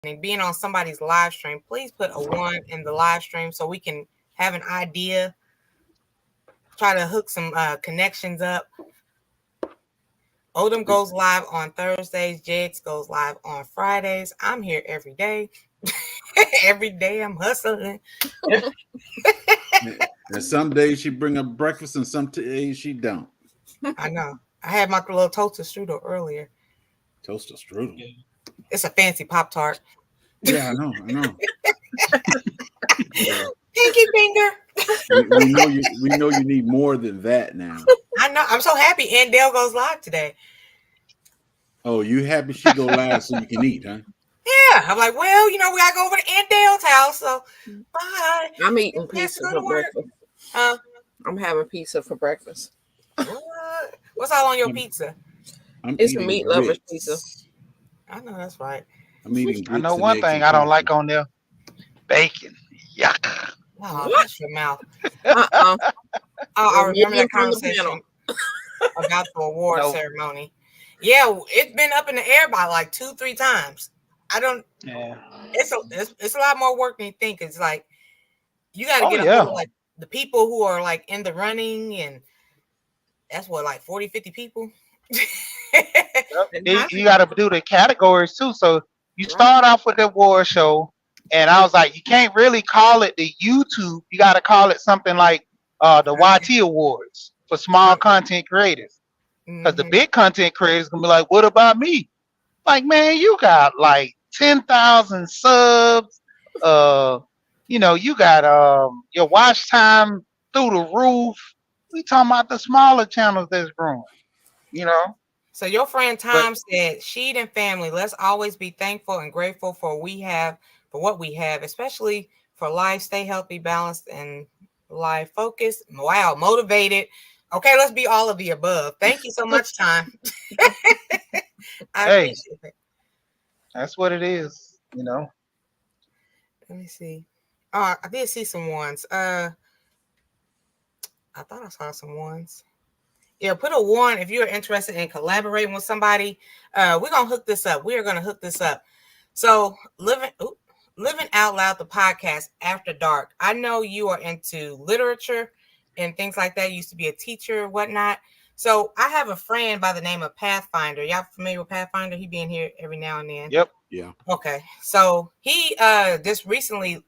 being on somebody's live stream, please put a 1 in the live stream so we can have an idea. Try to hook some connections up. Odom goes live on Thursdays. Jegs goes live on Fridays. I'm here every day. Every day I'm hustling. And some days she bring up breakfast and some days she don't. I know. I had my little toaster strudel earlier. Toaster strudel. It's a fancy Pop-Tart. Yeah, I know. Pinky finger. We know you need more than that now. I know. I'm so happy Andale goes live today. Oh, you happy she go live so you can eat, huh? Yeah. I'm like, well, we gotta go over to Andale's house. So bye. I'm eating pizza for breakfast. I'm having pizza for breakfast. What's all on your pizza? It's a meat lover's pizza. I know that's right. I'm eating. I know one thing I don't like on there: bacon. Yuck. Oh, that's your mouth. I remember that conversation about the award ceremony. Yeah, it's been up in the air by like 2-3 times. Yeah. It's a lot more work than you think. It's like you got to get a hold of like the people who are like in the running, and that's what, like 40-50 people. You got to do the categories too. So you start off with the award show, and I was like, you can't really call it the YouTube. You got to call it something like the YT Awards for small content creators. Because the big content creators gonna be like, what about me? Like, man, you got like 10,000 subs. You got your watch time through the roof. We talking about the smaller channels that's growing. So your friend Tom said, Sheed and family, let's always be thankful and grateful for what we have, especially for life. Stay healthy, balanced, and life focused. Wow, motivated. Okay, let's be all of the above. Thank you so much, Tom. I appreciate it. That's what it is, Let me see. Oh, I did see some ones. I thought I saw some ones. Yeah, put a 1 if you're interested in collaborating with somebody. We're gonna hook this up. We are gonna hook this up. So living out loud, the podcast after dark. I know you are into literature and things like that. You used to be a teacher, whatnot. So I have a friend by the name of Pathfinder. Y'all familiar with Pathfinder? He be in here every now and then. Yep. Yeah. Okay. So he just recently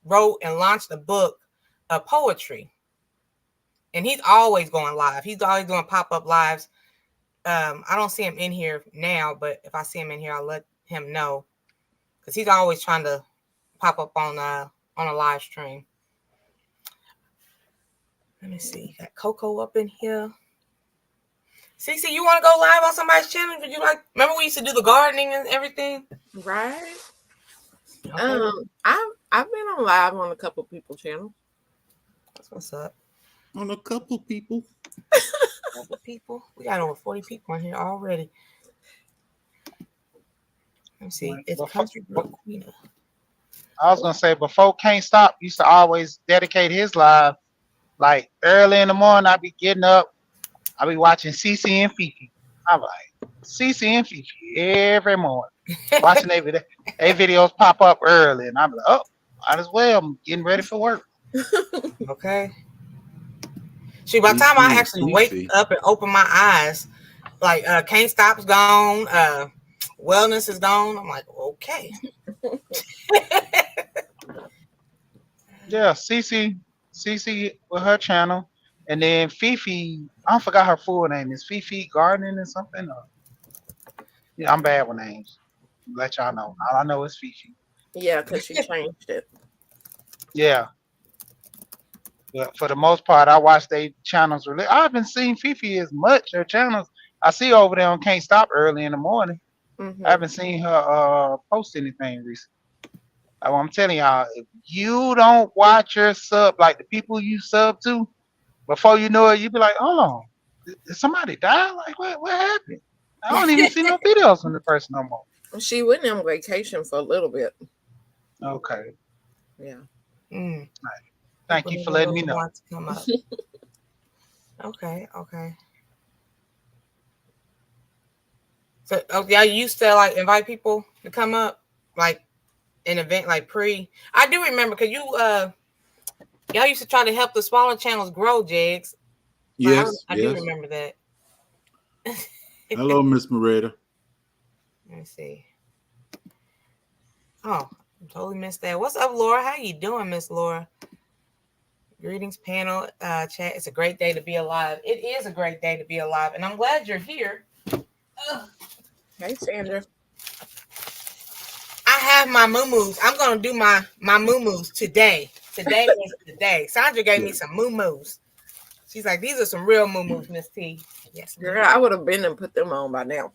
wrote and launched a book of poetry. And he's always going live. He's always doing pop-up lives. I don't see him in here now, but if I see him in here, I'll let him know. Because he's always trying to pop up on a live stream. Let me see. Got Coco up in here. Cece, you want to go live on somebody's channel? Would you like? Remember we used to do the gardening and everything? Right. Okay. I've been on live on a couple people's channels. That's what's up. On a couple people. We got over 40 people in here already. Let me see. It's Country Girl Queen. I was gonna say, before Can't Stop used to always dedicate his live like early in the morning. I'd be getting up, I'd be watching CC and Fifi. I'm like, CC and Fifi every morning, watching their videos pop up early, and I'm like, oh, might as well. I'm getting ready for work. Okay. See, by the time I actually wake up and open my eyes, like Can't Stop's gone, Wellness is gone. I'm like, okay. Yeah, Cece with her channel, and then Fifi. I forgot her full name. Is Fifi Gardening or something? Yeah, I'm bad with names. Let y'all know. All I know is Fifi. Yeah, because she changed it. Yeah. But for the most part, I watch their channels. I haven't seen Fifi as much. Her channels, I see over there on Can't Stop early in the morning. Mm-hmm. I haven't seen her post anything recently. I'm telling y'all, if you don't watch your sub, like the people you sub to, before you know it, you be like, hold on, did somebody die? Like, what happened? I don't even see no videos from the person no more. She went on vacation for a little bit. Okay. Yeah. Right. Thank you for letting me know. Come up. Okay. So, y'all used to like invite people to come up like an event like pre. I do remember because y'all used to try to help the smaller channels grow, Jigs. Yes, I do remember that. Hello, Miss Moretta. Let me see. Oh, I totally missed that. What's up, Laura? How you doing, Miss Laura? Greetings, panel, chat. It's a great day to be alive. It is a great day to be alive, and I'm glad you're here. Hey, Sandra. I have my moo-moos. I'm gonna do my moo-moos today. Today is the day. Sandra gave me some moo-moos. She's like, these are some real moo-moos, Miss T. Yes, girl, I would have been and put them on by now.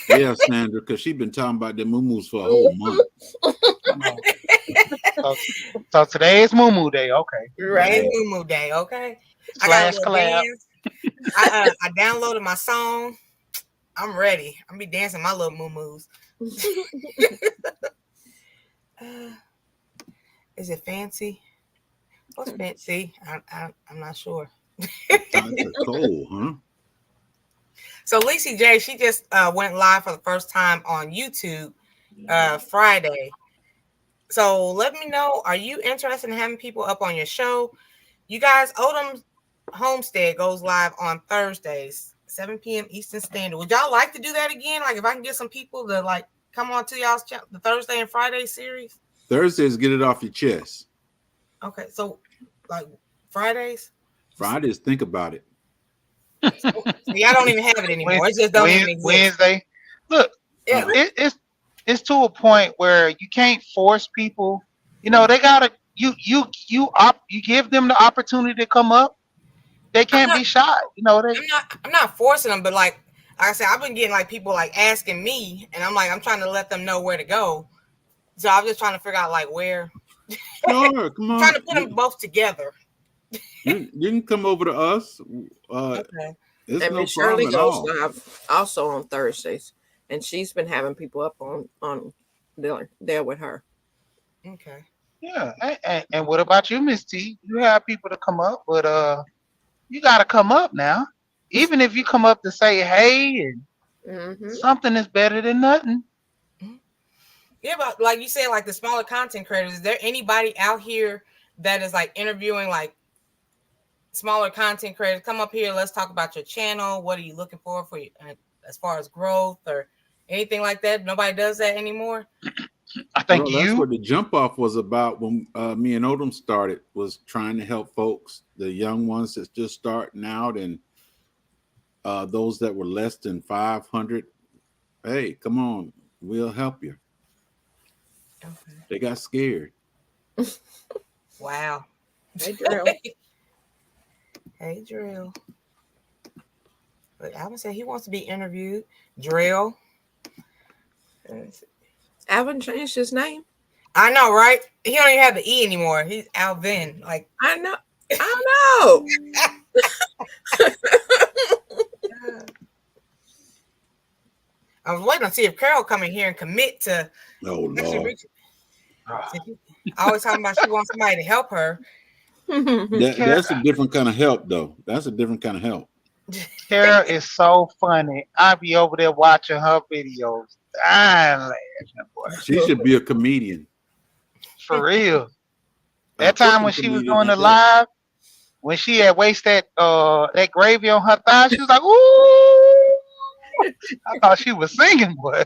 Yeah, Sandra, because she's been talking about the moo-moos for a whole month. So today is Moo Moo Day. Okay. Right, moo-moo day. Okay. / I got a little collab. dance. I downloaded my song. I'm ready. I'm be dancing my little moo-moos. Is it fancy? What's fancy? I'm not sure. That's cold, huh? So Lacey J, she just went live for the first time on YouTube Friday. So let me know, are you interested in having people up on your show? You guys, Odom Homestead goes live on Thursdays, 7 p.m. Eastern Standard. Would y'all like to do that again? Like if I can get some people to like come on to y'all's channel, the Thursday and Friday series? Thursdays, get it off your chest. Okay, so like Fridays? Fridays, think about it. So y'all don't even have it anymore. It just don't even exist. Wednesday. Look, Yeah. It's to a point where you can't force people. You know, they gotta you give them the opportunity to come up. They can't be shy. You know, I'm not forcing them, but like I said, I've been getting like people like asking me, and I'm like, I'm trying to let them know where to go. So I'm just trying to figure out like where. Sure, come on. Trying to put them both together. You can come over to us. Okay. It's and no Miss Shirley problem at goes all. live also on Thursdays, and she's been having people up on there with her. Okay. yeah. And what about you, Miss T? You have people to come up, but you gotta come up now. Even if you come up to say hey and something is better than nothing. Yeah, but like you said, like the smaller content creators, is there anybody out here that is like interviewing like smaller content creators? Come up here, let's talk about your channel. What are you looking for as far as growth or anything like that? Nobody does that anymore. I think that's what the jump off was about when me and Odom started, was trying to help folks, the young ones that's just starting out, and those that were less than 500. Hey, come on, we'll help you. Okay. They got scared. Wow. Hey, Drill. Hey, Drill. But Alvin said he wants to be interviewed. Drill. Alvin changed his name. I know, right? He don't even have the E anymore. He's Alvin. Like I know. I know. I was waiting to see if Carol come in here and commit to. Oh no! I always talking about she wants somebody to help her. That's a different kind of help, though. That's a different kind of help. Kara is so funny. I be over there watching her videos. I'm laughing, boy. She should be a comedian. For real. That time when she was doing the live, when she had wasted that gravy on her thigh, she was like, ooh. I thought she was singing, boy.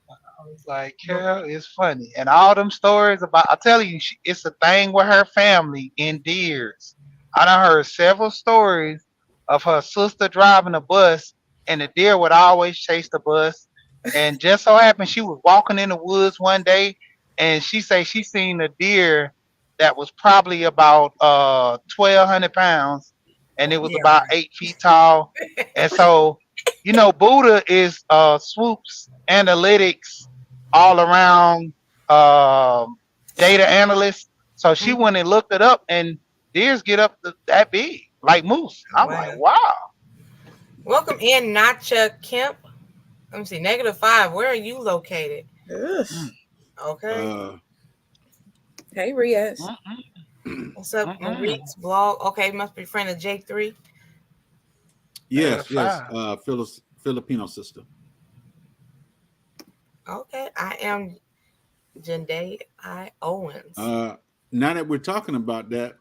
I was like, Carol is funny. And all them stories about, I tell you, it's a thing with her family in Deers. I done heard several stories of her sister driving a bus, and the deer would always chase the bus. And just so happened she was walking in the woods one day, and she say she seen a deer that was probably about 1,200 pounds, and it was about 8 feet tall. And so, you know, Buddha is swoops analytics all around data analyst. So she went and looked it up, and deers get up that big, like moose. I'm like, wow. Welcome in, Nacha Kemp. Let me see, -5. Where are you located? Okay. Hey, Riaz. What's up, Maurice blog? Okay, must be friend of Jake 3. Yes. Filipino sister. Okay, I am Jende I. Owens. Now that we're talking about that,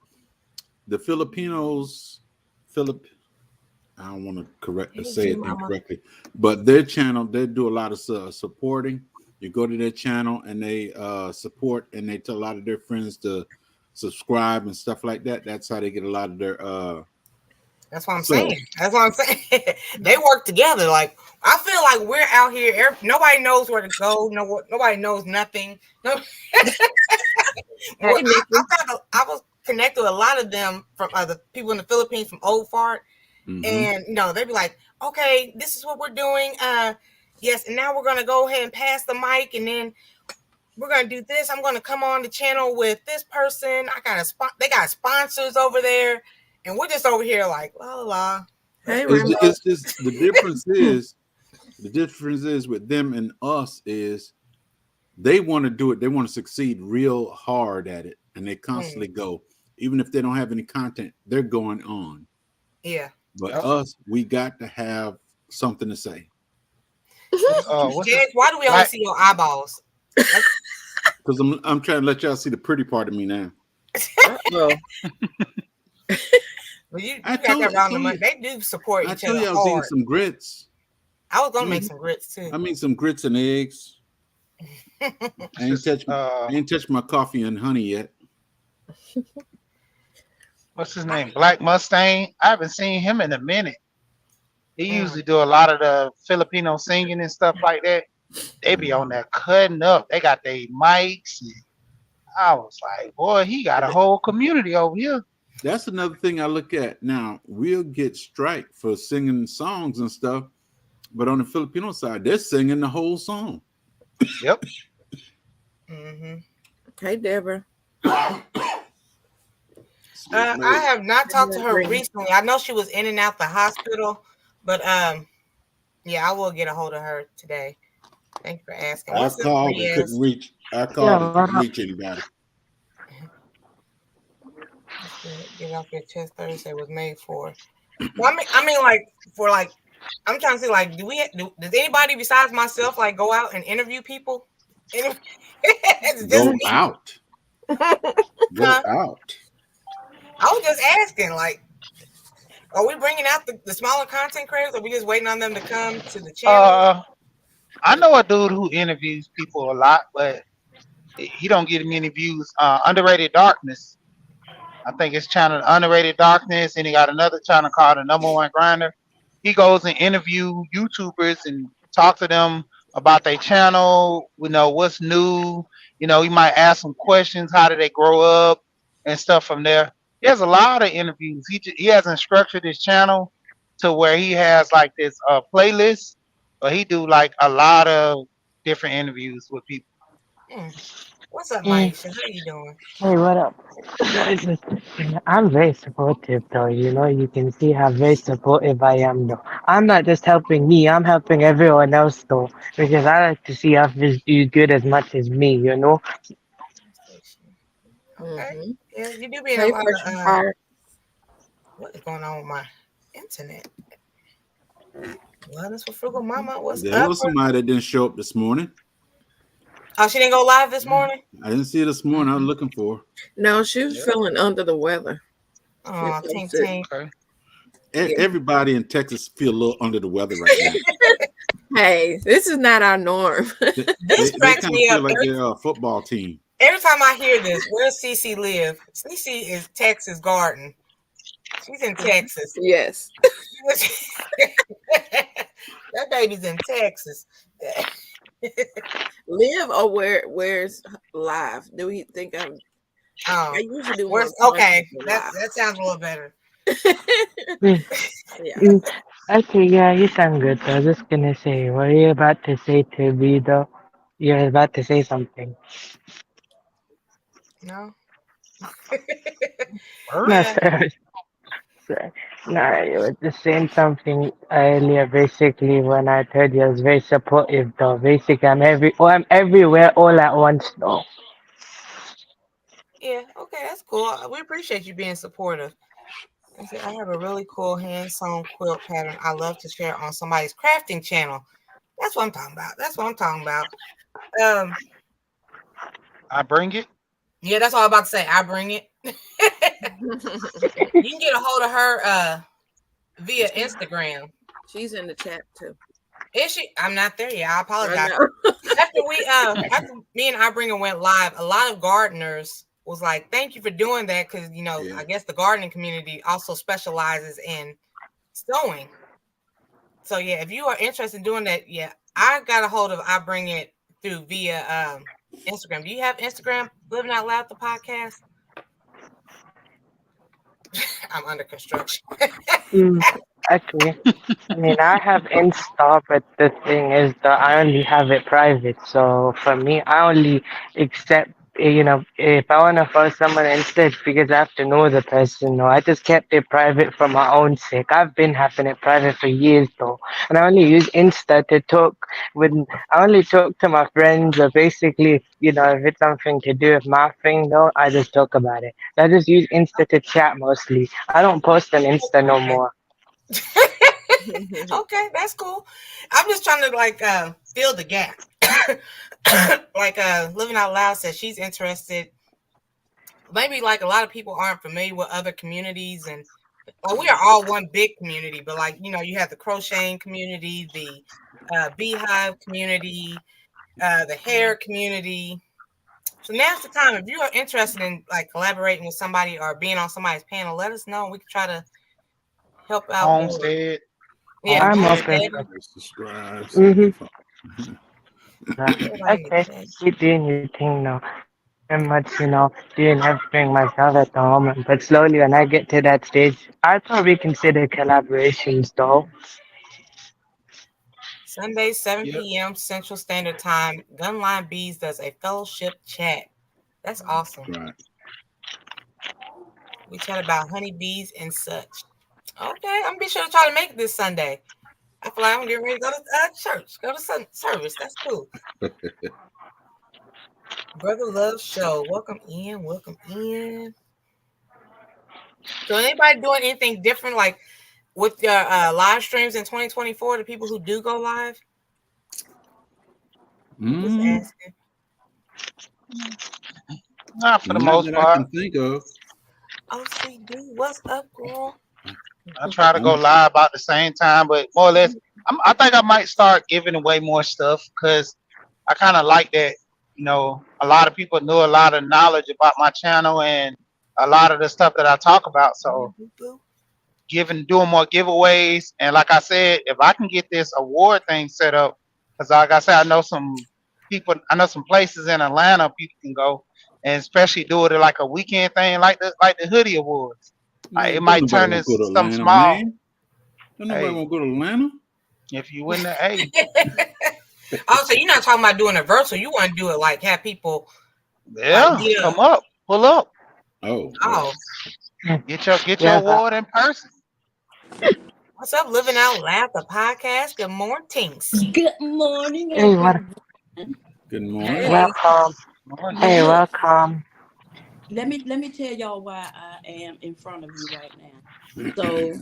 the Filipinos, Philip, I don't want to correct or Hey, say G it Mama. incorrectly, but their channel, they do a lot of supporting. You go to their channel and they support, and they tell a lot of their friends to subscribe and stuff like that. That's how they get a lot of their That's what I'm subs. saying. That's what I'm saying. They work together. Like I feel like we're out here. Nobody knows where to go. Nobody knows nothing. No, Hey, I was connected with a lot of them from other people in the Philippines from Old Fart, and they'd be like, "Okay, this is what we're doing. Yes, and now we're gonna go ahead and pass the mic, and then we're gonna do this. I'm gonna come on the channel with this person. I got they got sponsors over there, and we're just over here like la la la." Hey, It's just the difference is with them and us is they want to do it. They want to succeed real hard at it, and they constantly go. Even if they don't have any content, they're going on. Yeah. But us, we got to have something to say. Why do we only see your eyeballs? Because I'm trying to let y'all see the pretty part of me now. Well, you got that round of money. They do support each other. I told you I was eating some grits. I was gonna make some grits too. I mean some grits and eggs. I ain't touched my coffee and honey yet. What's his name? Black Mustang. I haven't seen him in a minute. He usually do a lot of the Filipino singing and stuff like that. They be on there cutting up. They got their mics. And I was like, boy, he got a whole community over here. That's another thing I look at. Now, we'll get strike for singing songs and stuff, but on the Filipino side, they're singing the whole song. Yep. Hey, Deborah. I have not talked to her recently. I know she was in and out the hospital, but yeah, I will get a hold of her today. Thank you for asking. I called and couldn't reach. Anybody. Get off your chest. Thursday was made for. Well, I mean, like for like, I'm trying to say, like, does anybody besides myself like go out and interview people? Go out. Go out. I was just asking, like, are we bringing out the smaller content creators? Or are we just waiting on them to come to the channel? I know a dude who interviews people a lot, but he don't get many views. Underrated Darkness. I think his channel Underrated Darkness, and he got another channel called The Number One Grinder. He goes and interview YouTubers and talk to them about their channel, what's new. He might ask some questions, how did they grow up and stuff from there. He has a lot of interviews. He hasn't structured his channel to where he has like this playlist, but he do like a lot of different interviews with people. What's up, Maisha? How you doing? Hey, what up? I'm very supportive, though. You can see how very supportive I am, though. I'm not just helping me, I'm helping everyone else, though, because I like to see others do good as much as me, Okay. Yeah, you do be in a lot of. What is going on with my internet? Wellness for Frugal Mama. What's up? There was somebody that didn't show up this morning. Oh, she didn't go live this morning? I didn't see her this morning. I was looking for her. No, she was feeling under the weather. Oh, ting. Okay. Everybody in Texas feel a little under the weather right now. Hey, this is not our norm. This cracks me up. Like they're a football team. Every time I hear this, where's Cece live? Cece is Texas Garden. She's in Texas. Yes. That baby's in Texas. Live or where's live? Do we think I usually do okay. That sounds a little better. Yeah. Okay, yeah, you sound good. I was just gonna say, what are you about to say to me, though? You're about to say something. No. No, sorry. No, you were just saying something earlier. Basically, when I told you I was very supportive, though. Basically, I'm everywhere all at once, though. Yeah. Okay, that's cool. We appreciate you being supportive. I have a really cool hand-sewn quilt pattern I love to share on somebody's crafting channel. That's what I'm talking about. That's what I'm talking about. Um, I bring it. yeah, that's all I'm about to say. I bring it. You can get a hold of her via Instagram. She's in the chat too. Is she? I'm not there yet. I I apologize. know. After me and Ibringer went live, a lot of gardeners was like, "Thank you for doing that," because Yeah. I guess the gardening community also specializes in sewing. So yeah, if you are interested in doing that, yeah, I got a hold of I bring it through via Instagram. Do you have Instagram? Living Out Loud the podcast. I'm under construction. Mm, actually, I mean, I have Insta, but the thing is that I only have it private. So for me, I only accept, if I want to follow someone instead, because I have to know the person. No, I just kept it private for my own sake. I've been having it private for years though, and I only use Insta to talk with. I only talk to my friends, or basically, if it's something to do with my thing, though, I just talk about it. I just use Insta to chat mostly. I don't post on Insta no Okay. more. Okay, that's cool. I'm just trying to fill the gap. Like Living Out Loud says she's interested. Maybe like a lot of people aren't familiar with other communities, and we are all one big community, but you have the crocheting community, the beehive community, the hair community. So now's the time. If you are interested in collaborating with somebody or being on somebody's panel, let us know. We can try to help out more. Homestead. Yeah, I'm Homestead. open homestead. for. Subscribe. Mm-hmm. Everybody in the Okay, chat. keep doing your thing now. I'm much, doing everything myself at the moment. But slowly, when I get to that stage, I'd probably consider collaborations, though. Sunday, 7 Yep. p.m. Central Standard Time. Gunline Bees does a fellowship chat. That's awesome. Right. We chat about honeybees and such. Okay, I'm gonna be sure to try to make it this Sunday. I feel like I'm getting ready to go to church, go to service. That's cool. Brother Love Show. Welcome in. Welcome in. So, anybody doing anything different, like with your live streams in 2024? The people who do go live. Just asking. Not for the Not most that I part. can think of. OCD, what's up, girl? I try to go live about the same time, but more or less, I think I might start giving away more stuff because I kind of like that. A lot of people know a lot of knowledge about my channel and a lot of the stuff that I talk about. So doing more giveaways, and like I said, if I can get this award thing set up, because like I said, I know some places in Atlanta people can go, and especially do it like a weekend thing, like the hoodie awards. Man, It don't might nobody turn want into to go to something Atlanta, small. man. Don't nobody Hey, want to go to Atlanta. if you win the A, Oh, so you're not talking about doing a virtual. You want to do it like have people yeah, meet up. come up, pull up, Oh, Oh, get your Yeah, award in person. what's up, Living Out Loud, the podcast? Good mornings. Good morning, hey, everyone. good morning. Hey. welcome. Morning. Hey, Look, welcome. let me tell y'all why I am in front of you right now. So,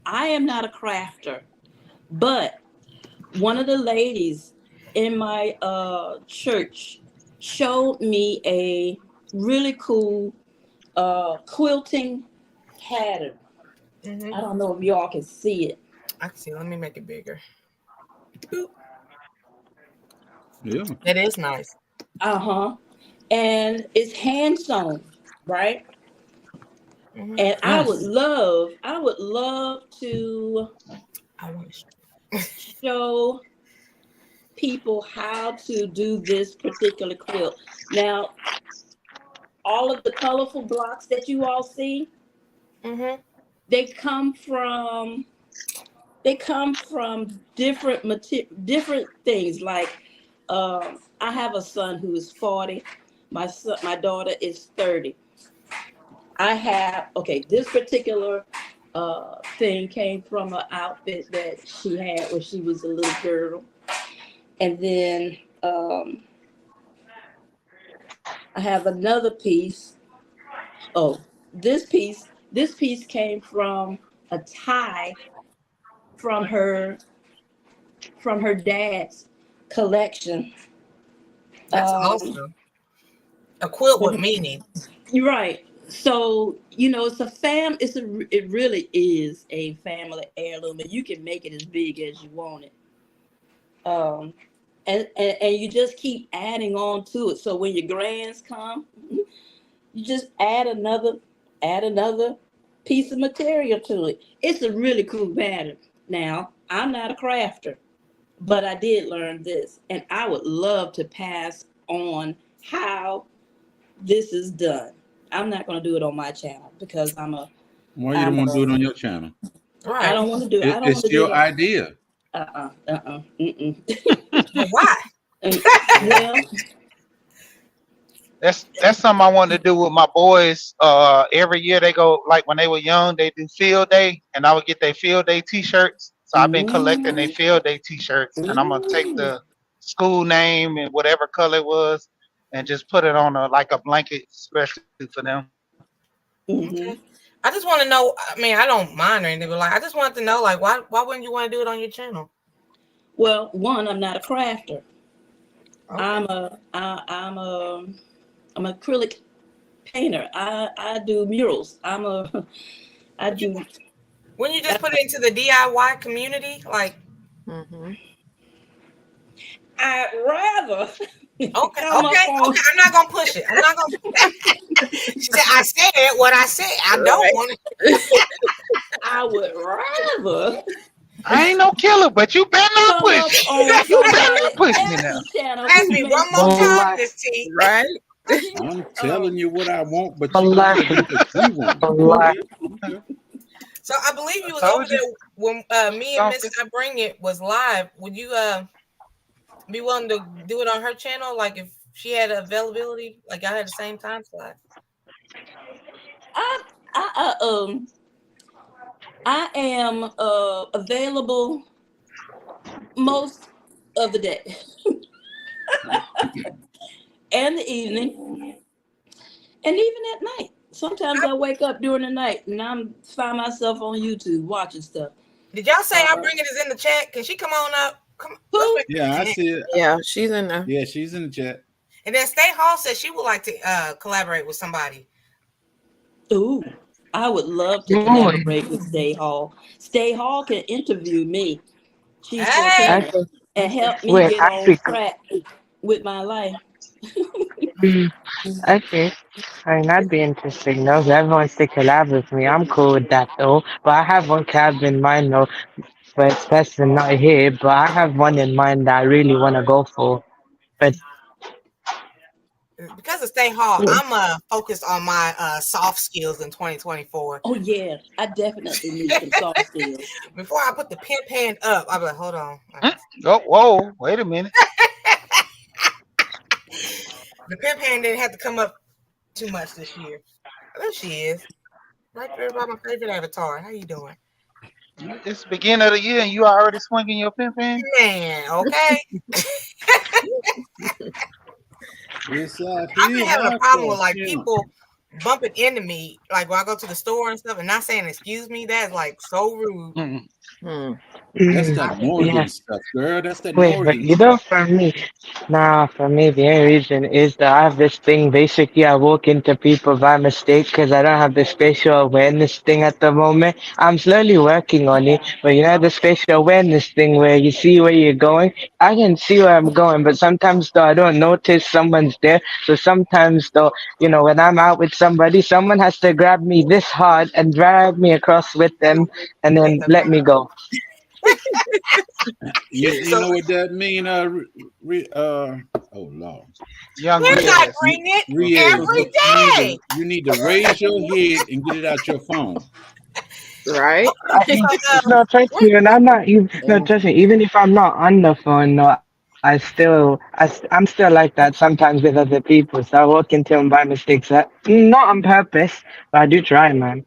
I am not a crafter, but one of the ladies in my church showed me a really cool quilting pattern. I don't know if y'all can see it. I can see. Let me make it bigger. Yeah. That is nice. Uh-huh. And it's hand sewn, right? And I would Yes. love to I want to. show people how to do this particular quilt. Now, all of the colorful blocks that you all see, they come from different things. Like, I have a son who is 40. My daughter is 30. This particular thing came from an outfit that she had when she was a little girl. And then I have another piece. Oh, this piece This piece came from a tie from her dad's collection. That's Um, awesome. A quilt with from meaning. You're right. So it's a it really is a family heirloom, and you can make it as big as you want it. Um, and you just keep adding on to it. So when your grands come, you just add another piece of material to it. It's a really cool pattern. Now, I'm not a crafter, but I did learn this, and I would love to pass on how this is done. I'm not going to do it on my channel because Why you don't I'm want to do a it on your channel? I Right. don't want to do it. I don't want It's to do your it. idea. Mm-mm. But why? Well, That's something I wanted to do with my boys. Every year they go, like when they were young, they do field day, and I would get their field day T-shirts. So I've been collecting their mm, field day T-shirts, and I'm gonna take mm, the school name and whatever color it was, and just put it on a blanket, especially for them. mm-hmm. Okay. I just want to know. I mean, I don't mind or anything, but like, I just wanted to know, like, why wouldn't you want to do it on your channel? Well, one, I'm not a crafter. Okay. I'm a acrylic painter. I do murals. I But you do. wouldn't you just put it into the DIY community? Like, Mm-hmm. I'd rather okay, come up on. I'm not gonna push it. I'm not gonna. She said, "I said what I said. I don't Right. want it." I would rather I ain't no killer, but you better not come up push. on You better somebody not push me now. else's channel Ask who me one makes more time, Polite, Miss T. Right? I'm telling you what I want, but you gonna polite, get what you want. polite. Okay. So I believe I you was over told you. there when me and Don't Miss I Bring It was live. Would you be willing to do it on her channel? Like if she had availability, like I had the same time slot. I I am available most of the day and the evening and even at night. Sometimes I wake up during the night and I'm find myself on YouTube watching stuff. Did y'all say I Uh, Bring It is in the chat? Can she come on up? Come, let's who? make Yeah, I see it. Yeah, she's in there. Yeah, she's in the chat. And then Stay Hall says she would like to collaborate with somebody. Ooh, I would love to Good. collaborate with Stay Hall. Stay Hall can interview me. She's Hey, Filipino Okay. and help me Wait, get on actually, track with my life. mm, okay. I mean, that'd be interesting, though. If everyone wants to collab with me, I'm cool with that, though. But I have one collab in mind, though. But it's best than not here. But I have one in mind that I really want to go for. But because of Stay Hall, I'm focused on my soft skills in 2024. Oh yeah, I definitely need some soft skills. Before I put the pimp hand up, I'll be like, hold on. Oh, whoa, wait a minute. The pimp hand didn't have to come up too much this year. There she is. Right there by my favorite avatar. How you doing? It's the beginning of the year and you already swinging your pin pin? Man, okay. It's out I've been here having a hard problem for with a like pimp. people bumping into me, like when I go to the store and stuff, and not saying excuse me. That's like so rude. Mm. That's mm, that yeah. northern stuff, girl. That's that Wait, but northern you know, stuff. for me, nah, for me, the only reason is that I have this thing. Basically, I walk into people by mistake because I don't have the spatial awareness thing at the moment. I'm slowly working on it, but you know, the spatial awareness thing where you see where you're going. I can see where I'm going, but sometimes though I don't notice someone's there. So sometimes though, you know, when I'm out with somebody, someone has to grab me this hard and drag me across with them and Wait then a let me minute. go. You So know what that mean? Oh Lord. Young where's I Riaz. bring it Riaz, every day? you need to raise your head and get it out your phone. Right? Okay, so No, trust what, me, and what, I'm not even. No, Mm. trust me. Even if I'm not on the phone, no, I'm still like that sometimes with other people. So I walk into them by mistake. So, not on purpose, but I do try, man.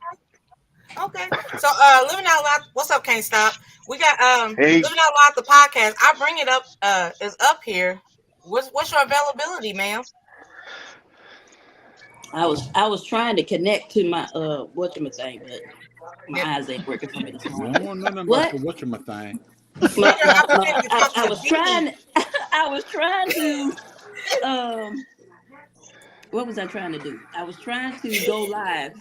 okay. So living out loud. What's up? Can't stop. We got Hey, living out loud the podcast. I bring it up. Is up here. What's your availability, ma'am? I was trying to connect to my whatchamacallit, but my Yeah. eyes ain't working for me this We morning. don't want nothing about What? the whatchamacallit. Take your opportunity to talk I to was Dee. trying I was trying to what was I trying to do? I was trying to go live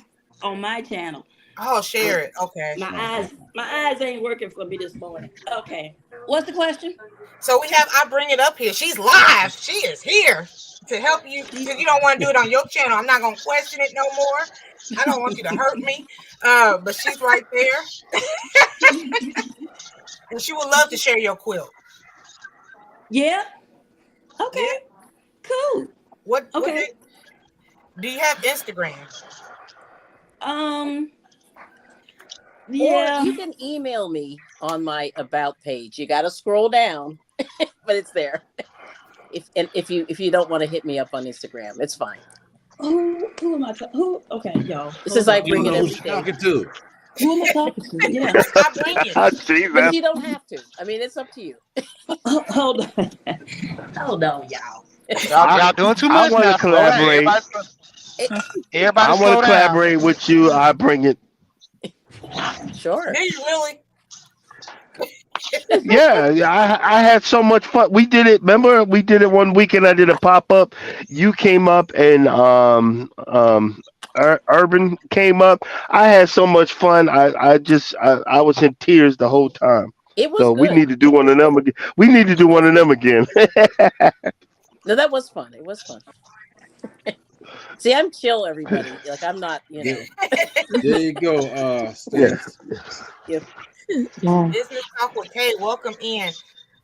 on my channel. Oh, share it. Okay. My eyes ain't working for me this morning. Okay. What's the question? So I bring it up here. She's live. She is here to help you because you don't want to do it on your channel. I'm not going to question it no more. I don't want you to hurt me. But she's right there. And she would love to share your quilt. Yeah. Okay. Yeah. Cool. What Okay. do you have Instagram? Yeah. Or you can email me on my about page. You got to scroll down, but it's there. If you don't want to hit me up on Instagram, it's fine. Who am I talking? Who? Okay, y'all. This is hold I on. You don't bring it know who every she's day. talking to. Who am I talking to? Yeah. I bring it. But Jesus. you don't have to. I mean, it's up to you. Hold on. Hold on, y'all. Y'all doing too I much want to now. Slow down. collaborate. Everybody I want slow to down. collaborate with you. I bring it. Sure. Do you really? Yeah, I had so much fun. We did it. Remember, we did it one weekend. I did a pop up. You came up and Urban came up. I had so much fun. I was in tears the whole time. It was So we good. need to do one of them again. We need to do one of them again. No, that was fun. It was fun. See, I'm chill, everybody. Like I'm not, There you go, Yeah. Stace. If Yeah. Business Talk with Kay. Welcome in.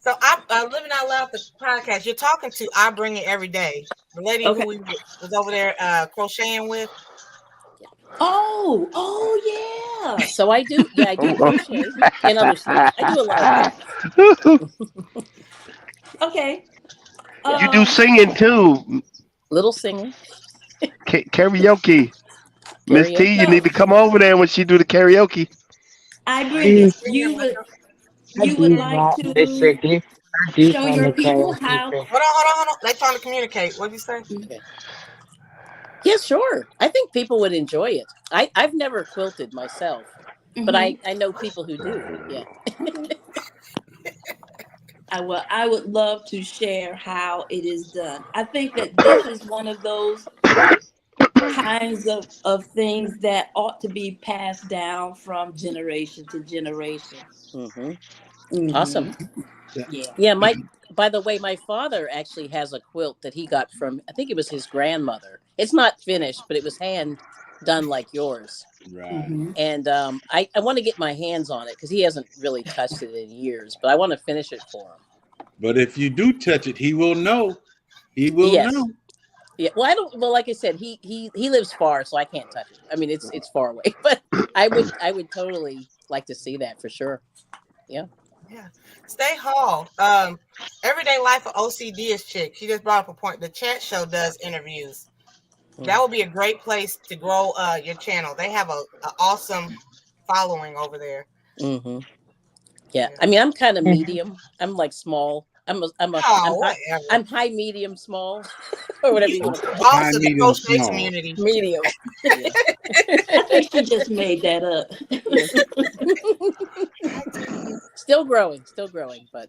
So I'm Living Out Loud the podcast. You're talking to I Bring It Every Day. The lady Okay. who we was over there crocheting with. Oh yeah. So I do crochet and other stuff. I do a lot of things. Okay. Yeah. You do singing too, Little singing, karaoke. Miss T, karaoke. you need So to come over there when she do the karaoke. I bring You're it. singing with her. I You would do like that to basically. I do show find your the people karaoke how. thing. Hold on. They trying to communicate. What did you say? Okay. Yeah, sure. I think people would enjoy it. I've never quilted myself, but I know people who do. Yeah. I would love to share how it is done. I think that this is one of those kinds of things that ought to be passed down from generation to generation. Hmm. Awesome. Mhm. Yeah. Yeah. Yeah, by the way, my father actually has a quilt that he got from, I think it was his grandmother. It's not finished, but it was hand done like yours. Right. Mm-hmm. And I want to get my hands on it because he hasn't really touched it in years, but I want to finish it for him. But if you do touch it, he will know. He will Yes. know. Yeah. Well, I don't. Well, like I said, he lives far, so I can't touch it. I mean, it's far away, but I would totally like to see that for sure. Yeah. Yeah. Stay Hall. Everyday Life of OCD is chick. She just brought up a point. The chat show does interviews. That would be a great place to grow your channel. They have a awesome following over there. Mm-hmm. Yeah. I mean, I'm kind of medium. I'm like small. Whatever. I'm high, medium, small, or whatever you want to call it. Boss High, of the medium, crochet small. community. Medium. Yeah. I think she just made that up. Still growing, but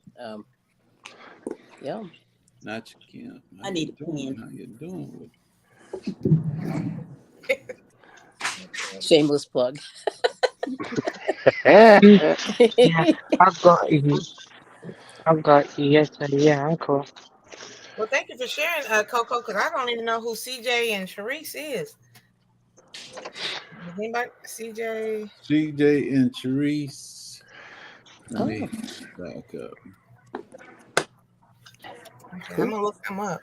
yeah. Not you can't. I need a pen. How you doing? Shameless plug. Yeah, I've got you. Yes, sir. Yeah, I'm cool. Well, thank you for sharing, Coco, because I don't even know who CJ and Sharice is. Anybody? CJ? CJ and Sharice. Let me back up. Okay, I'm gonna look them up.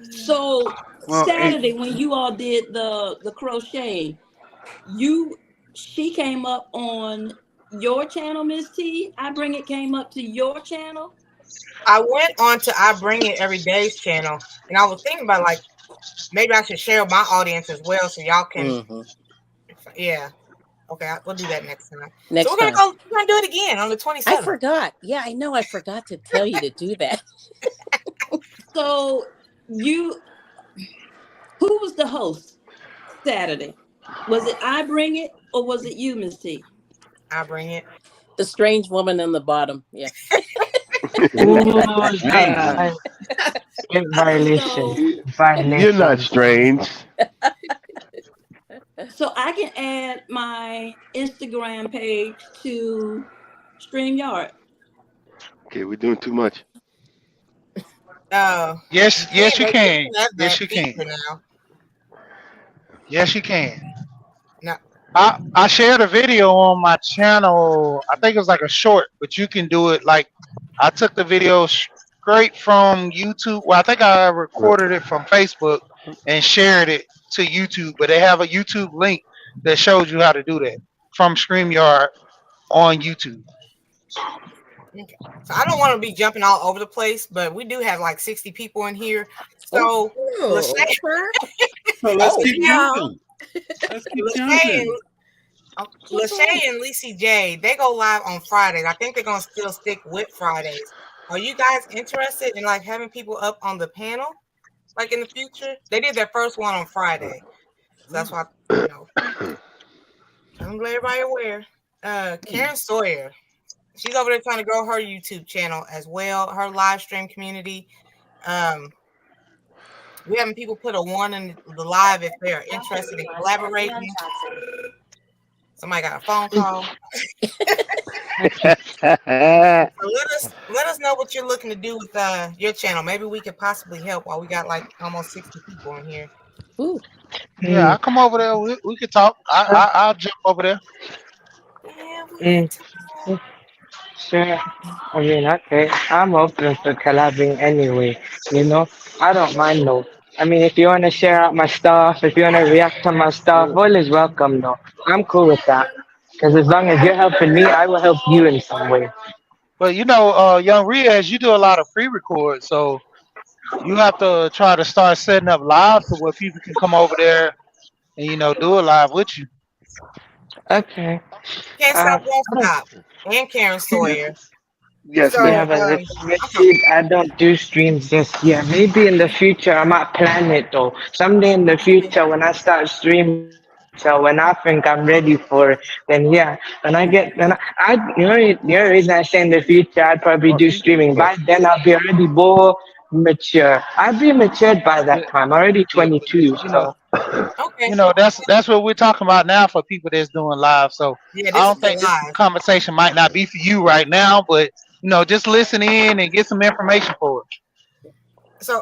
So Well, Saturday when you all did the crochet, she came up on your channel, Miss T. I Bring It came up to your channel. I went on to I Bring It Every Day's channel, and I was thinking about like maybe I should share with my audience as well, so y'all can. Yeah. Okay, we'll do that next time. Next so we're time. gonna do it again on the 27th. I forgot. Yeah, I know. I forgot to tell you to do that. So Who was the host Saturday? Was it I Bring It or was it you, Miss T? I bring it. The strange woman on the bottom. Yeah. Ooh, Strange. violation. So, You're not Violation. strange. so I can add my Instagram page to StreamYard. Okay, we're doing too much. Oh, Yes, yes, you they can. have Yes, that you feature can. now. Yes, you can. No, I shared a video on my channel. I think it was like a short, but you can do it like I took the video straight from YouTube. Well, I think I recorded it from Facebook and shared it to YouTube, but they have a YouTube link that shows you how to do that from StreamYard on YouTube. okay. So I don't want to be jumping all over the place, but we do have like 60 people in here. Oh, So Lachey, Okay. So let's oh, keep Yeah. counting. Let's keep Lachey counting. Lachey and Lacey J, they go live on Fridays. I think they're gonna still stick with Fridays. Are you guys interested in like having people up on the panel, like in the future? They did their first one on Friday, so that's why I'm glad everybody aware. Karen Sawyer, she's over there trying to grow her YouTube channel as well, her live stream community. We having people put a one in the live if they are interested in collaborating. Somebody got a phone call. So let us know what you're looking to do with your channel. Maybe we could possibly help while we got like almost 60 people in here. ooh. Yeah, I come over there. We could talk. I'll jump over there. Yeah, we Mm, can sure. I mean, okay. I'm open for collabing anyway. You know, I don't mind though. I mean, if you want to share out my stuff, if you want to react to my stuff, all is welcome though. I'm cool with that. Because as long as you're helping me, I will help you in some way. But young Riaz, you do a lot of pre-record, so you have to try to start setting up live to where people can come over there and do it live with you. Okay. Can't Uh, stop, won't stop. And Karen Sawyer. Yes, So yeah, ma'am. but I'm sorry. I don't do streams just yet. Maybe in the future I might plan it though. Someday in the future when I start streaming, so when I think I'm ready for it, then yeah. When I the only reason I say in the future I'd probably do streaming. By then I'll be already more mature. I'll be matured by Yeah, that time. Already yeah, 22, you know, so Okay. that's what we're talking about now for people that's doing live. So Yeah, I this is don't the think this live. conversation might not be for you right now, but just listen in and get some information for it. So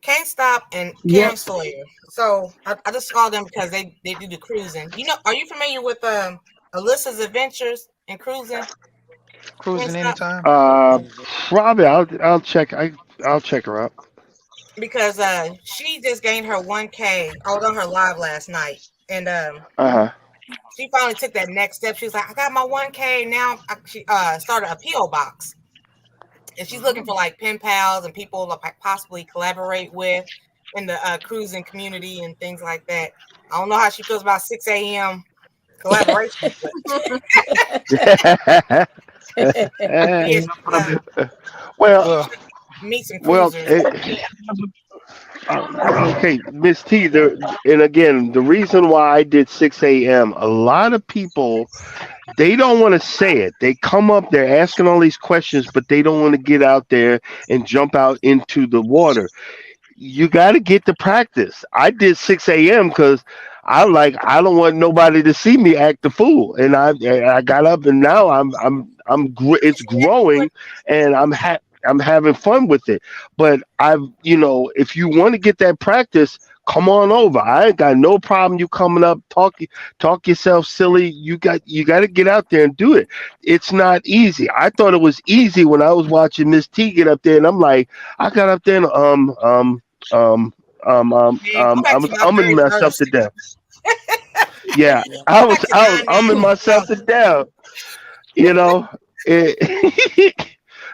Can't Stop and yep. Karen Sawyer. So I just called them because they do the cruising. Are you familiar with Alyssa's Adventures and Cruising? Can't Cruising Stop? anytime. Uh, Probably. I'll check. I'll check her out. Because she just gained her 1K. I was on her live last night. And Uh huh. she finally took that next step. She was like, I got my 1K. Now she started a P.O. box. And she's looking for like pen pals and people to like possibly collaborate with in the cruising community and things like that. I don't know how she feels about 6 a.m. collaboration, but yeah, No problem. well, Well, meet some well. cruisers. Okay, Miss T. And again, the reason why I did 6 a.m. A lot of people, they don't want to say it. They come up, they're asking all these questions, but they don't want to get out there and jump out into the water. You got to get to practice. I did 6 a.m. because I don't want nobody to see me act the fool, and I got up, and now it's growing, and I'm having fun with it. But if you want to get that practice, come on over. I ain't got no problem you coming up, talk yourself silly. You got to get out there and do it. It's not easy. I thought it was easy when I was watching Miss T get up there, and I'm like, I got up there and Man, go I back to was my umming very myself first. to death. Yeah, Yeah. Go back to I was umming myself to 9,900. death. You know. It-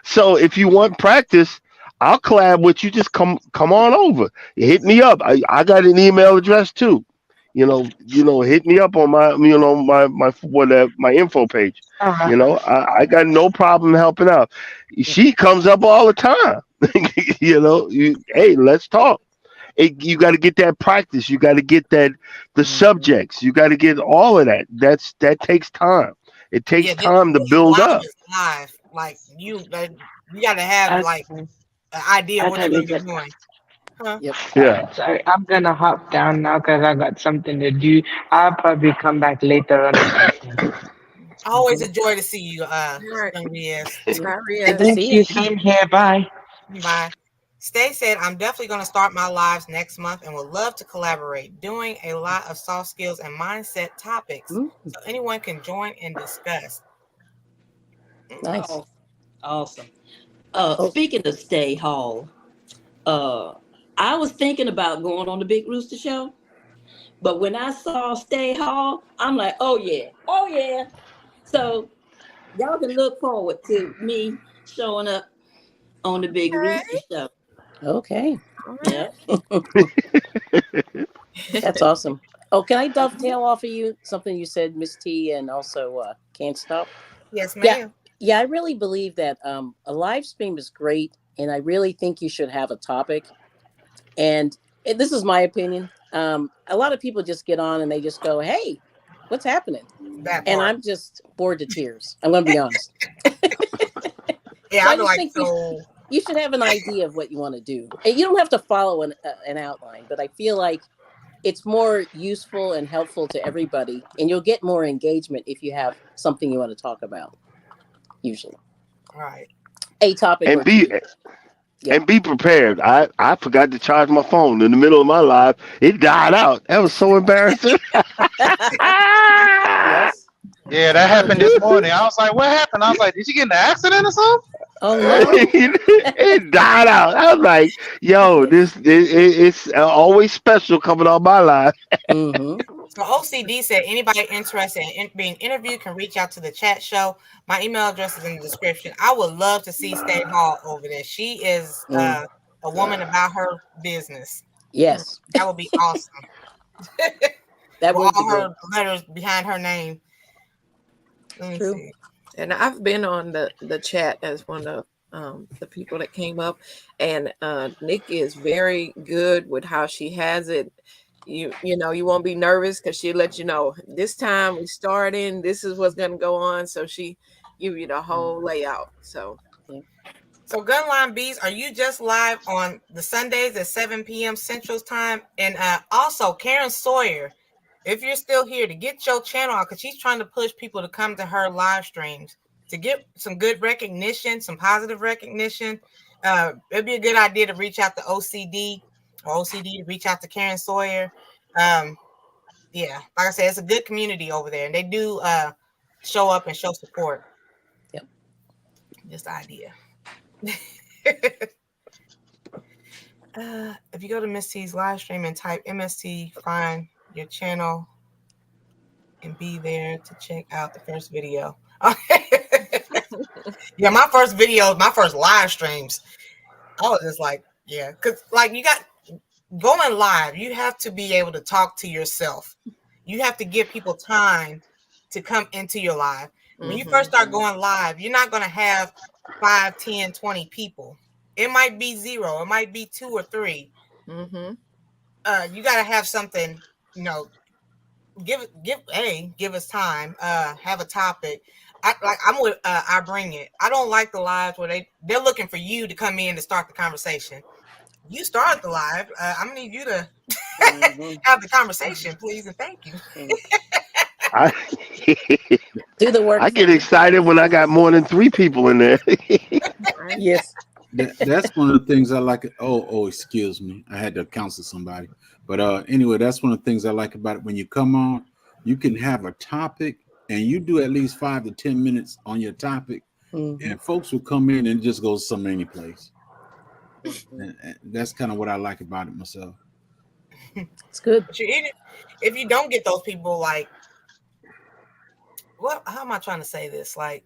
so if you want practice, I'll collab with you. Just come on over. Hit me up. I got an email address too. Hit me up on my info page. Alright. I got no problem helping out. She comes up all the time. Hey, let's talk. you got to get that practice. You got to get the subjects. You got to get all of that. That takes time. It takes Yeah, time to this build live up. is live. Like you got to have like Okay. an idea I of what you're totally going to be get that. doing. Huh? Yep. Yeah. Sorry, I'm gonna hop down now because I got something to do. I'll probably come back later on this evening. I always enjoy to see you, All right. young Riaz. Bye, Good to Riaz. see Thank you. you. Same here. Bye. Bye. Stay said, I'm definitely going to start my lives next month and would love to collaborate, doing a lot of soft skills and mindset topics Mm, so anyone can join and discuss. nice. Oh, awesome. Oh, Speaking of Stay Hall, I was thinking about going on the Big Rooster Show, but when I saw Stay Hall, I'm like, oh yeah, oh yeah. So y'all can look forward to me showing up on the Big Okay. Rooster Show. okay. All right. Yeah. That's awesome. Oh, can I dovetail off of you something you said, Miss T, and also Can't Stop? Yes, Yeah, ma'am. yeah. I really believe that a live stream is great, and I really think you should have a topic. And this is my opinion. A lot of people just get on and they just go, "Hey, what's happening?" That And part. I'm just bored to tears. I'm going to be honest. Yeah, So I I'd be just like, think so. you should have an idea of what you want to do. And you don't have to follow an outline, but I feel like it's more useful and helpful to everybody, and you'll get more engagement if you have something you want to talk about. Usually, Right. a topic And or two. Yep. be prepared. I forgot to charge my phone in the middle of my live. It died out. That was so embarrassing. Yes. Yeah, that happened this morning. I was like, what happened? I was like, did you get in an accident or something? Oh no. It died out. I was like, "Yo, it's always special coming on my live." Mm-hmm. So OCD said anybody interested in being interviewed can reach out to the chat show. My email address is in the description. I would love to see Stay Hall over there. She is Mm. a woman about her business. Yes, That would be awesome. that With would be all good. her letters behind her name. Let me True. see. And I've been on the chat as one of the people that came up, and Nikki is very good with how she has it. You know, you won't be nervous because she'll let you know this time we starting, this is what's going to go on. So she give you the whole layout. So Yeah. So Gunline Bees, are you just live on the Sundays at 7 p.m. Central Time? And also Karen Sawyer, if you're still here, to get your channel out, because she's trying to push people to come to her live streams to get some good recognition, some positive recognition. It'd be a good idea to reach out to OCD or OCD to reach out to Karen Sawyer. Yeah, like I said, it's a good community over there, and they do show up and show support. Yep. Just an idea. If you go to Miss T's live stream and type MST, find your channel and be there to check out the first video. Yeah, my first video, my first live streams, I was just like, yeah, because like you got going live, you have to be able to talk to yourself. You have to give people time to come into your live. When you first start going live, you're not going to have 5, 10, 20 people. It might be 0. It might be 2 or 3. mm-hmm. You got to have something, you know, give us time, have a topic. I'm with I bring it. I don't like the lives where they're looking for you to come in to start the conversation. You start the live. I'm gonna need you to Mm-hmm. have the conversation, please, and thank you. I Do the work I for get me. excited when I got more than 3 people in there. Right. Yes. That's one of the things I like. Oh, excuse me. I had to counsel somebody. But anyway, that's one of the things I like about it. When you come on, you can have a topic and you do at least 5 to 10 minutes on your topic, Mm-hmm. and folks will come in and just go some any place. Mm-hmm. And that's kind of what I like about it myself. It's good. But if you don't get those people, like, what? How am I trying to say this? Like,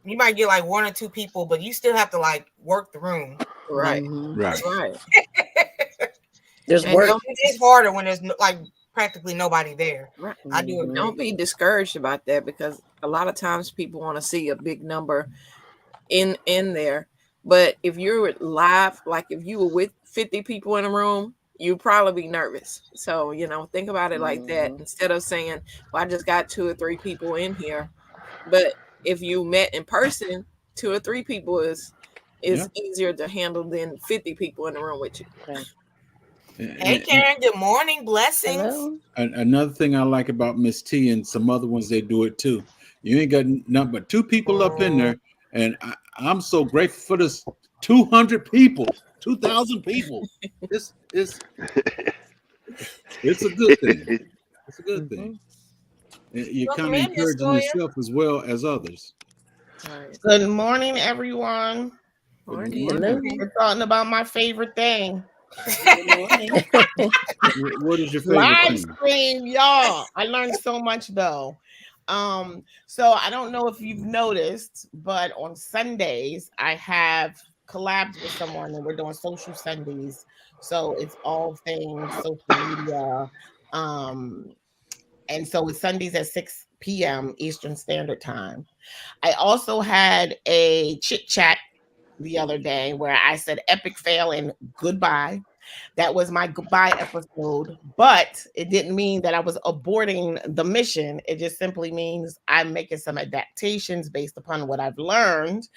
you might get like 1 or 2 people, but you still have to like work the room. Right. Mhm. Right. Right. There's And work. It's harder when there's like practically nobody there. Right. I do agree. Don't be discouraged about that, because a lot of times people want to see a big number in there. But if you're live, like if you were with 50 people in a room, you'd probably be nervous. So, think about it like that. Instead of saying, well, I just got 2 or 3 people in here. But if you met in person, 2 or 3 people is easier to handle than 50 people in the room with you. Right. Hey, Karen. Good morning. Blessings. Hello. Another thing I like about Miss T and some other ones, they do it too. You ain't got nothing but 2 people up in there, and I'm so grateful for this 200 people, 2,000 people. It's a good thing. It's a good thing. You're Welcome kind of in, Miss encouraging Toya. yourself as well as others. Right. Good morning, everyone. Morning. Hello. We're talking about my favorite thing. Good morning. What is your favorite Live thing? stream, y'all. I learned so much though. So I don't know if you've noticed, but on Sundays I have collabed with someone and we're doing social Sundays. So it's all things social media. And so it's Sundays at 6 p.m. Eastern Standard Time. I also had a chit chat the other day where I said epic fail and goodbye. That was my goodbye episode, but it didn't mean that I was aborting the mission. It just simply means I'm making some adaptations based upon what I've learned.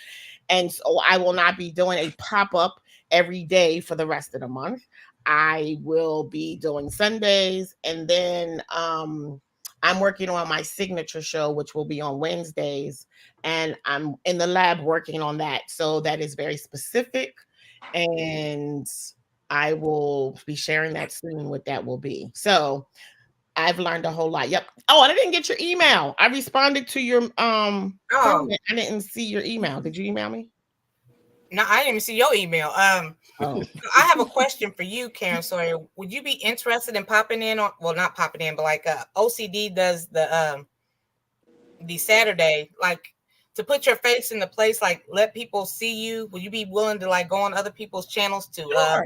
And so I will not be doing a pop-up every day for the rest of the month. I will be doing Sundays, and then I'm working on my signature show, which will be on Wednesdays, and I'm in the lab working on that. So that is very specific, and I will be sharing that soon what that will be. So I've learned a whole lot. Yep. Oh, I didn't get your email. I responded to your comment. I didn't see your email. Did you email me? No, I didn't even see your email. Oh. I have a question for you, Karen Sawyer. Would you be interested in popping in on, well, not popping in, but like OCD does the Saturday, like to put your face in the place, like let people see you? Would you be willing to like go on other people's channels to Sure.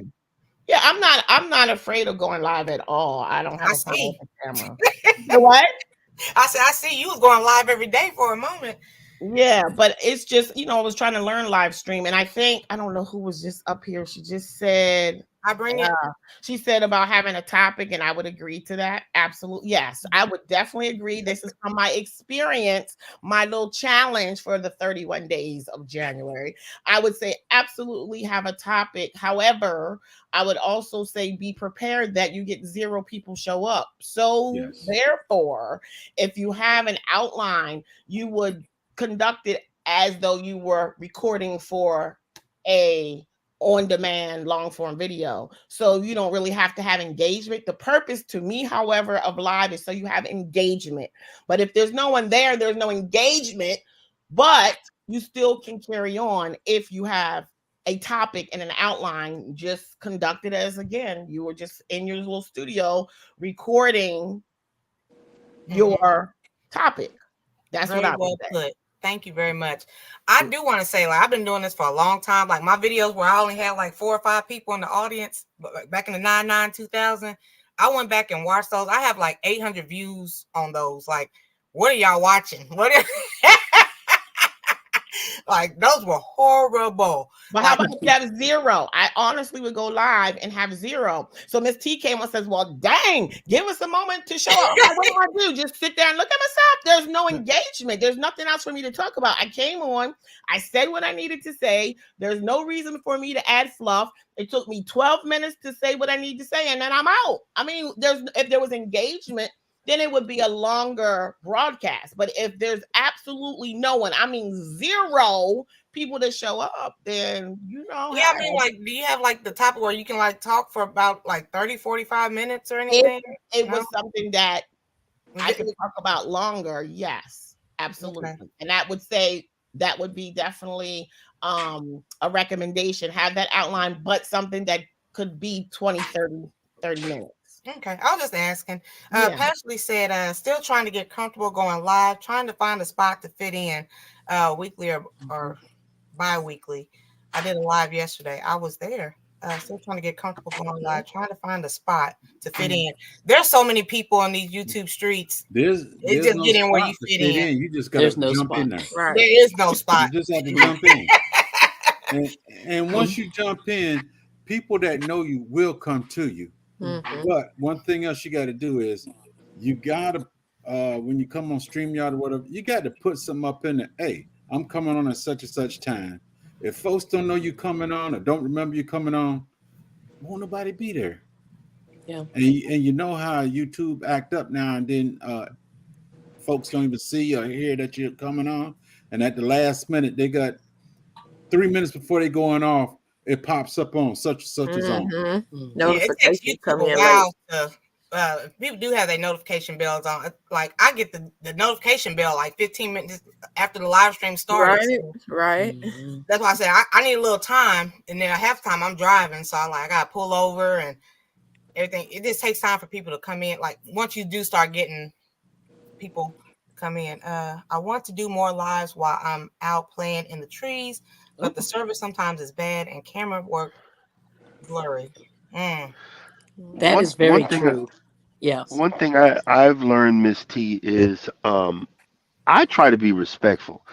Yeah, I'm not afraid of going live at all. I don't have I a problem see. with the camera. You know what? I said I see you was going live every day for a moment. Yeah, but it's just, I was trying to learn live stream, and I think I don't know who was just up here. She just said I bring it. She said about having a topic, and I would agree to that. Absolutely. Yes, I would definitely agree. This is from my experience, my little challenge for the 31 days of January. I would say absolutely have a topic. However, I would also say be prepared that you get 0 people show up. So therefore, if you have an outline, you would conduct it as though you were recording for a on-demand long-form video, so you don't really have to have engagement. The purpose to me, however, of live is so you have engagement. But if there's no one there, there's no engagement, but you still can carry on if you have a topic and an outline. Just conduct it as, again, you were just in your little studio recording your topic. That's Very what I well would say. put. Thank you very much. I do want to say, like, I've been doing this for a long time. Like my videos where I only had like 4 or 5 people in the audience, but like back in the 2000, I went back and watched those. I have like 800 views on those. Like, what are y'all watching? What are like those were horrible. But how about if you have 0? I honestly would go live and have 0. So Miss T came and says, well, dang, give us a moment to show up. Like, what do? Just sit there and look at myself. There's no engagement. There's nothing else for me to talk about. I came on. I said what I needed to say. There's no reason for me to add fluff. It took me 12 minutes to say what I need to say, and then I'm out. I mean, if there was engagement, then it would be a longer broadcast. But if there's absolutely no one, I mean 0 people that show up, then Yeah, I mean, like, do you have like the topic where you can like talk for about like 30, 45 minutes or anything? It was something that I could talk about longer. Yes, absolutely. Okay. And that would be definitely a recommendation. Have that outline, but something that could be 20, 30 minutes. Okay, I was just asking. Pashley said, still trying to get comfortable going live, trying to find a spot to fit in weekly or bi-weekly. I did a live yesterday. I was there. Still trying to get comfortable going live, trying to find a spot to fit in. There's so many people on these YouTube streets. There's just no get in where you fit in. You just gotta jump in there. Right. There is no spot. You just have to jump in. And once you jump in, people that know you will come to you. Mhm. But one thing else you got to do is you got to, when you come on StreamYard or whatever, you got to put something up in there. Hey, I'm coming on at such and such time. If folks don't know you coming on or don't remember you coming on, won't nobody be there. Yeah. And you know how YouTube act up now and then folks don't even see or hear that you're coming on. And at the last minute, they got 3 minutes before they going off, it pops up on such and such is on. Mhm. Yeah, it takes Notifications YouTube come a in late. while to. People do have their notification bells on. Like I get the notification bell like 15 minutes after the live stream started. Right, So right. that's why I said I need a little time, and then half the time I'm driving, so I gotta pull over and everything. It just takes time for people to come in. Like once you do start getting people come in, I want to do more lives while I'm out playing in the trees, but the service sometimes is bad and camera work blurry. That is very true. Yes. One thing I've learned, Miss T, is I try to be respectful.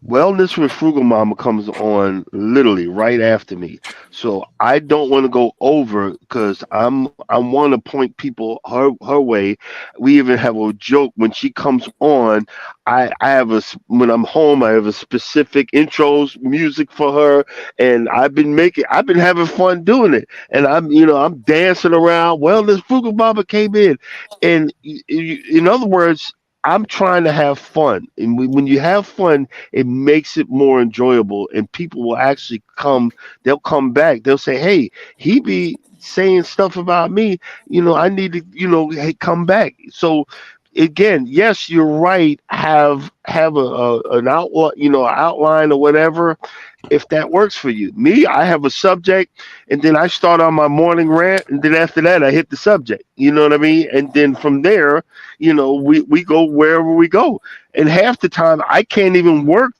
Wellness with Frugal Mama comes on literally right after me, so I don't want to go over because I want to point people her way. We even have a joke when she comes on. I have when I'm home, I have a specific intros music for her, and I've been having fun doing it, and I'm dancing around. Wellness Frugal Mama came in, and in other words. I'm trying to have fun, and when you have fun, it makes it more enjoyable, and people will actually come. They'll come back. They'll say, hey, he be saying stuff about me, I need to, hey, come back. So again, yes, you're right. Have an outline, outline or whatever, if that works for you. Me, I have a subject, and then I start on my morning rant, and then after that, I hit the subject. You know what I mean? And then from there, we go wherever we go. And half the time, I can't even work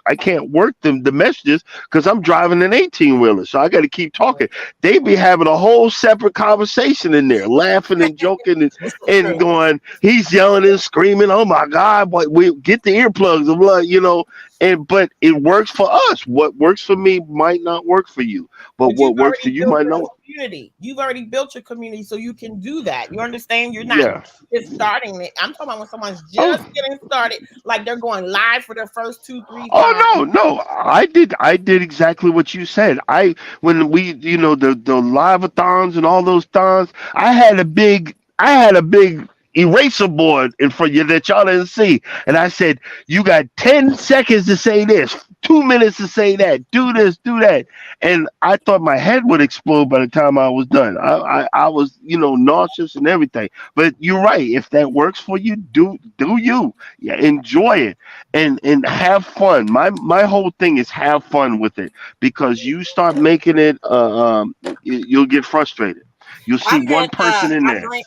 I can't work the messages because I'm driving an 18 wheeler, so I got to keep talking. They be having a whole separate conversation in there, laughing and joking and going. He's yelling and screaming. Oh my God! What we get the earplugs? I'm like. But it works for us. What works for me might not work for you, but But what you've works for already you built might your not. community. You've already built your community, so you can do that. You understand? You're not Yeah. just starting it. I'm talking about when someone's just Oh. getting started, like they're going live for their first 2, 3, 5. Oh no, no. I did exactly what you said. When we the live-a-thons and all those thons, I had a big eraser board in front of you that y'all didn't see. And I said, you got 10 seconds to say this, 2 minutes to say that, do this, do that. And I thought my head would explode by the time I was done. I was, nauseous and everything. But you're right. If that works for you, do you. Yeah, enjoy it and have fun. My whole thing is have fun with it because you start making it you'll get frustrated. You'll see I one met person in I there. bring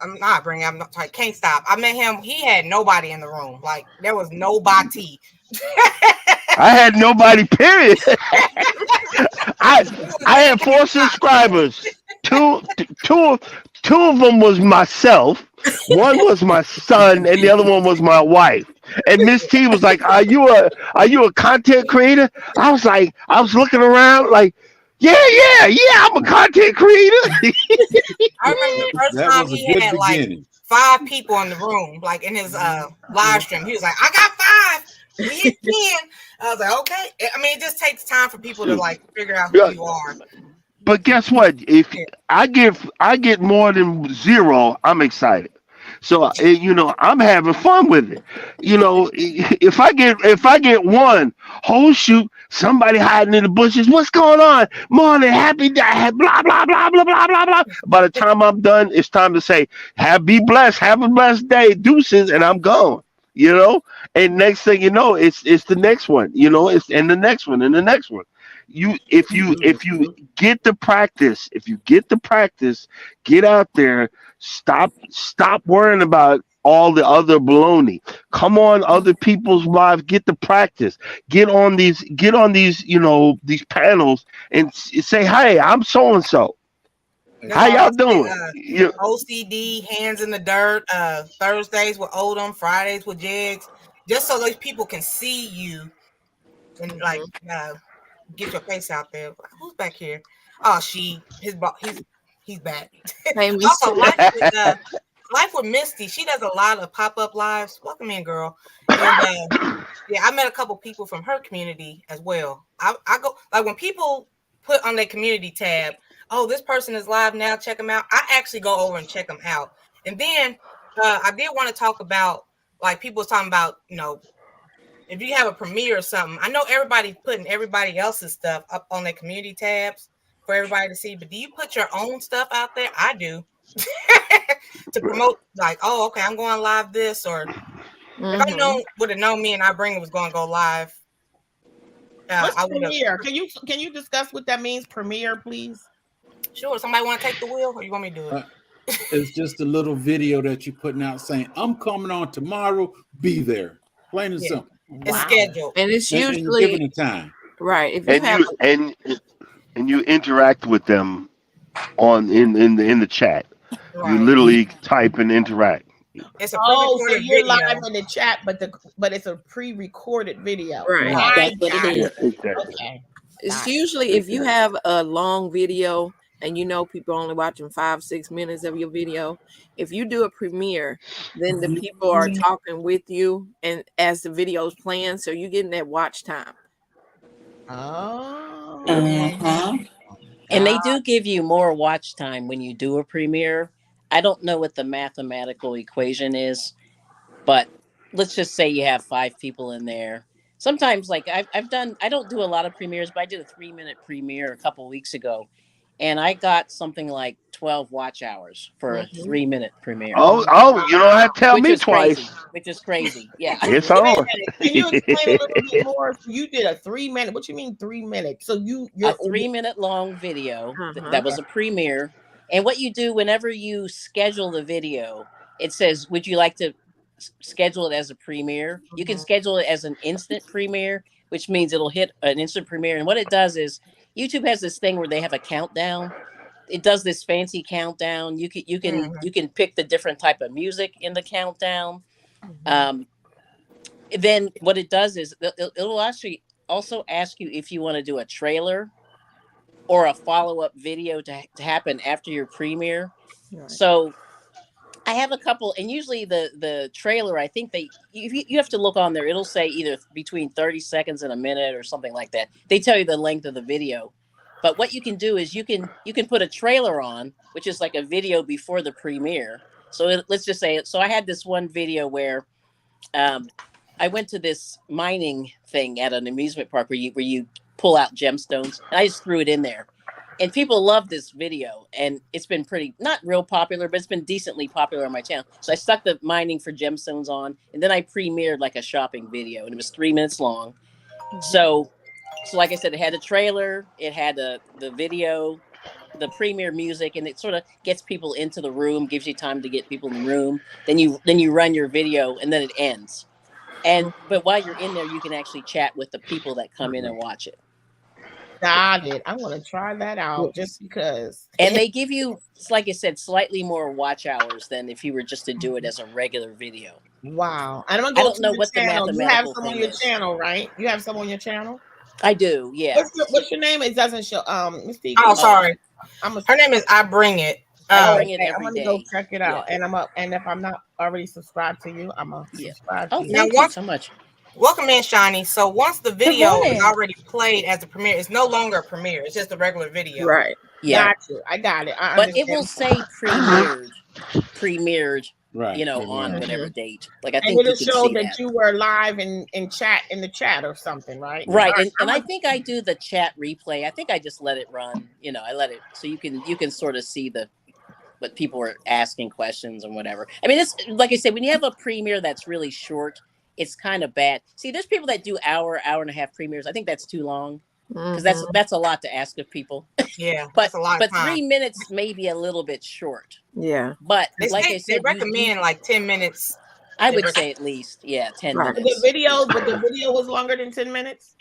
I'm not bringing I'm not sorry, can't stop. I met him, he had nobody in the room. Like there was nobody. I had nobody, period. I It was I me and had can't four stop. subscribers. Two two two of them was myself. One was my son, and the other one was my wife. And Miss T was like, "Are you a content creator?" I was looking around like, "Yeah, yeah, yeah, I'm a content creator." I remember the first That time was a he good had like beginning. 5 people in the room, like in his live stream. He was like, I got 5. We hit 10. I was like, okay. I mean, it just takes time for people to Shoot. like figure out who Yeah, you are. but guess what? If I get more than zero, I'm excited. So I'm having fun with it. If I get one, oh shoot, somebody hiding in the bushes. What's going on? Morning, happy day, blah blah blah blah blah blah blah. By the time I'm done, it's time to say, be blessed, have a blessed day, deuces, and I'm gone. You know, and next thing you know, it's the next one. It's and the next one and the next one. You if you get the practice, get out there. Stop worrying about all the other baloney. Come on other people's lives, get the practice. Get on these these panels and say, "Hey, I'm so and so. That's How all I y'all say. doing?" OCD, hands in the dirt. Thursdays with Odom, Fridays with Jigs, just so those people can see you and like get your face out there. Who's back here? Oh, he's back. Hey, Miss Also, Life with Misty. She does a lot of pop-up lives. Welcome in, girl. And yeah, I met a couple people from her community as well. I go like when people put on their community tab, oh, this person is live now, check them out. I actually go over and check them out. And then I did want to talk about like people was talking about, if you have a premiere or something. I know everybody's putting everybody else's stuff up on their community tabs for everybody to see, but do you put your own stuff out there? I do. To promote, like, oh, okay, I'm going live this, or if I would have known me and I bring it was going to go live. What's I would premiere? Can you discuss what that means? Premiere, please. Sure. Somebody want to take the wheel, or you want me to do it? It's just a little video that you're putting out saying, "I'm coming on tomorrow. Be there." Plain and simple. It's scheduled, and it's And usually given a time, right. If you have and you interact with them in the chat. right. You literally type and interact. It's a so pre-recorded you're video. live in the chat, but it's a pre-recorded video. Right. I That's what it got is. Exactly. Okay. It's usually if you have a long video and people are only watching 5-6 minutes of your video. If you do a premiere, then the people are talking with you and as the video's playing, so you're getting that watch time. Oh. And they do give you more watch time when you do a premiere. I don't know what the mathematical equation is, but let's just say you have 5 people in there. Sometimes, like I've done, I don't do a lot of premieres, but I did a 3-minute premiere a couple weeks ago, and I got something like 12 watch hours for a 3-minute premiere. Oh, you don't have to tell me twice. Which is crazy. Yeah. It's on. Can you explain a little bit more? So you did a 3-minute. What you mean 3 minutes? So you're a 3-minute long video that was a premiere. And what you do whenever you schedule the video, it says, would you like to schedule it as a premiere? You can schedule it as an instant premiere, which means it'll hit an instant premiere. And what it does is YouTube has this thing where they have a countdown. It does this fancy countdown. You can pick the different type of music in the countdown. Then what it does is it'll actually also ask you if you want to do a trailer or a follow-up video to happen after your premiere. Right. So I have a couple, and usually the trailer, I think you have to look on there. It'll say either between 30 seconds and a minute or something like that. They tell you the length of the video. But what you can do is you can put a trailer on, which is like a video before the premiere. So let's just say, so I had this one video where I went to this mining thing at an amusement park where you pull out gemstones, and I just threw it in there. And people love this video, and it's been pretty, not real popular, but it's been decently popular on my channel. So I stuck the mining for gemstones on, and then I premiered like a shopping video, and it was 3 minutes long. So like I said, it had a trailer, it had the video, the premiere music, and it sort of gets people into the room, gives you time to get people in the room. Then you run your video, and then it ends. But while you're in there, you can actually chat with the people that come in and watch it. Got it. I want to try that out just because. And they give you, like I said, slightly more watch hours than if you were just to do it as a regular video. Wow. And I'm gonna go. I don't know what channel. the mathematical You have some on your is. channel, right? You have some on your channel. I do. Yeah. What's your name? It doesn't show. Mystique. Oh, sorry. Her name is I Bring It. I bring it every I'm gonna day. go check it out, and I'm up. And if I'm not already subscribed to you, I'm gonna subscribe. Oh, to you. thank you so much. Welcome in, Shawnee. So once the video is already played as a premiere, it's no longer a premiere. It's just a regular video. Right. Yeah. Got you. I got it. But it will say premiered. right? On whatever date. Like I think and it'll you can show see that you were live in the chat or something, right? Right. And I think I do the chat replay. I think I just let it run. I let it so you can sort of see what people are asking questions and whatever. I mean, it's like I said, when you have a premiere that's really short, it's kind of bad. See, there's people that do hour and a half premieres. I think that's too long because that's a lot to ask of people. Yeah, but that's a lot of time. 3 minutes may be a little bit short. Yeah, but like I said, they recommend like 10 minutes. I would say at least 10 minutes. The video was longer than 10 minutes.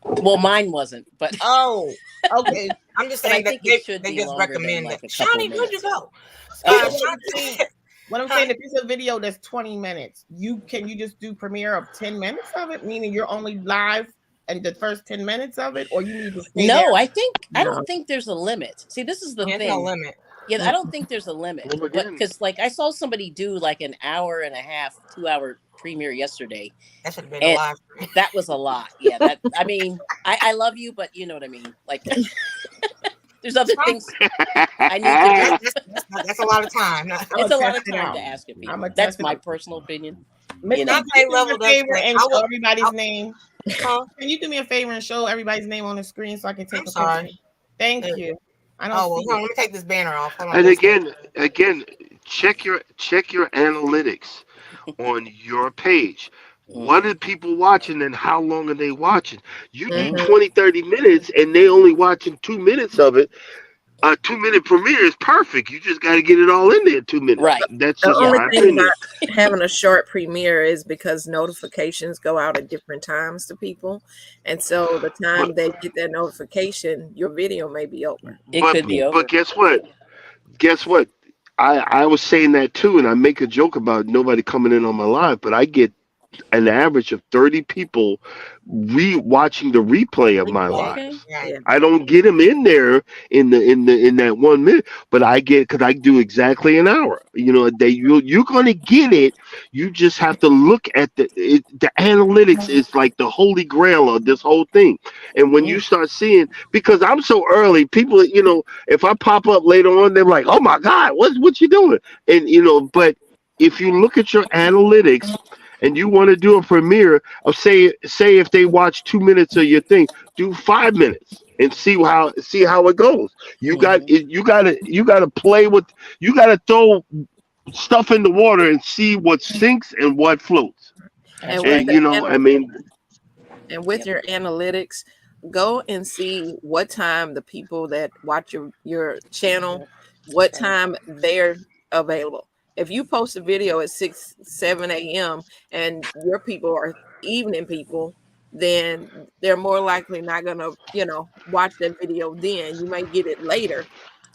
Well, mine wasn't, but okay. I'm just saying that they just recommend like that. Shawnee, where'd you go? What I'm saying, if it's a video that's 20 minutes, can you just do premiere of 10 minutes of it, meaning you're only live the first 10 minutes of it, or you need to stay No, there? I No. don't think there's a limit. See, this is the There's no thing. limit. Yeah, I don't think there's a limit. Well, But again, because like I saw somebody do like an hour and a half, 2 hour premiere yesterday, That should have been a and live stream. that was a lot. Yeah, that I mean, I love you, but you know what I mean. Like, there's other things I need to do. That's a lot of time. It's a lot of test it time out. to ask of people. I'ma That's test it my out. personal opinion. Miss You know. Nikki, can you do me level a does favor that. and I show will- everybody's I'll- name? Huh? Can you do me a favor and show everybody's name on the screen so I can take I'm a sorry. picture? Thank There you. I don't Oh well, see hold on, it. let me take this banner off. Hold on. and just a second. again, check your analytics on your page. What are people watching and how long are they watching? You do Mhm. 20, 30 minutes and they only watching 2 minutes of it. A 2 minute premiere is perfect. You just got to get it all in there. 2 minutes. Right. That's The just only my thing opinion. about having a short premiere is because notifications go out at different times to people. And so the time But they get that notification, your video may be over. It but could be over. but guess what? Guess what? I was saying that too, and I make a joke about nobody coming in on my live, but I get an average of 30 people watching the replay of my Replay. Okay. lives. Right. Yeah. I don't get them in there in that 1 minute, but I get because I do exactly an hour. You know, you're gonna get it. You just have to look at the analytics is like the holy grail of this whole thing. And when you start seeing, because I'm so early, people, if I pop up later on, they're like, "Oh my God, what you doing?" And but if you look at your analytics and you want to do a premiere of say if they watch 2 minutes of your thing, do 5 minutes and see how it goes. You gotta play with, you gotta throw stuff in the water and see what sinks and what floats. That's And right. with the I mean, And with Yep. your analytics, go and see what time the people that watch your channel, what time they're available. If you post a video at 6, 7 a.m. and your people are evening people, then they're more likely not gonna, watch that video then. You may get it later,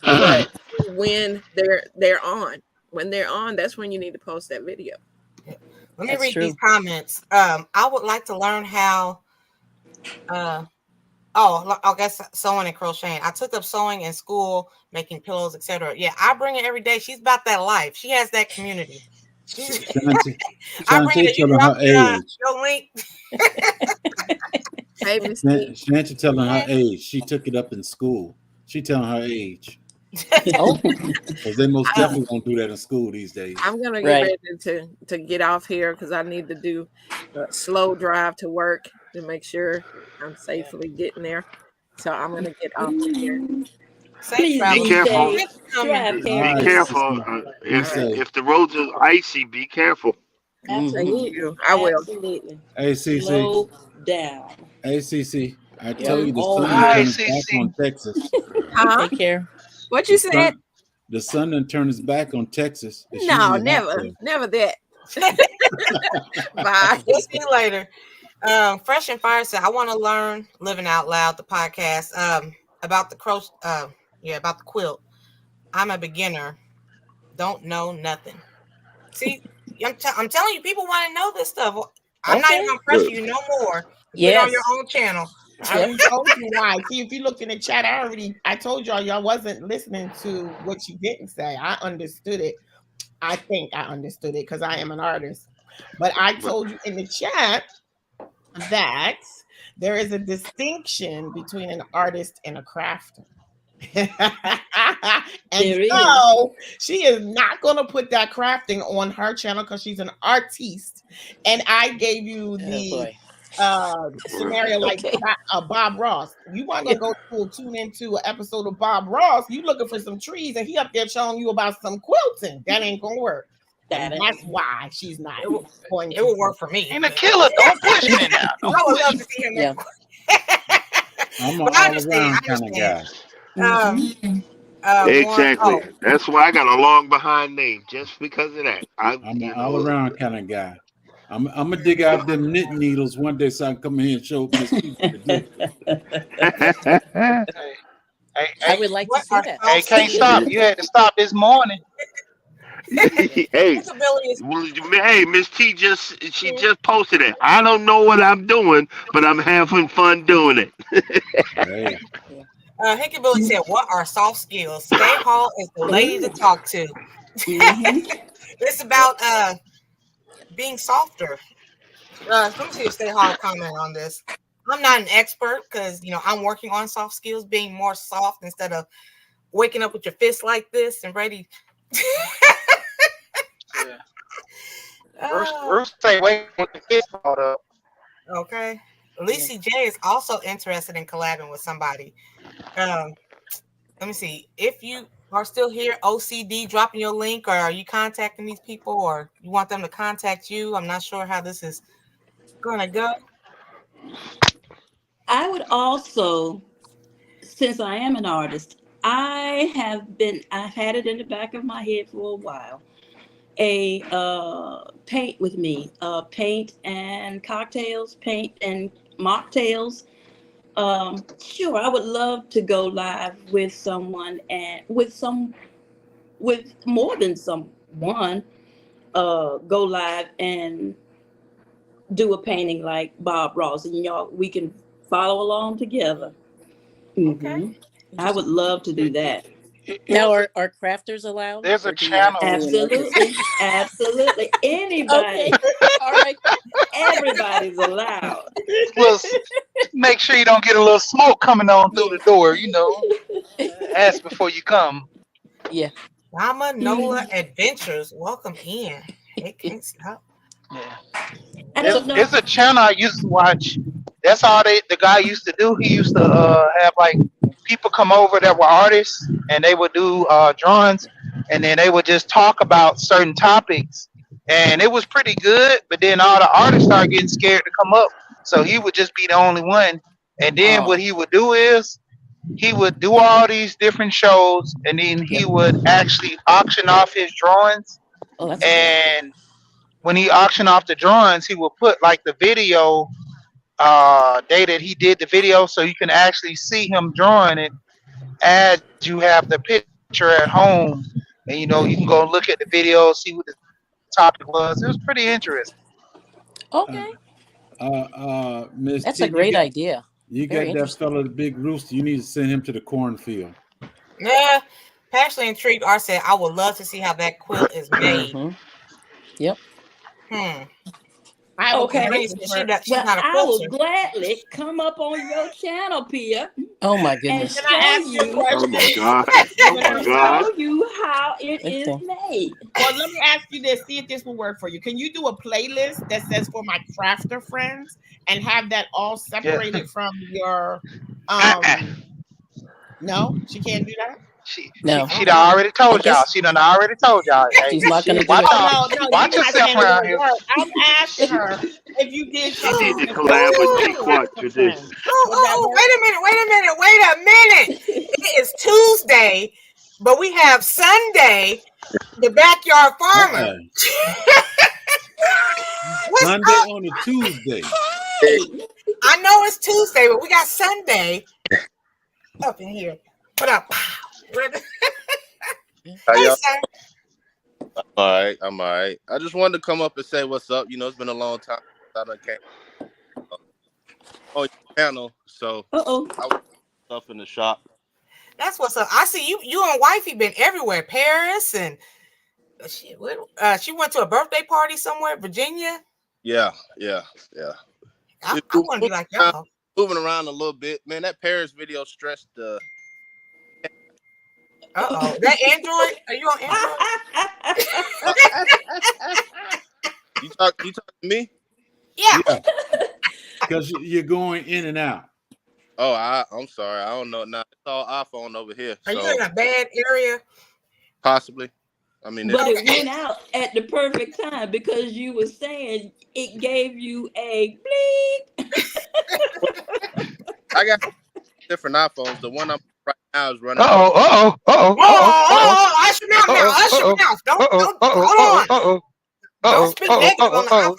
but when they're on. When they're on, that's when you need to post that video. Let me That's read true. these comments. I would like to learn how. I guess sewing and crocheting. I took up sewing in school, making pillows, etc. Yeah, I bring it every day. She's about that life. She has that community. Shanti, I bring Shanti it. You telling drop her age. your link. Hey, Miss T. Shanti telling her age. She took it up in school. She telling her age. Oh, Because they most definitely won't do that in school these days. I'm gonna get right. ready to get off here because I need to do a slow drive to work to make sure I'm safely getting there. So I'm gonna get off of here. Safe Please travel. be careful. safe. Drive All Be right, carefully. careful. sister. Be If safe. if the roads are icy, be careful. Thank Absolutely. you. I will. Absolutely. Hey, CC. Slow down. Hey, CC. I Yep. tell you, the All sun right. done turned its back on Texas. Huh? Take care. What you The said? sun, the sun done turned its back on Texas. It's No, usually hot never, there. never that. Bye. We'll see you later. Fresh and Fire said, I want to learn Living Out Loud, the podcast, about the about the quilt. I'm a beginner. Don't know nothing. See, I'm telling you, people want to know this stuff. I'm not even Okay. gonna pressure you no more. Put it on Yes. your own channel. I already told you why. See, if you look in the chat, I told y'all wasn't listening to what you didn't say. I understood it. I think I understood it because I am an artist. But I told you in the chat that there is a distinction between an artist and a crafter. And There is. so she is not going to put that crafting on her channel because she's an artiste. And I gave you Oh the boy. scenario like Okay. Bob Ross. You want to go tune into an episode of Bob Ross, you looking for some trees and he up there telling you about some quilting. That ain't gonna work. And that's why she's not going to. It will work for me. And the killer, don't push me now. I would love to see him. Yeah. I'm an But I all understand. around kind of guy. Exactly. That's why I got a long behind name, just because of that. I'm an all around kind of guy. I'm gonna dig out them knitting needles one day so I can come in here and show Miss T what to do. Hey, I would like to see that. hey, can't stop. You had to stop this morning. Hey, Ability is hey, Miss T just posted it. I don't know what I'm doing, but I'm having fun doing it. Hey, Hickability said, "What are soft skills? Stay Hall is the lady to talk to. It's about being softer." Let me see if Stay Hall comment on this. I'm not an expert because I'm working on soft skills, being more soft instead of waking up with your fist like this and ready. Yeah. uh, Bruce say wait with the fist balled up. okay. Lacey J is also interested in collabing with somebody. Um, Let me see. If you are still here, OCD, dropping your link, or are you contacting these people, or you want them to contact you? I'm not sure how this is gonna go. I would also, since I am an artist, I've had it in the back of my head for a while. A paint with me, paint and cocktails, paint and mocktails. Sure, I would love to go live with someone and with more than someone. Go live and do a painting like Bob Ross, and y'all we can follow along together. Okay. I would love to do that. Now, are crafters allowed, There's a or do you have to channel. be an artist? Absolutely. Anybody, Okay, all right. everybody's allowed. Well, make sure you don't get a little smoke coming on through the door. Ask before you come. Yeah. Rama Nola Adventures, welcome in. It can't stop. Yeah. I So, don't know. There's a channel I used to watch. That's all the guy used to do. He used to have like people come over that were artists, and they would do drawings, and then they would just talk about certain topics, and it was pretty good. But then all the artists started getting scared to come up, so he would just be the only one. And then what oh, he would do is he would do all these different shows, and then he yep. would actually auction off his drawings. Oh, that's a good idea. And when he auctioned off the drawings, he would put like the video day that he did the video, so you can actually see him drawing it as you have the picture at home, and you can go look at the video, see what the topic was. It was pretty interesting. Okay, Miss that's T, a great idea. you Very got that interesting. fella, the big rooster. You need to send him to the cornfield. Yeah. Passionately intrigued. R said, "I would love to see how that quilt is made." Mm-hmm. Yep. I have a Okay. Brittany question said for. she's Well, not a I will quilter. gladly come up on your channel, Pia, Oh my and goodness. Can I show ask you a you Oh my question? God. Oh my and God. show you how it is Okay. made. Well, let me ask you this. See if this will work for you. Can you do a playlist that says for my crafter friends and have that all Yeah. separated from your? Uh-uh. No, she can't do that. No, I She don't done know. already I told y'all. guess She done already told y'all. Hey, she's not going to do watch it. Oh out. no, no, Watch you're not yourself saying it around won't here. work. I'm asking her if you did She something need to collab specific with for G my Quat crafter for this. friends. Would that Oh, work? wait a minute. It is Tuesday, but we have Sunday, the backyard farmer. What's Sunday up? on a Tuesday. I know it's Tuesday, but we got Sunday up in here. What up? How Hey, y'all? sir. I'm all right. I just wanted to come up and say what's up. It's been a long time since I done came on your channel, so Uh-oh. I was stuff in the shop. That's what's up. I see you and wifey been everywhere. Paris and she went to a birthday party somewhere, Virginia. Yeah. I It- want to be like around, y'all. moving around a little bit, man. That Paris video stressed. Uh-oh. That Android? Are you on Android? You talk to me? Yeah. Yeah, because you're going in and out. Oh, I'm sorry. I don't know. Now it's all iPhone over here, Are you so in a bad area? possibly. I mean, But it's, it went out at the perfect time because you were saying it gave you a bleep. I got different iPhones. The one I'm right now is running. Hush your mouth now. Hush your mouth. Don't hold on. Don't speak negative on the iPhone.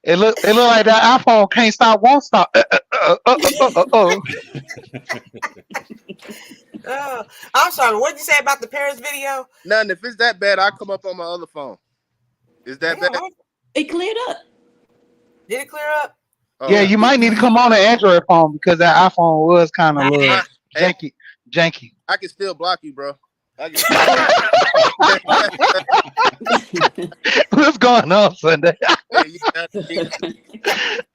It look like that iPhone can't stop, won't stop. I'm sorry. What did you say about the Paris video? Nothing. If it's that bad, I'll come up on my other phone. Is that Damn, bad? It cleared up. did it clear up? Oh, Yeah, you might need to come on an Android phone because that iPhone was kind of a little Hey, janky. I can still block you, bro. What's going on, Sunday? Yeah, you got it.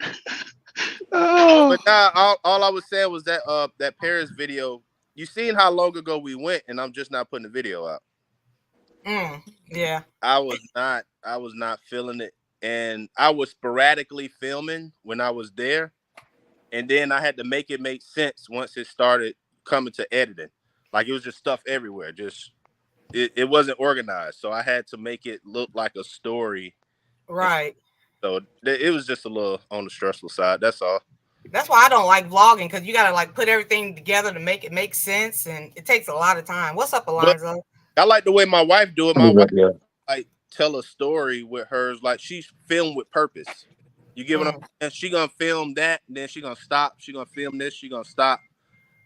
Oh. But now, all I was saying was that that Paris video. You seen how long ago we went, and I'm just not putting the video out. Yeah. I was not feeling it, and I was sporadically filming when I was there, and then I had to make it make sense once it started coming to editing. Like it was just stuff everywhere. Just it wasn't organized, so I had to make it look like a story. Right. So it was just a little on the stressful side. That's all. That's why I don't like vlogging, because you gotta like put everything together to make it make sense, and it takes a lot of time. What's up, Alonzo? I like the way my wife do it. My wife like tell a story with hers, like she's filmed with purpose. You give it up, and she gonna film that, and then she gonna stop. She gonna film this. She gonna stop.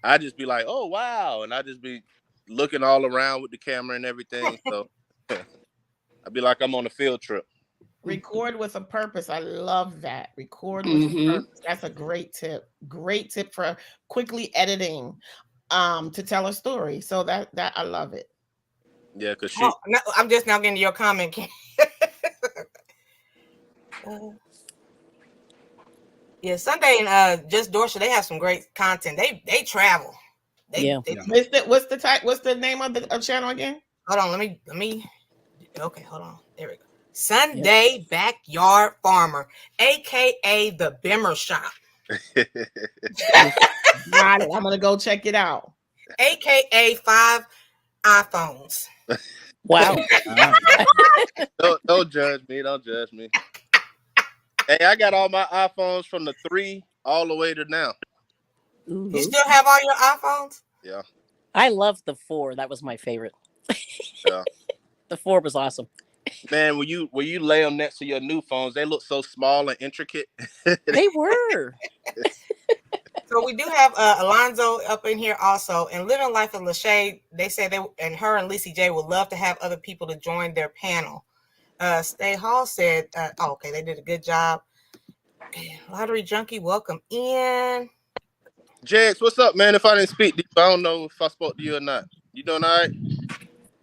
I just be like, oh wow, and I just be looking all around with the camera and everything. So I'd be like I'm on a field trip. Record with a purpose. I love that. Record with a purpose. That's a great tip. Great tip for quickly editing to tell a story. So that I love it. Yeah, because I'm just now getting to your comment. Yeah, Sunday and Just Dorsha, they have some great content. They travel. What's the name of the channel again? Hold on, let me. Okay, hold on. There we go. Sunday Backyard Farmer, aka the Bimmer Shop. Got it. I'm gonna go check it out. AKA 5 iPhones. Wow. Don't judge me. Don't judge me. Hey, I got all my iPhones from the 3 all the way to now. Mm-hmm. You still have all your iPhones? Yeah. I love the 4. That was my favorite. Yeah. The 4 was awesome. Man, when you lay them next to your new phones, they look so small and intricate. They were. So we do have Alonzo up in here also, and Living Life of Lachey. They say her and Lacey J would love to have other people to join their panel. Stay Hall said, okay, they did a good job. Lottery Junkie, welcome in. Jax, what's up, man? If I didn't speak to you, I don't know if I spoke to you or not. You doing all right?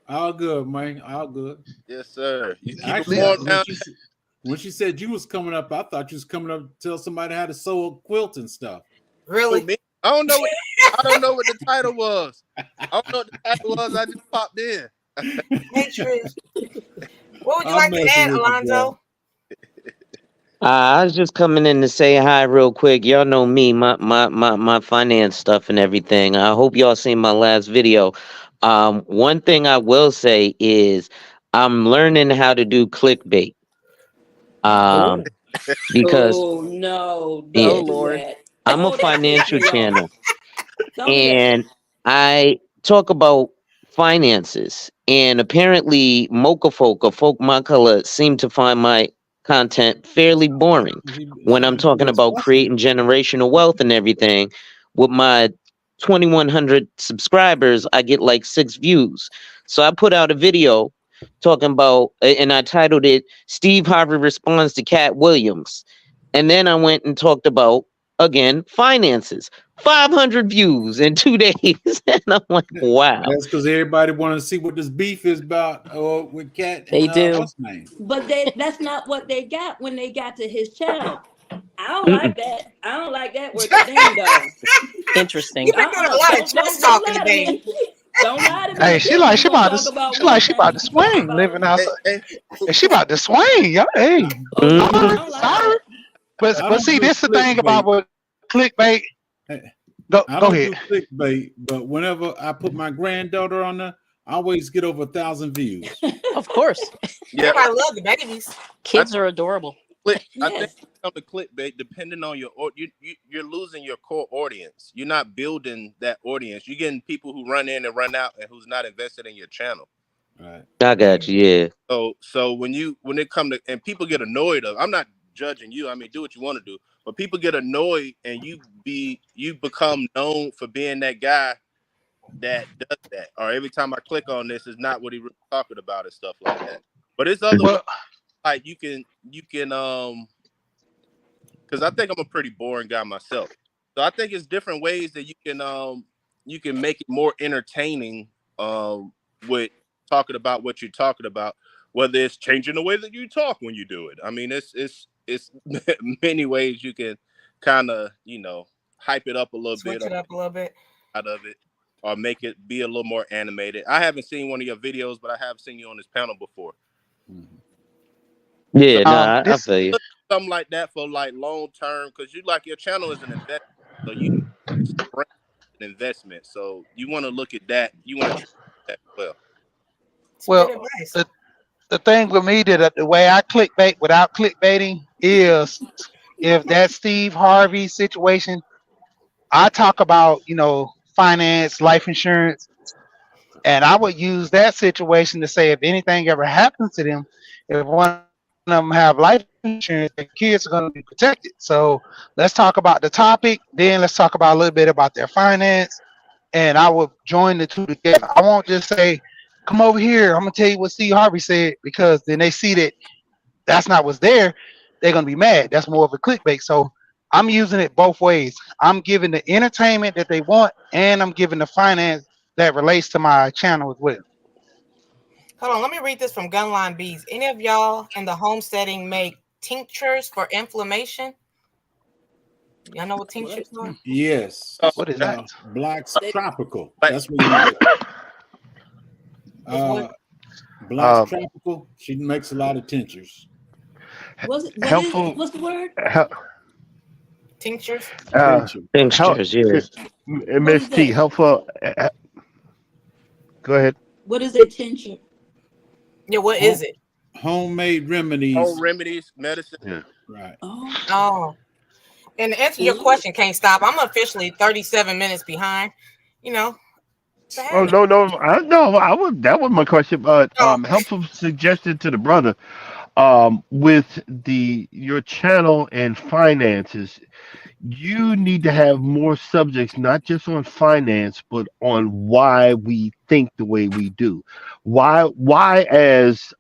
All good, man. All good. Yes, sir. You keep Actually, it down. when she said you was coming up, I thought you was coming up to tell somebody how to sew a quilt and stuff. Really? I don't know. I don't know what the title was. I don't know what the title was. I just popped in. Hey, Trish. What would you like to add, Alonzo? I was just coming in to say hi real quick. Y'all know me, my finance stuff and everything. I hope y'all seen my last video. One thing I will say is I'm learning how to do clickbait. Because no, yeah, Lord. I'm a financial channel, and I talk about finances. And apparently, mocha folk or folk my color seem to find my content fairly boring when I'm talking about creating generational wealth and everything. With my 2,100 subscribers, I get like 6 views. So I put out a video talking about, and I titled it "Steve Harvey Responds to Cat Williams." And then I went and talked about, again, finances. 500 views in 2 days. And I'm like, wow. That's because everybody want to see what this beef is about with Cat. They do. What's name? But that's not what they got when they got to his channel. I don't like that. I don't like that word thing, though. Interesting. You've been doing a lot of chest talking today. Don't lie to me. Hey, she about to swing, living outside. Hey, she about to swing, y'all. Hey, sorry. But see, this is the thing about what clickbait. Go ahead. Do clickbait, but whenever I put my granddaughter on there, I always get over 1,000 views. Of course. Yeah, I love the babies. Kids are adorable. I think on the clickbait, depending on you're losing your core audience. You're not building that audience. You're getting people who run in and run out and who's not invested in your channel. Right. I got you. Yeah. So when it comes to, and people get annoyed I'm not judging you. I mean, do what you want to do, but people get annoyed and you become known for being that guy that does that, or every time I click on this, is not what he really talking about and stuff like that. But it's other ways, like you can because I think I'm a pretty boring guy myself. So I think it's different ways that you can make it more entertaining with talking about what you're talking about, whether it's changing the way that you talk when you do it. I mean, it's many ways you can kind of, hype it up a little Switch bit, it up a little bit. out of it, or make it be a little more animated. I haven't seen one of your videos, but I have seen you on this panel before. Yeah, So no, I feel you. something like that for like long term, because your channel is an investment, so you need it's an investment. So you want to look at that. You want to try that as well. It's good Well, advice. the thing with me that the way I clickbait without clickbaiting is if that Steve Harvey situation, I talk about, finance, life insurance, and I would use that situation to say if anything ever happens to them, if one of them have life insurance, their kids are going to be protected. So let's talk about the topic, then let's talk about a little bit about their finance, and I will join the two together. I won't just say, come over here, I'm gonna tell you what Steve Harvey said, because then they see that that's not what's there, they're gonna be mad. That's more of a clickbait. So I'm using it both ways. I'm giving the entertainment that they want, and I'm giving the finance that relates to my channel as well. Hold on, let me read this from Gunline Bees. Any of y'all in the homesteading make tinctures for inflammation? Y'all know what tinctures are? Yes. What is that? Black's Tropical. Like- That's what you What? Black's Tropical. She makes a lot of tinctures. What's the word? Tinctures? Tinctures, yeah. Miss T, helpful. Go ahead. What is a tincture? Yeah, what is it? Homemade remedies. Home remedies, medicine. Yeah. Right. Oh. And to answer your question, Can't Stop, I'm officially 37 minutes behind. Oh no, that was my question. But helpful suggestion to the brother. With your channel and finances, you need to have more subjects, not just on finance, but on why we think the way we do. Why as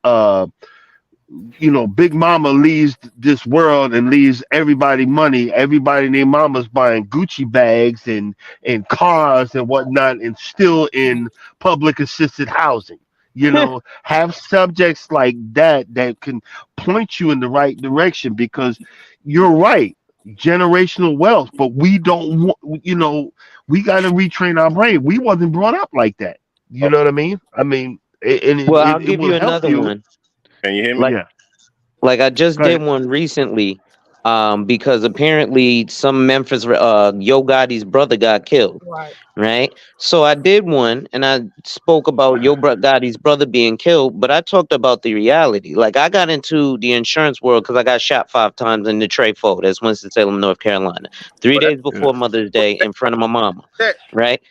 Big Mama leaves this world and leaves everybody money. Everybody named Mama's buying Gucci bags and cars and whatnot, and still in public assisted housing. Have subjects like that can point you in the right direction, because you're right. Generational wealth, but we don't want, we got to retrain our brain. We wasn't brought up like that. You know what I mean? Well, I'll it give will you help another you. one. Can you hear me? Like, Yeah. like I just Go did ahead. one recently, because apparently some Memphis Yo Gotti's brother got killed. Right. So I did one and I spoke about Gotti's brother being killed, but I talked about the reality. Like, I got into the insurance world because I got shot 5 times in the Trayfo. That's Winston-Salem, North Carolina. 3 days before Mother's Day in front of my mama. Right.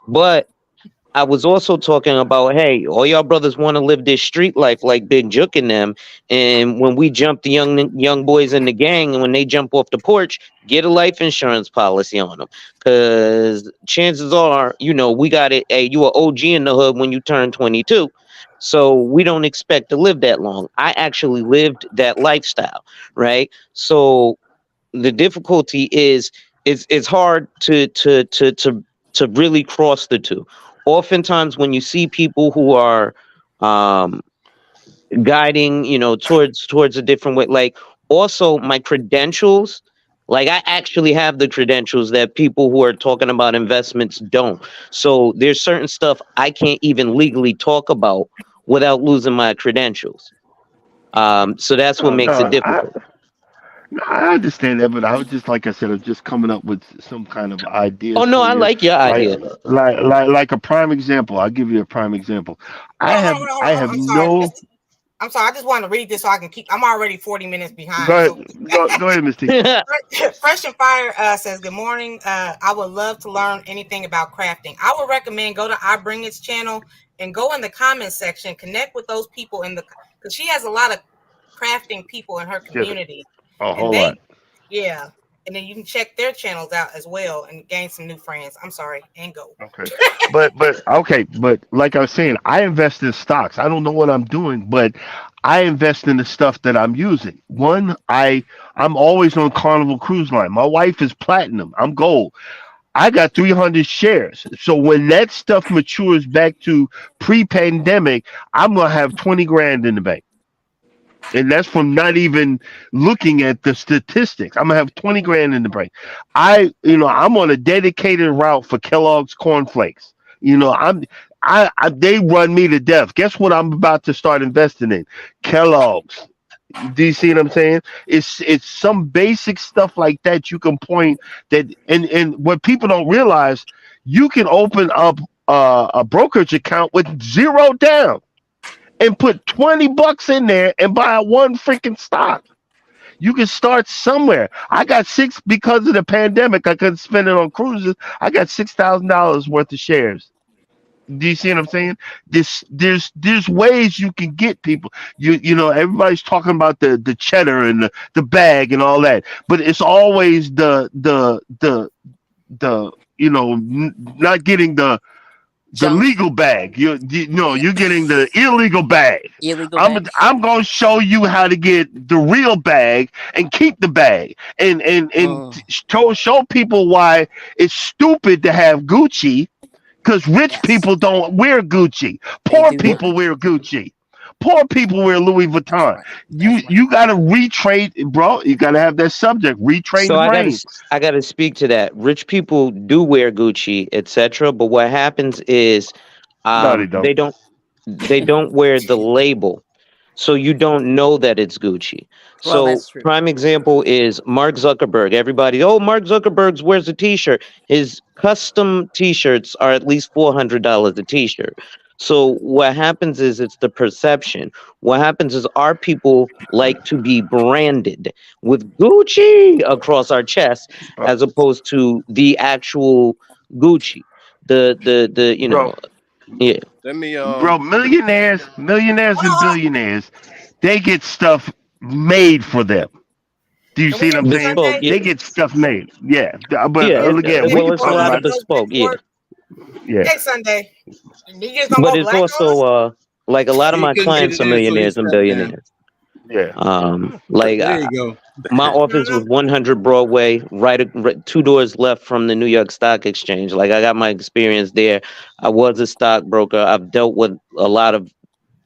But I was also talking about, hey, all y'all brothers want to live this street life like Big Jook and them. And when we jump the young boys in the gang, and when they jump off the porch, get a life insurance policy on them. Because chances are, we got it. Hey, you were OG in the hood when you turn 22. So we don't expect to live that long. I actually lived that lifestyle, right? So the difficulty is it's hard to really cross the two. Oftentimes when you see people who are guiding, towards a different way, like, also my credentials, like, I actually have the credentials that people who are talking about investments don't. So there's certain stuff I can't even legally talk about without losing my credentials. So that's what makes it difficult. I understand that, but I was just, like I said, I was just coming up with some kind of ideas. Oh no, for I you. like your idea. Like a prime example. I'll give you a prime example. I have I'm sorry. no. I'm sorry. I just want to read this so I can keep. I'm already 40 minutes behind. Go ahead. Go ahead, Misty. Fresh and Fire says, good morning. I would love to learn anything about crafting. I would recommend go to I Bring It's channel and go in the comments section, connect with those people because she has a lot of crafting people in her community. A whole lot. Yeah. and then you can check their channels out as well and gain some new friends. I'm sorry, and go. Okay. But like I was saying, I invest in stocks. I don't know what I'm doing, but I invest in the stuff that I'm using. I'm always on Carnival Cruise Line. My wife is platinum. I'm gold. I got 300 shares. So when that stuff matures back to pre-pandemic, I'm gonna have 20 grand in the bank. And that's from not even looking at the statistics. I'm gonna have 20 grand in the bank. I'm on a dedicated route for Kellogg's cornflakes. You know, they run me to death. Guess what I'm about to start investing in? Kellogg's. Do you see what I'm saying? It's some basic stuff like that you can point that, and what people don't realize, you can open up a brokerage account with zero down and put $20 in there and buy one freaking stock. You can start somewhere. I got six because of the pandemic. I couldn't spend it on cruises. I got $6,000 worth of shares. Do you see what I'm saying? There's ways you can get people. Everybody's talking about the cheddar and the bag and all that, but it's always not getting the Junk. legal bag. You're getting the illegal bag. Illegal I'm bag. I'm gonna show you how to get the real bag and keep the bag and show people why it's stupid to have Gucci, because rich Yes. people don't wear Gucci. They Poor do people not. wear Gucci. Poor people wear Louis That's Vuitton. right. You gotta retrade, bro. You gotta have that subject. Retrain So the I brain. gotta speak to that. Rich people do wear Gucci, etc. But what happens is, No, they don't. they don't wear the label, so you don't know that it's Gucci. Well, So that's true. prime example is Mark Zuckerberg. Everybody, oh, Mark Zuckerberg wears a T-shirt. His custom T-shirts are at least $400 a T-shirt. So what happens is it's the perception. What happens is our people like to be branded with Gucci across our chest, Uh, as opposed to the actual Gucci. The bro, yeah. Let me bro, millionaires and billionaires, they get stuff made for them. Do you And we see what I'm have saying? Bespoke, Sunday. yeah, They get stuff made. Yeah. But yeah. again, we Sunday Well, can it's a talk before lot he of about it. goes back bespoke, to yeah. work. Yeah. Hey, Sunday. You just gonna But go it's black on us? also like a lot of He my couldn't get clients it are in, so he millionaires and sat down. billionaires. Yeah. Like There you go. my office was 100 Broadway, right two doors left from the New York Stock Exchange. Like I got my experience there. I was a stockbroker. I've dealt with a lot of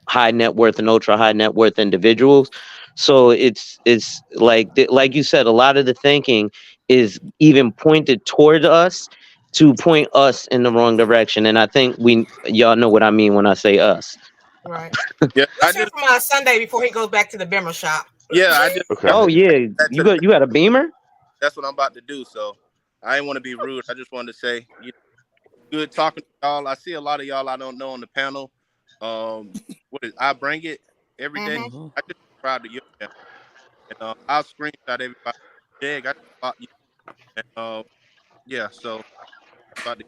high net worth and ultra high net worth individuals. So it's like you said, a lot of the thinking is even pointed toward us to point us in the wrong direction. And I think y'all know what I mean when I say us. Right. yeah, Let's hear from Sunday before he goes back to the Bimmer shop. I just Okay. Oh yeah, you got a Beamer? that's what I'm about to do. So I ain't want to be rude. I just wanted to say, good talking to y'all. I see a lot of y'all I don't know on the panel. I bring it every day. Mm-hmm. I just subscribe to your channel, and I'll screenshot everybody. Jag, I just bought you, and yeah. So about to.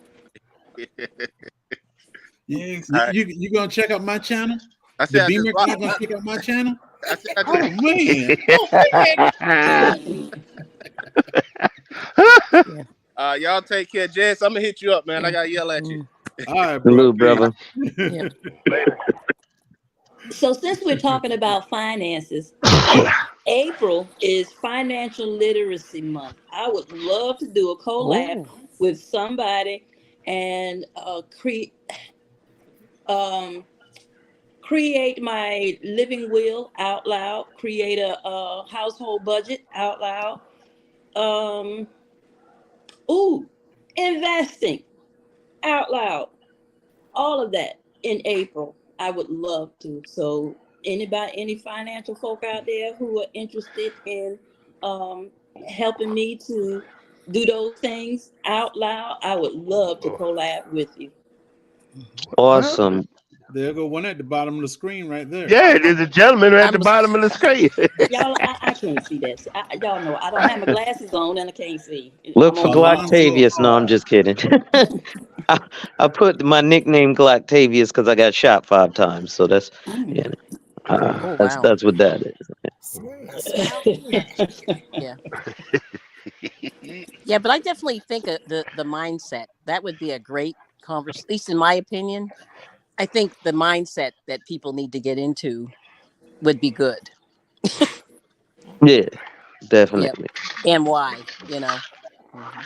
You, All right. you gonna check out my channel? I The said I just Beamer bought. guy gonna check out my channel? I said I Oh just. man! Y'all take care, Jess. I'm gonna hit you up, man. I gotta yell at you. All right, bro. Salute, brother. Yeah. So since we're talking about finances, April is Financial Literacy Month. I would love to do a collab with somebody and create my living will out loud, create a household budget out loud. Investing out loud. All of that in April. I would love to. So any financial folk out there who are interested in helping me to do those things out loud, I would love to collab with you. Awesome. There go one at the bottom of the screen right there. Yeah, there's a gentleman at the bottom of the screen. Y'all, I can't see that. Y'all know I don't have my glasses on and I can't see. Look for Glocktavius. No, I'm just kidding. I put my nickname Glocktavius because I got shot 5 times. So that's that's what that is. Yeah. Yeah, but I definitely think the mindset that would be a great conversation. At least in my opinion, I think the mindset that people need to get into would be good. Yeah, Yep, definitely. and why? You know. Mhm.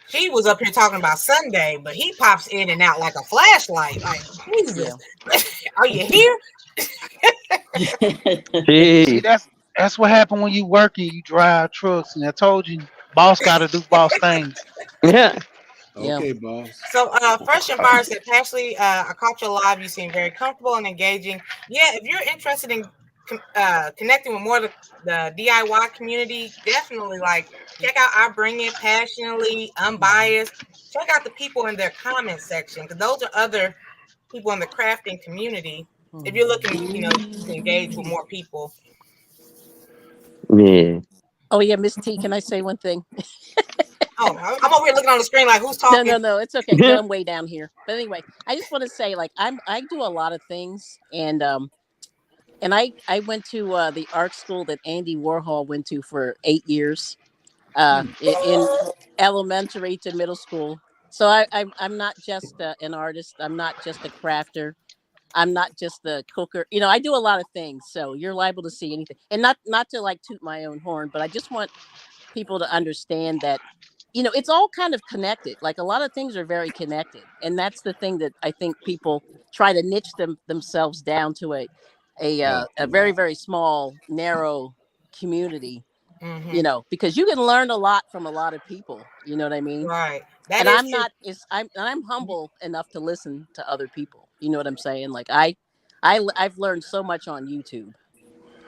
She was up here talking about Sunday, but he pops in and out like a flashlight. Like, Jesus, Yeah. are you here? See, Gee. that's what happened when you working. You drive trucks, and I told you, boss got to do boss things. Yeah. Yeah. Okay, boss. So, Fresh and Fire said, Pashley, I caught you live. You seem very comfortable and engaging. Yeah, if you're interested in connecting with more of the DIY community, definitely check out I Bring It Passionately, Unbiased. Check out the people in their comment section because those are other people in the crafting community. If you're looking, to engage with more people. Yeah. Oh yeah, Miss T. Can I say one thing? Oh, I'm over here looking on the screen like who's talking? No. It's okay because I'm way down here. But anyway, I just want to say, like, I do a lot of things, and I went to the art school that Andy Warhol went to for 8 years, in elementary to middle school. So I'm not just an artist. I'm not just a crafter. I'm not just the cooker. I do a lot of things. So you're liable to see anything, and not to like toot my own horn, but I just want people to understand that it's all kind of connected. Like a lot of things are very connected, and that's the thing that I think people try to niche themselves down to a very very small narrow community. Mm-hmm. Because you can learn a lot from a lot of people. You know what I mean? Right. That And is I'm true. not is I'm humble enough to listen to other people. You know what I'm saying? Like I've learned so much on YouTube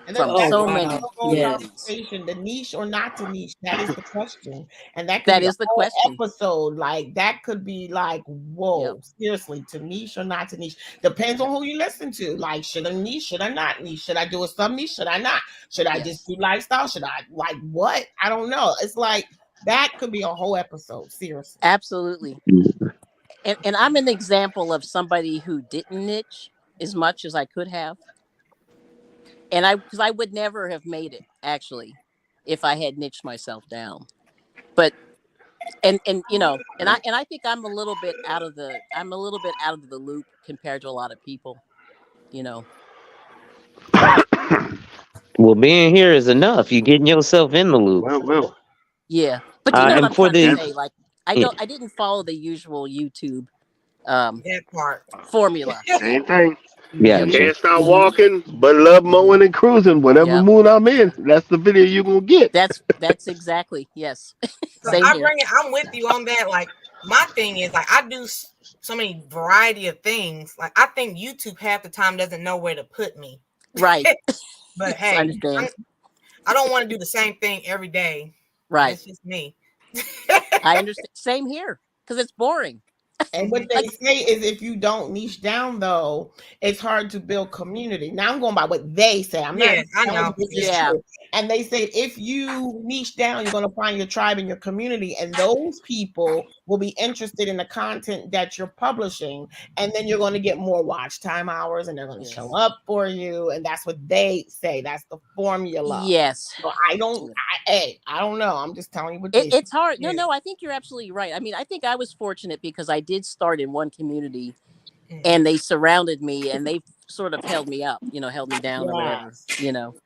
And from that's so a many whole communities. conversation. The niche or not to niche, that is the question. And that could That be a is the whole question. episode. Like that could be like, Yep. whoa, seriously, to niche or not to niche. Depends on who you listen to. Like, should I niche? Should I not niche? Should I do a sub niche? Should I not? Should I just do lifestyle? Should I like what? I don't know. It's like that could be a whole episode, seriously. Absolutely. And I'm an example of somebody who didn't niche as much as I could have. And because I would never have made it actually if I had niched myself down. But and I think I'm a little bit out of the loop compared to a lot of people, you know. Well, being here is enough. You're getting yourself in the loop. Well. Yeah. But you know what And I'm for trying to the say, like yeah. I didn't follow the usual YouTube That part. formula. Same thing. Yep. Gotcha. Can't stop walking, but love mowing and cruising. Whatever Yep. mood I'm in, that's the video you're gonna get. That's exactly, yes. So Same here. I'm with you on that. Like my thing is like I do so many variety of things. Like I think YouTube half the time doesn't know where to put me. Right. But I hey, understand. I don't want to do the same thing every day. Right. That's just me. I understand. Same here because it's boring. And what they say is if you don't niche down, though, it's hard to build community. Now I'm going by what they say. I'm not I know. telling you this is true. And they say if you niche down, you're going to find your tribe and your community, and those people will be interested in the content that you're publishing, and then you're going to get more watch time hours, and they're going to show up for you, and that's what they say. That's the formula. Yes. So I don't know. I'm just telling you what they it's hard. No, I think you're absolutely right. I mean, I think I was fortunate because I did start in one community and they surrounded me and they sort of held me up, held me down or whatever,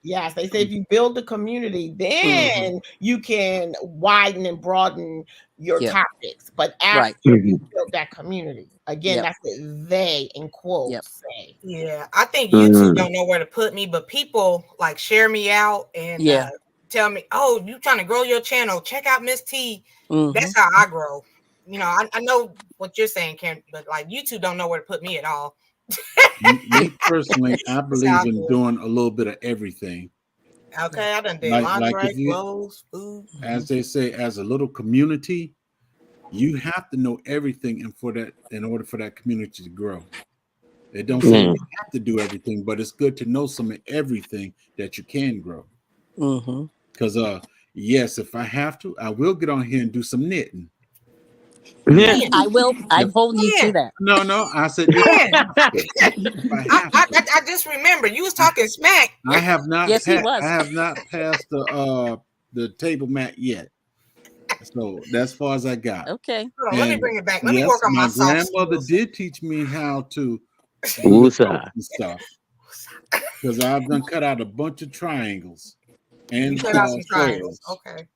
Yes, they say if you build the community, then you can widen and broaden your topics. But after you build that community, again, that's what they in quotes say. Yeah, I think YouTube don't know where to put me, but people like share me out and tell me, "Oh, you trying to grow your channel? Check out Miss T." That's how I grow. I know what you're saying, Ken, but like YouTube don't know where to put me at all. Me personally, I believe in doing a little bit of everything. Okay, I done did lingerie, clothes, food. As they say, as a little community, you have to know everything, in order for that community to grow. They don't say you have to do everything, but it's good to know some of everything that you can grow. Because yes, if I have to, I will get on here and do some knitting. Yeah, I will. I'm holding you to that. No, I said I just remember you was talking smack. I have not. Yes, he was. I have not passed the table mat yet. So that's as far as I got. Okay. Hold on, let me And bring it back. Let me yes, work on my my soft grandmother skills. did teach me how to do the Woosah. notes and stuff because I've done cut out a bunch of triangles You and cut out some triangles. squares. Okay.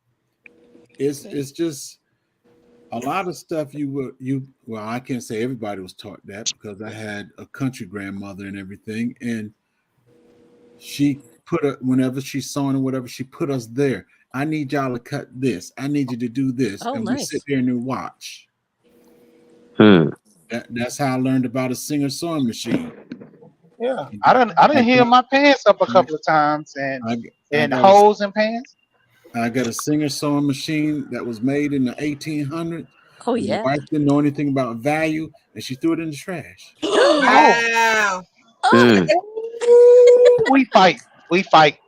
It's just a lot of stuff well, I can't say everybody was taught that because I had a country grandmother and everything, and she whenever she's sewing or whatever, she put us there. I need y'all to cut this. I need you to do this, Oh, and we sit nice. there and we watch. Hmm. That's how I learned about a Singer sewing machine. Yeah, I didn't hear my pants up a couple of times I and got a holes in pants. I got a Singer sewing machine that was made in the 1800s. Oh, My yeah. wife didn't know anything about value, and she threw it in the trash. Oh, Wow. Oh, Mm. we fight. We fight.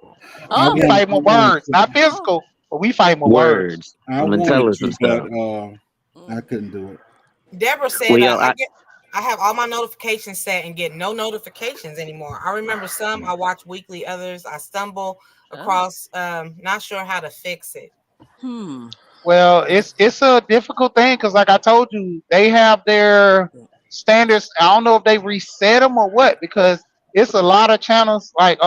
I oh, We wanted, fight I with wanted words, to, not oh. physical, but we fight with words. Words. I I'm gonna tell wanted her some to, but stuff. I Mm. couldn't do it. Deborah said, Well, yo, I have all my notifications set and get no notifications anymore. I remember some I watch weekly, others I stumble across. Not sure how to fix it. Hmm. Well, it's a difficult thing because, like I told you, they have their standards. I don't know if they reset them or what because it's a lot of channels like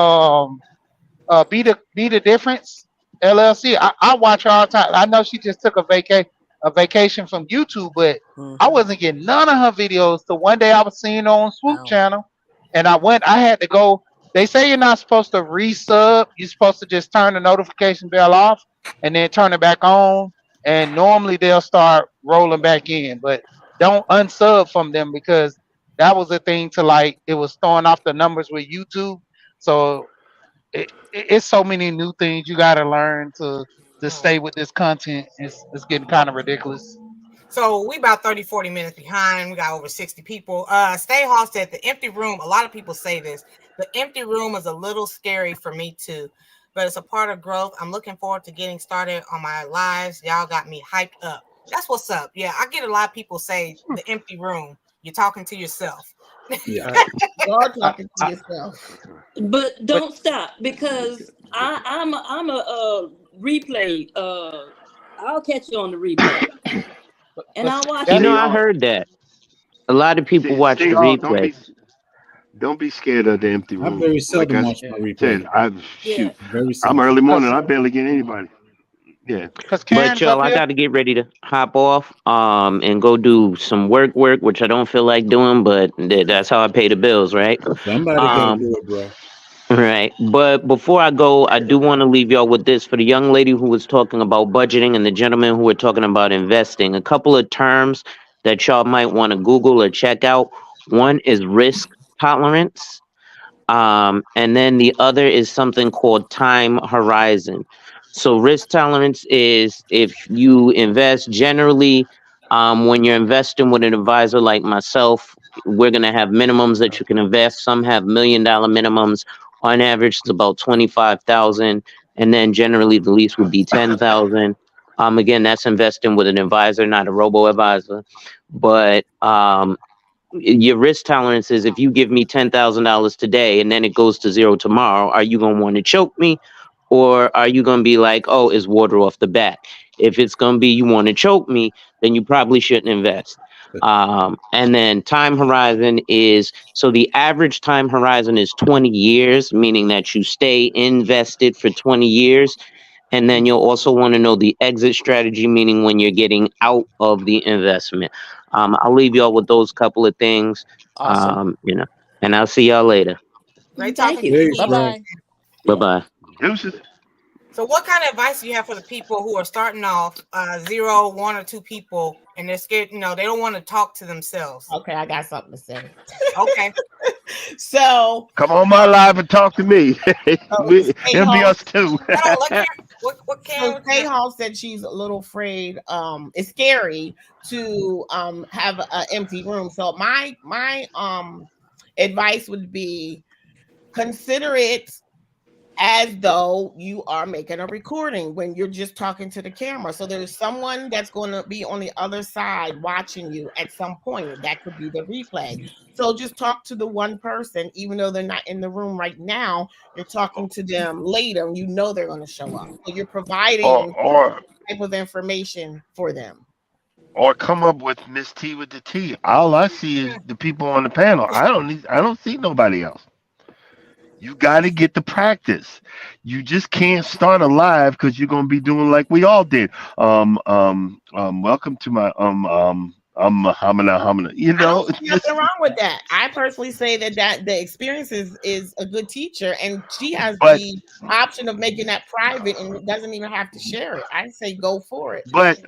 be the difference LLC. I watch her all the time. I know she just took a vacation from YouTube, but I Mm-hmm. wasn't getting none of her videos. So one day I was seeing her on Swoop Wow. channel, and I had to go. They say you're not supposed to resub. You're supposed to just turn the notification bell off and then turn it back on. And normally they'll start rolling back in, but don't unsub from them because that was the thing to like it was throwing off the numbers with YouTube. So it's so many new things you got to learn to Oh. stay with this content. It's getting kind of ridiculous. So we about 30, 40 minutes behind. We got over 60 people. Stay Hall said the empty room. A lot of people say this. The empty room is a little scary for me too, but it's a part of growth. I'm looking forward to getting started on my lives. Y'all got me hyped up. That's what's up. Yeah, I get a lot of people say the empty room. You're talking to yourself. Yeah. You're I, talking to I, yourself. But but don't stop because I'm a replay. I'll catch you on the replay and but I'll watch you it. know, Stay I on. heard that a lot of people watch Stay the on. replay. Don't be scared of the empty I room. very Like seldom I watch my yeah, replay. said, Yeah, Very I'm seldom. early morning. cause I barely get anybody. Yeah. But Karen's y'all, up I here. got to get ready to hop off, and go do some work, which I don't feel like doing, but that's how I pay the bills, right? Somebody got to Um, do it, bro. right. But before I go, I do want to leave y'all with this for the young lady who was talking about budgeting and the gentleman who were talking about investing. A couple of terms that y'all might want to Google or check out. One is risk tolerance. And then the other is something called time horizon. So risk tolerance is if you invest generally, when you're investing with an advisor like myself, we're gonna have minimums that you can invest. Some have $1 million minimums. On average, it's about 25,000, and then generally the least would be 10,000. Again, that's investing with an advisor, not a robo advisor. But your risk tolerance is if you give me $10,000 today and then it goes to zero tomorrow, are you going to want to choke me? Or are you going to be like, oh, it's water off the bat? If it's going to be you want to choke me, then you probably shouldn't invest. And then time horizon is so the average time horizon is 20 years, meaning that you stay invested for 20 years. And then you'll also want to know the exit strategy, meaning when you're getting out of the investment. I'll leave y'all with those couple of things, Awesome. and I'll see y'all later. Great thank talking to you. you. Peace, Bye bro. bye. Bye Yeah. bye. Deuces. So what kind of advice do you have for the people who are starting off, 0, 1 or 2 people, and they're scared, they don't want to talk to themselves? Okay, I got something to say. Okay. So, Come on my live and talk to me. Stay It'll be home. us too. Hold on, look here. What So can Stay Home said she's a little afraid. It's scary to have an empty room. So my advice would be consider it as though you are making a recording when you're just talking to the camera. So there's someone that's going to be on the other side watching you at some point. That could be the replay. So just talk to the one person, even though they're not in the room right now. You're talking to them later, and you know they're going to show up. So you're or providing. or type of information for them. Or come up with Miss T with the T. All I see is the people on the panel. I don't see nobody else. You got to get the practice. You just can't start a live because you're gonna be doing like we all did. Welcome to my hamana. You I don't know, see nothing wrong with that. I personally say that the experience is a good teacher, and she has but the option of making that private and doesn't even have to share it. I say go for it. but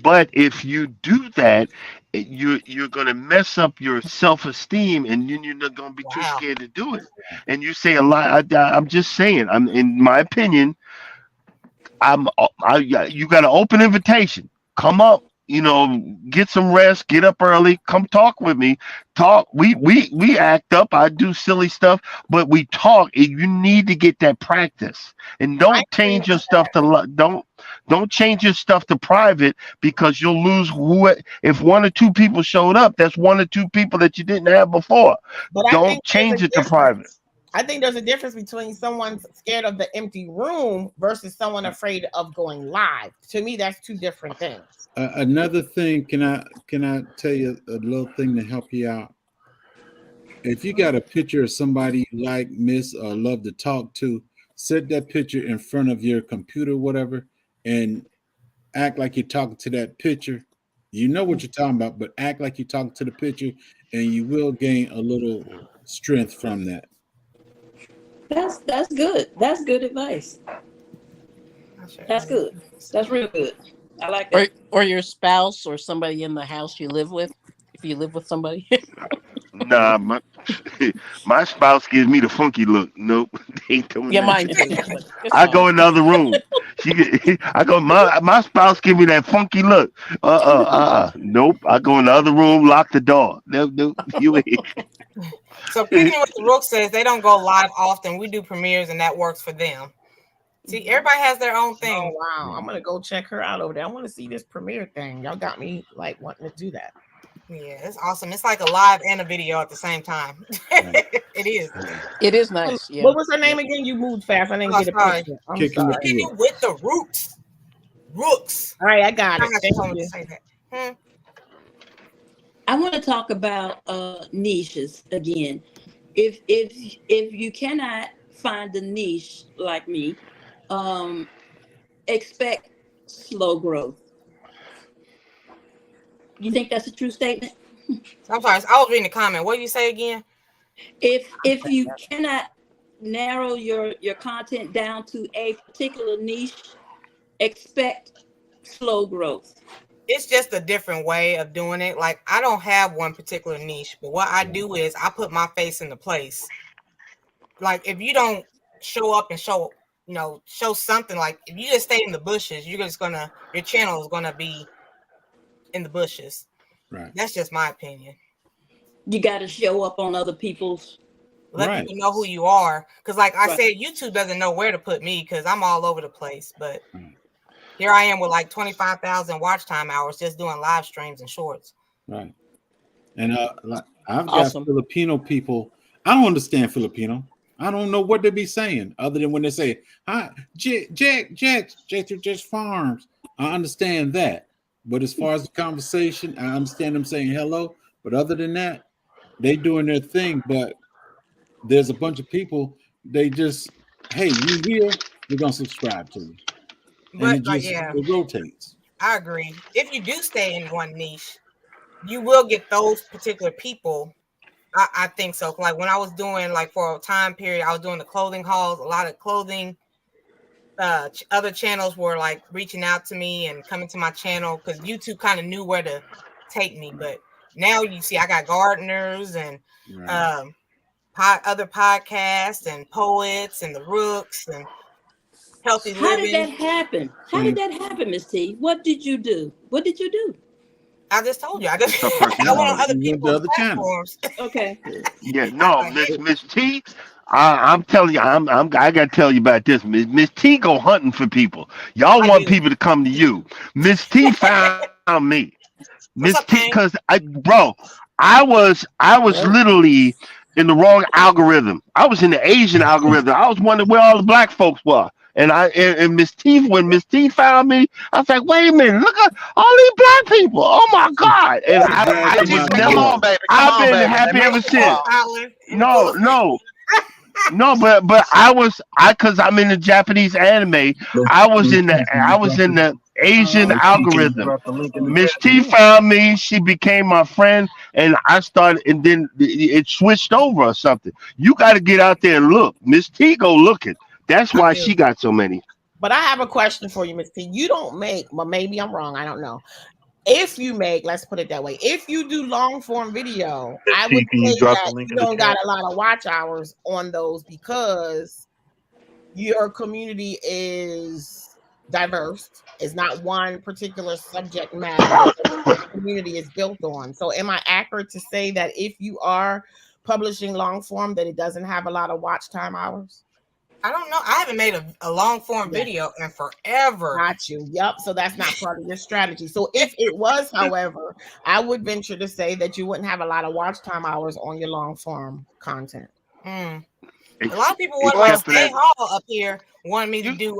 but if you do that, you're gonna mess up your self esteem, and then you're not gonna be too Wow. scared to do it. And you say a lot. I'm just saying. I'm in my opinion. You got an open invitation. Come up, get some rest, get up early, come talk with me. Talk. We act up. I do silly stuff, but we talk. And you need to get that practice, and I don't agree change your with stuff to don't change your stuff to private because you'll lose who if one or two people showed up. That's one or two people that you didn't have before. But I Don't think there's change a it to private. difference. I think there's a difference between someone scared of the empty room versus someone afraid of going live. To me, that's two different things. Another thing, can I tell you a little thing to help you out? If you got a picture of somebody you like, miss, or love to talk to, set that picture in front of your computer, whatever, and act like you're talking to that picture. You know what you're talking about, but act like you're talking to the picture, and you will gain a little strength from that. That's good. That's good advice. That's good. That's real good. I like that. Or your spouse or somebody in the house you live with, if you live with somebody. Nah, my spouse gives me the funky look. Nope, they ain't doing Yeah, that. mine too. But it's I go fine. in the other room. I go. My spouse give me that funky look. Nope. I go in the other room, lock the door. Nope, nope. You ain't. So picking what the Rook says, they don't go live often. We do premieres, and that works for them. See, everybody has their own Oh thing. wow, I'm gonna go check her out over there. I want to see this premiere thing. Y'all got me like wanting to do that. Yeah, it's awesome. It's like a live and a video at the same time. It is. It is nice. Yeah. What was her name again? You moved fast. I didn't Oh, get a sorry. picture. I'm Kicking the sorry. Kicking it with the roots. Rooks. All right, I got I it. have to Thank tell them to you. say that. I want to talk about niches again. If you cannot find a niche like me, expect slow growth. You think that's a true statement? I'm sorry. I was reading the comment. What did you say again? If you cannot narrow your content down to a particular niche, expect slow growth. It's just a different way of doing it. Like, I don't have one particular niche, but what I do is I put my face into place. Like, if you don't show up and show something, like if you just stay in the bushes, your channel is gonna be in the bushes. Right. That's just my opinion. You got to show up on other people's. Let people know who you are. Because like I said, YouTube doesn't know where to put me because I'm all over the place. But here I am with like 25,000 watch time hours just doing live streams and shorts. Right. And I've got Awesome. Filipino people. I don't understand Filipino. I don't know what they be saying other than when they say, hi, Jack Farms. I understand that. But as far as the conversation, I understand them saying hello. But other than that, they doing their thing. But there's a bunch of people, they just, hey, you here, we're going to subscribe to you. And But it rotates. I agree. If you do stay in one niche, you will get those particular people. I think so. Like when I was doing, like for a time period, I was doing the clothing hauls, a lot of clothing. Other channels were like reaching out to me and coming to my channel because YouTube kind of knew where to take me. But now you see, I got gardeners and other podcasts and poets and the Rooks and healthy living. How did that happen? How did that happen, Miss T? What did you do? What did you do? I just told you. I went on other people's platforms. Okay. Yeah, no, Miss T. I'm telling you, I gotta tell you about this. Miss T go hunting for people. Y'all want people to come to you. Miss T found me. Miss T, because I was literally in the wrong algorithm. I was in the Asian algorithm. I was wondering where all the black folks were. And Miss T, when Miss T found me, I was like, wait a minute, look at all these black people. Oh my God. And She dragged I him just out the Come never on, door. baby. Come I've on, been baby. Let happy me ever Come on, since. Colin. We No, full of no. No, but I cause I'm in the Japanese anime. I was in the Asian algorithm. Miss T found me. She became my friend, and I started. And then it switched over or something. You got to get out there and look. Miss T go looking. That's I why do. she got so many. But I have a question for you, Miss T. You don't make, well, maybe I'm wrong. I don't know. If you make, let's put it that way, if you do long form video, I would say that you don't got a lot of watch hours on those because your community is diverse. It's not one particular subject matter that the community is built on. So, am I accurate to say that if you are publishing long form, that it doesn't have a lot of watch time hours? I don't know. I haven't made a long form Yeah. video in forever. Got you. Yep. So that's not part of your strategy. So if it was, however, I would venture to say that you wouldn't have a lot of watch time hours on your long form content. Mm. A Ex- lot of people wanted Well, like Except for Stay that, Hall up here, wanted me to you do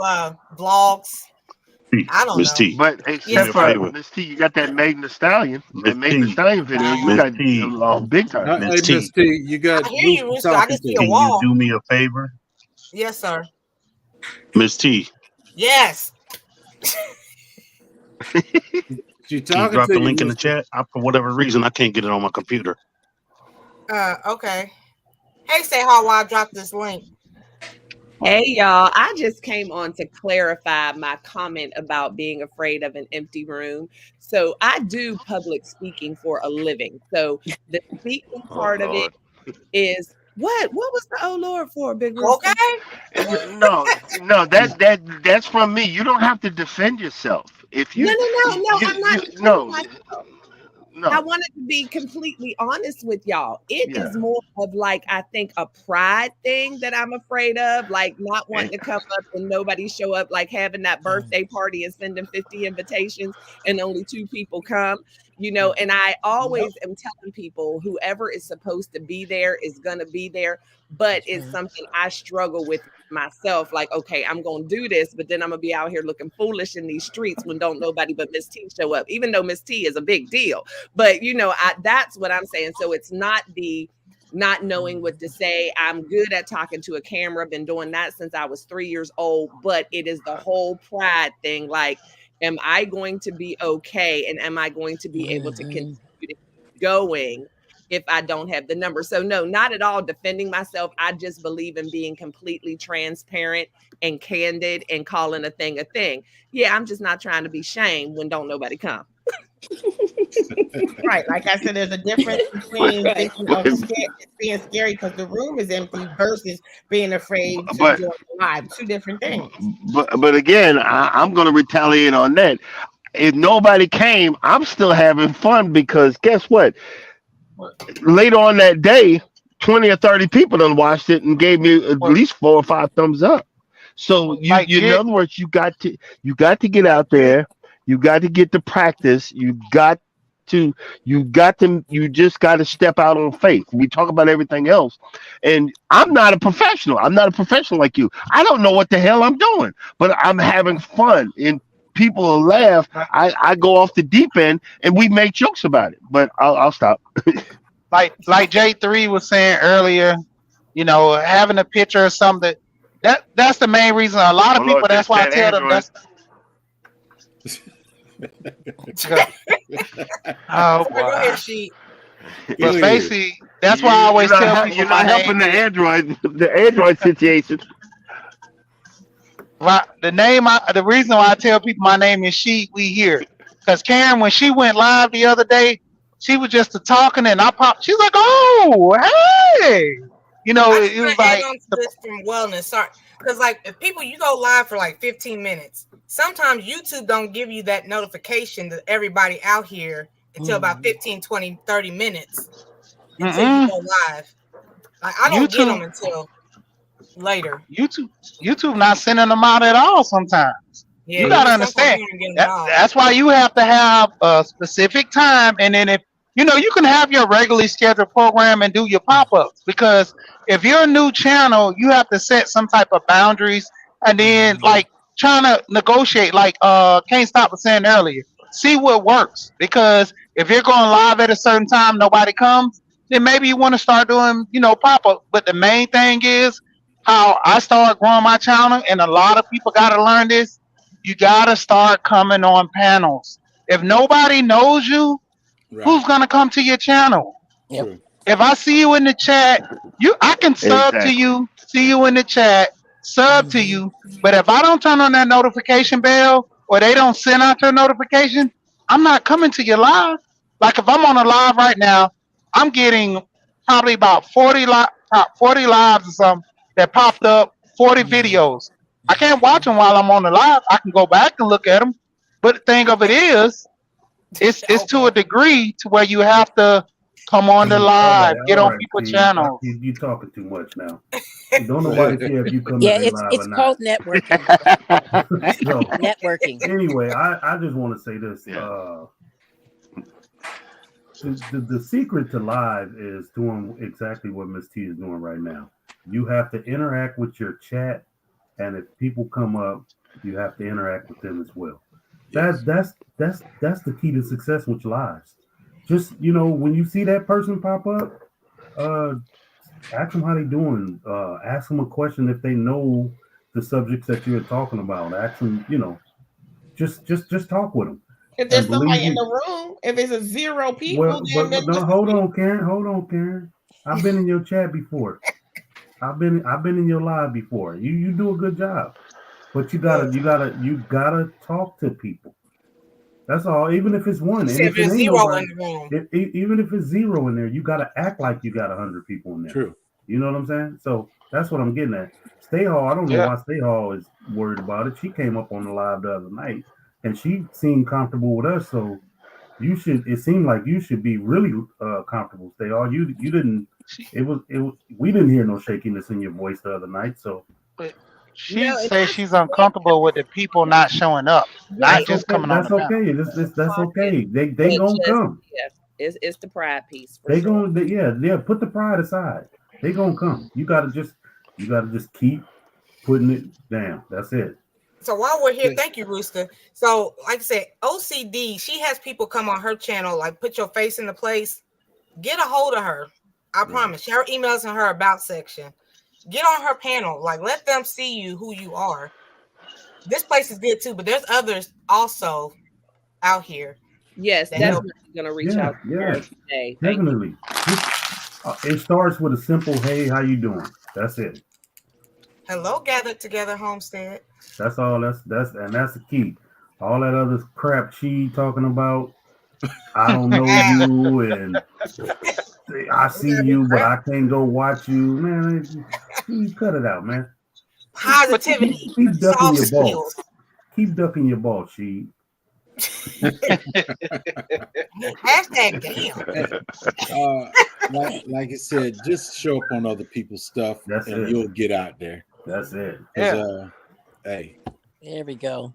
vlogs. I don't Miss know. T, but do me Yes, a except for sir. favor. Miss T, you got that Megan Thee Stallion. Miss That Megan Thee T, Stallion video, you Miss got T, big time. Miss Hey, Miss T, T, you got I hear you, Rooster Rooster. I talking can to see a can you. you wall. do me a favor? Yes, sir. Miss T, Yes. She can you talking drop to the you, link in the Mister. chat? For whatever reason, I can't get it on my computer. Okay. Hey, Stay Hall, while I drop this link. Hey y'all, I just came on to clarify my comment about being afraid of an empty room. So I do public speaking for a living. So the speaking Oh part of it Lord. is what? What was the oh Lord for, Big Rooster? Okay. No, that's from me. You don't have to defend yourself. If No, you no, no, no. I'm not you defending no myself. I no wanted to be completely honest with y'all. It yeah. is more of like, I think, a pride thing that I'm afraid of, like not wanting to come up and nobody show up, like having that birthday party and sending 50 invitations and only 2 people come, and I always am telling people whoever is supposed to be there is going to be there, but it's something I struggle with myself. Like, okay, I'm going to do this, but then I'm going to be out here looking foolish in these streets when don't nobody but Miss T show up, even though Miss T is a big deal. But that's what I'm saying. So it's not the not knowing what to say. I'm good at talking to a camera. Been doing that since I was 3 years old. But it is the whole pride thing. Like, am I going to be okay? And am I going to be able to continue to keep going if I don't have the number? So no, not at all defending myself. I just believe in being completely transparent and candid and calling a thing a thing. Yeah, I'm just not trying to be shamed when don't nobody come. Right. Like I said, there's a difference between Right. being scary because the room is empty versus being afraid to But join the live. Two different things. but again, I'm going to retaliate on that. If nobody came, I'm still having fun because guess what? Later on that day, 20 or 30 people done watched it and gave me at well, least 4 or 5 thumbs up. So like in Jay, other words, you got to get out there. You got to get the practice. You just got to step out on faith. We talk about everything else, and I'm not a professional. I'm not a professional like you. I don't know what the hell I'm doing, but I'm having fun, and people will laugh. I go off the deep end, and we make jokes about it. But I'll stop. like J3 was saying earlier, having a picture or something. That's the main reason. A lot Oh of people. Lord, That's why I that tell them. Android. Oh Sorry, go boy. ahead, she. But Go ahead. basically, that's why I always tell people You're my not name helping the is. Android situation. Right, the reason why I tell people my name is She We Here, because Karen, when she went live the other day, she was just a talking and I popped. She's like, "Oh, hey," I just it want was to add like on to this from wellness. Sorry. Because, like, if people, you go live for like 15 minutes, sometimes YouTube don't give you that notification to everybody out here until about 15, 20, 30 minutes until you go live. Like, I don't get them YouTube, until later. YouTube not sending them out at all. Sometimes Yeah, you you gotta sometimes understand you don't get them at that. all. That's why you have to have a specific time, and then if you can have your regularly scheduled program and do your pop ups because if you're a new channel, you have to set some type of boundaries and then like trying to negotiate, like Can't Stop was saying earlier. See what works, because if you're going live at a certain time, nobody comes, then maybe you want to start doing, pop up. But the main thing is how I started growing my channel, and a lot of people got to learn this. You got to start coming on panels. If nobody knows you, Right. who's gonna come to your channel? Yep. True. If I see you in the chat, I can sub to Exactly. you, see you in the chat, sub to you. But if I don't turn on that notification bell or they don't send out your notification, I'm not coming to your live. Like if I'm on a live right now, I'm getting probably about 40 lives or something that popped up, 40 videos. I can't watch them while I'm on the live. I can go back and look at them. But the thing of it is, it's to a Okay. degree to where you have to come on the live, get All on right, people's Steve. channels. You talking too much now. Don't nobody care if you come to Yeah, their live or it's not. called networking. So Networking. anyway, I just want to say this. Yeah. The secret to live is doing exactly what Miss T is doing right now. You have to interact with your chat, and if people come up, you have to interact with them as well. Yes. That's the key to success with lives. Just when you see that person pop up, ask them how they doing. Ask them a question if they know the subjects that you're talking about. Ask them, just talk with them. If And there's believe somebody in me, the room, if it's a zero people, well, then but no, just hold on, Karen. I've been in your chat before. I've been in your live before. You do a good job, but you gotta talk to people. That's all. Even if it's one, You and said if if it there's ain't zero nobody, in the room. even if it's zero in there, you gotta act like you got 100 people in there. True. You know what I'm saying? So that's what I'm getting at. Stay Hall, I don't know Yeah. why Stay Hall is worried about it. She came up on the live the other night, and she seemed comfortable with us. So it seemed like you should be really comfortable. Stay Hall. You didn't. It was. We didn't hear no shakiness in your voice the other night. So But No, she and says she's uncomfortable with the people not showing up, not right. that's It's just okay. coming on That's the panel. okay. That's quiet, okay. They but gonna just come. it's the pride piece for They sure. gonna yeah. Put the pride aside. They gonna come. You gotta just keep putting it down. That's it. So while we're here, thank you, Rooster. So, like I said, OCD, she has people come on her channel, like put your face in the place. Get a hold of her. I promise. Her emails in her about section. Get on her panel. Like, let them see you who you are. This place is good too, but there's others also out here. Yes, that help. definitely gonna reach out to her today. Thank you. Definitely. It starts with a simple "Hey, how you doing?" That's it. Hello, gathered together, homestead. That's all. That's the key. All that other crap she talking about. I don't know you, and I see you, but I can't go watch you. Man, you cut it out, man. Positivity. Keep ducking Soft your ball. skills. Keep ducking your ball, she. Hashtag damn. Like I said, just show up on other people's stuff, That's and it. you'll get out there. That's it. Hey, There we go.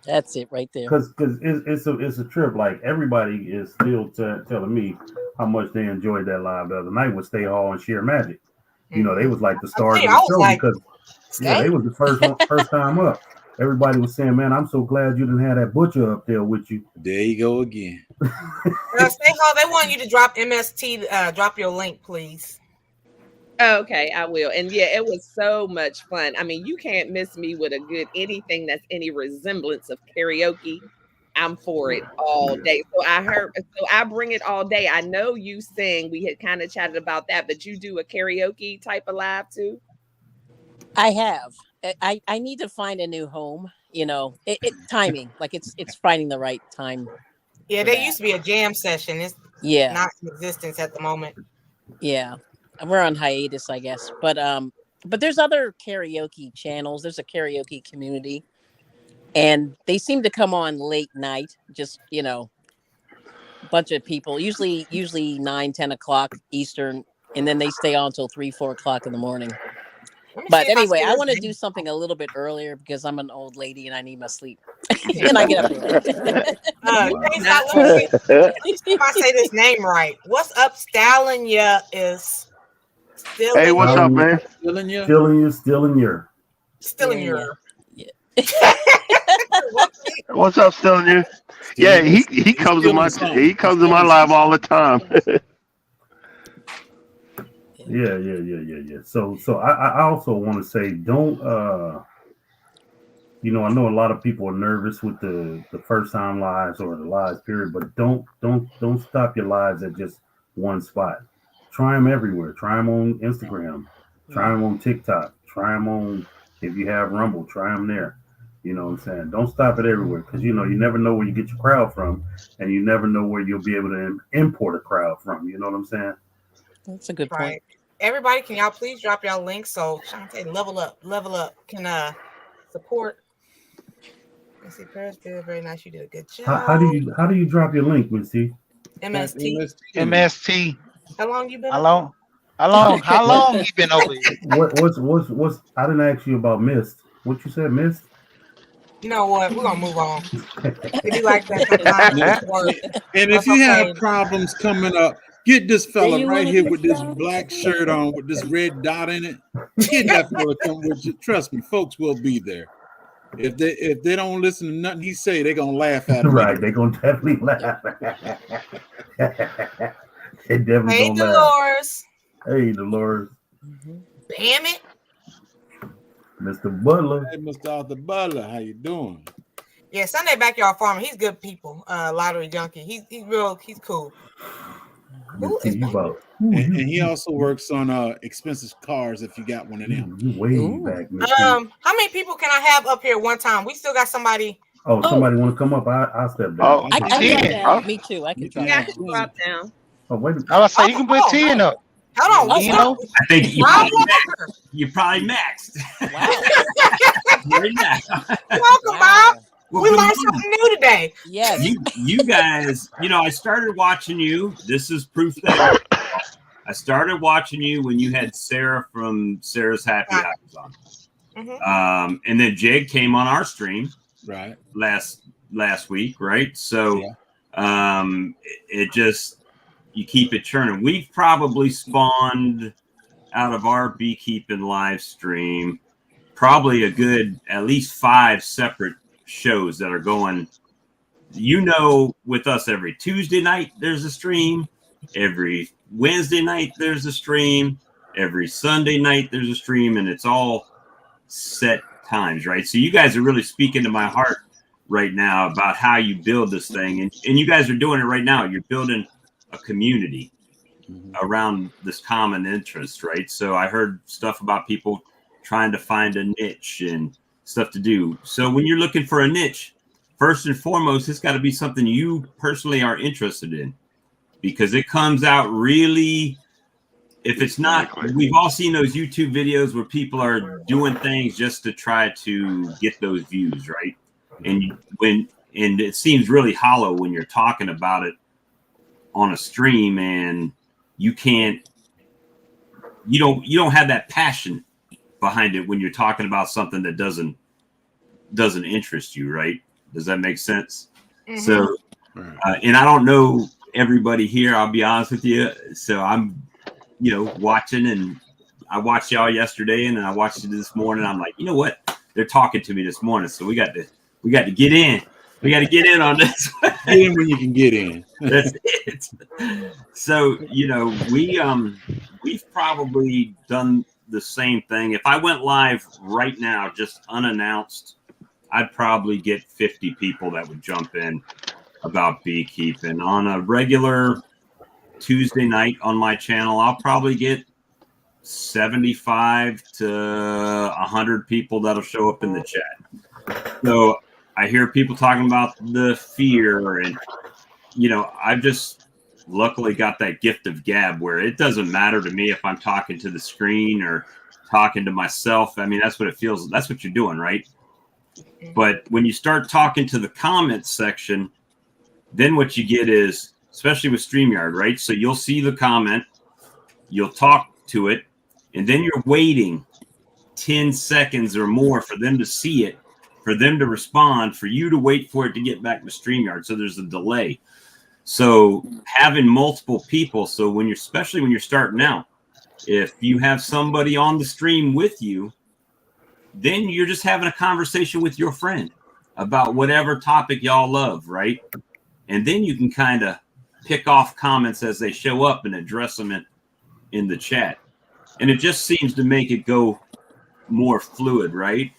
That's it right there. Because it's a trip. Like everybody is still telling me how much they enjoyed that live the other night with Stay Hall and Sheer Magic. You know, they was like the stars of the show because they was the first time up. Everybody was saying, "Man, I'm so glad you didn't have that butcher up there with you." There you go again. Stay Hall, they want you to drop MST. Drop your link, please. Okay, I will. And yeah, it was so much fun. I mean, you can't miss me with a good anything that's any resemblance of karaoke. I'm for it all day. So I bring it all day. I know you sing. We had kind of chatted about that, but you do a karaoke type of live too? I have. I need to find a new home. Timing. Like it's finding the right time. Yeah, there used to be a jam session. It's not in existence at the moment. Yeah. We're on hiatus, I guess. But there's other karaoke channels. There's a karaoke community. And they seem to come on late night, just, a bunch of people, usually 9-10 o'clock Eastern, and then they stay on until 3-4 o'clock in the morning. But anyway, I want to do something a little bit earlier because I'm an old lady and I need my sleep. And I get up early. If I say this name right, what's up, Stallion? Is still hey, what's up, man? Still in your. Stealing Yeah, your. What's up, still you? Yeah, he comes to my live all the time. Yeah. So I also want to say, don't you know, I know a lot of people are nervous with the first time lives or the lives period, but don't stop your lives at just one spot. Try them everywhere. Try them on Instagram. Try them on TikTok. Try them on, if you have Rumble, try them there. You know what I'm saying? Don't stop it everywhere, because you know you never know where you get your crowd from, and you never know where you'll be able to import a crowd from. You know what I'm saying? that's a good point. Right. Everybody, can y'all please drop y'all links so Shantae level up can support. Let's see, Paris did very nice. You did a good job. How do you drop your link, Miss T? MST. MST. How long you been? How long you been over here? What's I didn't ask you about Mist. What you said, Mist? You know what? We're gonna move on. It be like that sometimes. And if you have problems coming up, get this fella right here with this black shirt on with this red dot in it. Get that fella come with you. Trust me, folks will be there. If they don't listen to nothing he say, they're gonna laugh at him. Right, they're gonna definitely laugh. They definitely Hey, gonna laugh. Dolores. Hey, Dolores. Damn it. Mr. Butler. Hey, Mr. Arthur Butler, how you doing? Yeah, Sunday Backyard Farmer. He's good people. Lottery junkie. He's cool. Who is that? And he also works on expensive cars if you got one of them. You way back, Mr. How many people can I have up here one time? We still got somebody. Oh, somebody want to come up? I'll step down. Oh, I can down. Me too. I can drop Yeah, I down. can drop down. Oh, wait a minute. I was say you can put 10 up. Hold on. You know? I think you're probably maxed. Right now. Welcome, Bob. Well, we good learned morning. something new today. Yes. You guys, I started watching you. This is proof that I started watching you when you had Sarah from Sarah's Happy Hours on. Mm-hmm. And then Jake came on our stream right last week, right? So it just, you keep it churning. We've probably spawned out of our beekeeping live stream probably a good at least 5 separate shows that are going. With us, every Tuesday night there's a stream, every Wednesday night there's a stream, every Sunday night there's a stream, and it's all set times, right? So you guys are really speaking to my heart right now about how you build this thing, and you guys are doing it right now. You're building a community around this common interest, right? So I heard stuff about people trying to find a niche and stuff to do. So when you're looking for a niche, first and foremost, it's got to be something you personally are interested in, because it comes out really, if it's not, we've all seen those YouTube videos where people are doing things just to try to get those views, right? And it seems really hollow when you're talking about it on a stream, and you don't have that passion behind it when you're talking about something that doesn't interest you, right? Does that make sense? Mm-hmm. So, and I don't know everybody here, I'll be honest with you. So I'm, watching, and I watched y'all yesterday, and then I watched it this morning. I'm like, you know what? They're talking to me this morning, so we got to get in. We got to get in on this. Get in when you can get in. That's it. So, we've probably done the same thing. If I went live right now, just unannounced, I'd probably get 50 people that would jump in about beekeeping. On a regular Tuesday night on my channel, I'll probably get 75 to 100 people that'll show up in the chat. So I hear people talking about the fear, and I've just luckily got that gift of gab where it doesn't matter to me if I'm talking to the screen or talking to myself. I mean, that's what it feels. That's what you're doing, right? But when you start talking to the comments section, then what you get is, especially with StreamYard, right? So you'll see the comment, you'll talk to it, and then you're waiting 10 seconds or more for them to see it, for them to respond, for you to wait for it to get back to StreamYard. So there's a delay. So having multiple people, so especially when you're starting out, if you have somebody on the stream with you, then you're just having a conversation with your friend about whatever topic y'all love, right? And then you can kind of pick off comments as they show up and address them in the chat. And it just seems to make it go more fluid, right?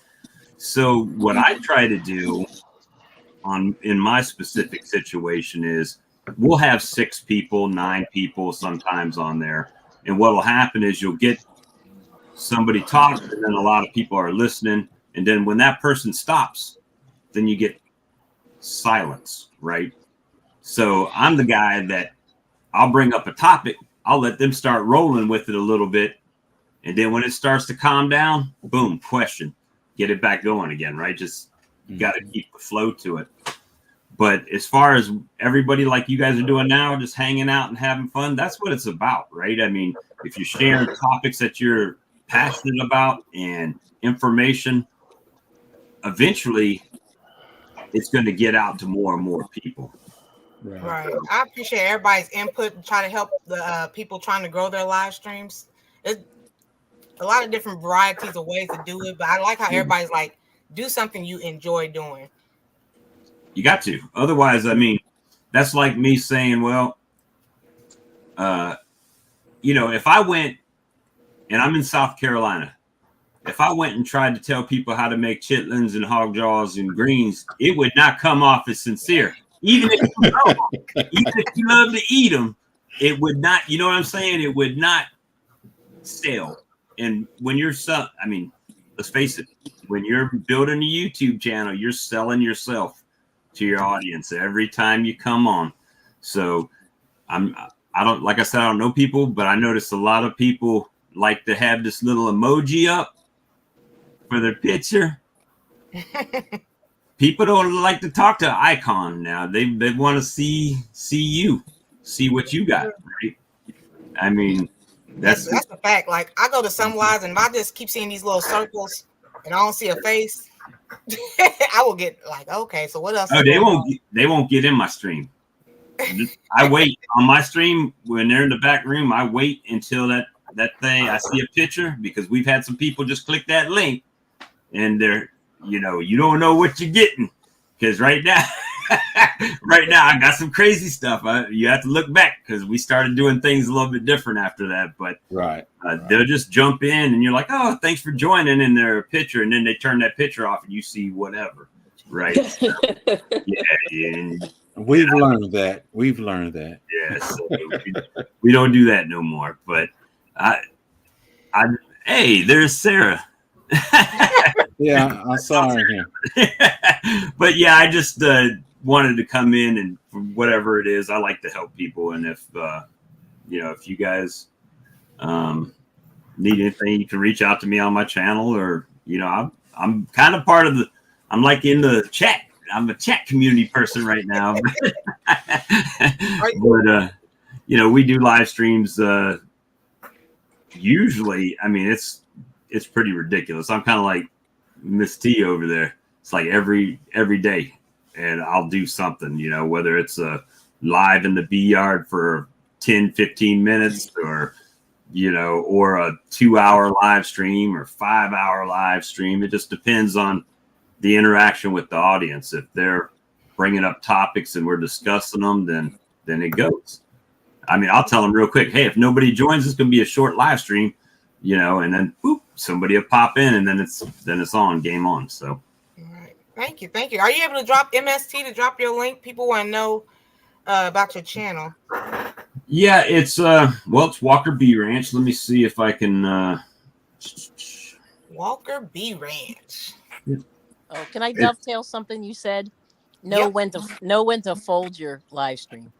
So what I try to do in my specific situation is we'll have 6 people, 9 people sometimes on there. And what will happen is you'll get somebody talk, and then a lot of people are listening. And then when that person stops, then you get silence, right? So I'm the guy that I'll bring up a topic. I'll let them start rolling with it a little bit. And then when it starts to calm down, boom, question, get it back going again, right? Just got to keep the flow to it. But as far as everybody like you guys are doing now, just hanging out and having fun, that's what it's about, right? I mean, if you're sharing topics that you're passionate about and information, eventually it's going to get out to more and more people. Right. I appreciate everybody's input and try to help the people trying to grow their live streams. There's a lot of different varieties of ways to do it, but I like how everybody's like, do something you enjoy doing. You got to. Otherwise, I mean, that's like me saying, well, if I went, and I'm in South Carolina, if I went and tried to tell people how to make chitlins and hog jaws and greens, it would not come off as sincere. Even if you love them, even if you love to eat them, it would not, you know what I'm saying? It would not sell. And when you're let's face it, when you're building a YouTube channel, you're selling yourself to your audience every time you come on. So I don't, like I said, I don't know people, but I noticed a lot of people like to have this little emoji up for their picture. People don't like to talk to icon now. They want to see what you got, right? I mean, that's a fact. Like I go to some lives and if I just keep seeing these little circles and I don't see a face, I will get like, okay, so what else? Oh, they won't get in my stream. I wait on my stream when they're in the back room. I wait until that thing I see a picture, because we've had some people just click that link and they're, you don't know what you're getting, because right now I got some crazy stuff. You have to look back because we started doing things a little bit different after that. But they'll just jump in and you're like, oh, thanks for joining in their picture, and then they turn that picture off and you see whatever, right? So, and we've learned that. Yeah, so we don't do that no more. But hey, there's Sarah. Yeah, I saw her here. But yeah, I just wanted to come in, and for whatever it is, I like to help people. And if if you guys need anything, you can reach out to me on my channel, or I'm kind of part of I'm like in the chat. I'm a chat community person right now. But we do live streams. Usually, I mean, it's pretty ridiculous. I'm kind of like Miss T over there. It's like every day, and I'll do something, whether it's live in the bee yard for 10, 15 minutes, or or a 2-hour live stream or 5-hour live stream. It just depends on the interaction with the audience. If they're bringing up topics and we're discussing them, then it goes. I mean, I'll tell them real quick, hey, if nobody joins, it's going to be a short live stream, and then boop, somebody will pop in, and then it's on, game on. So, all right. Thank you. Are you able to drop MST to drop your link? People want to know about your channel. Yeah, it's Walker B Ranch. Let me see if I can. Walker B Ranch. Oh, can I dovetail something you said? Know when to fold your live stream.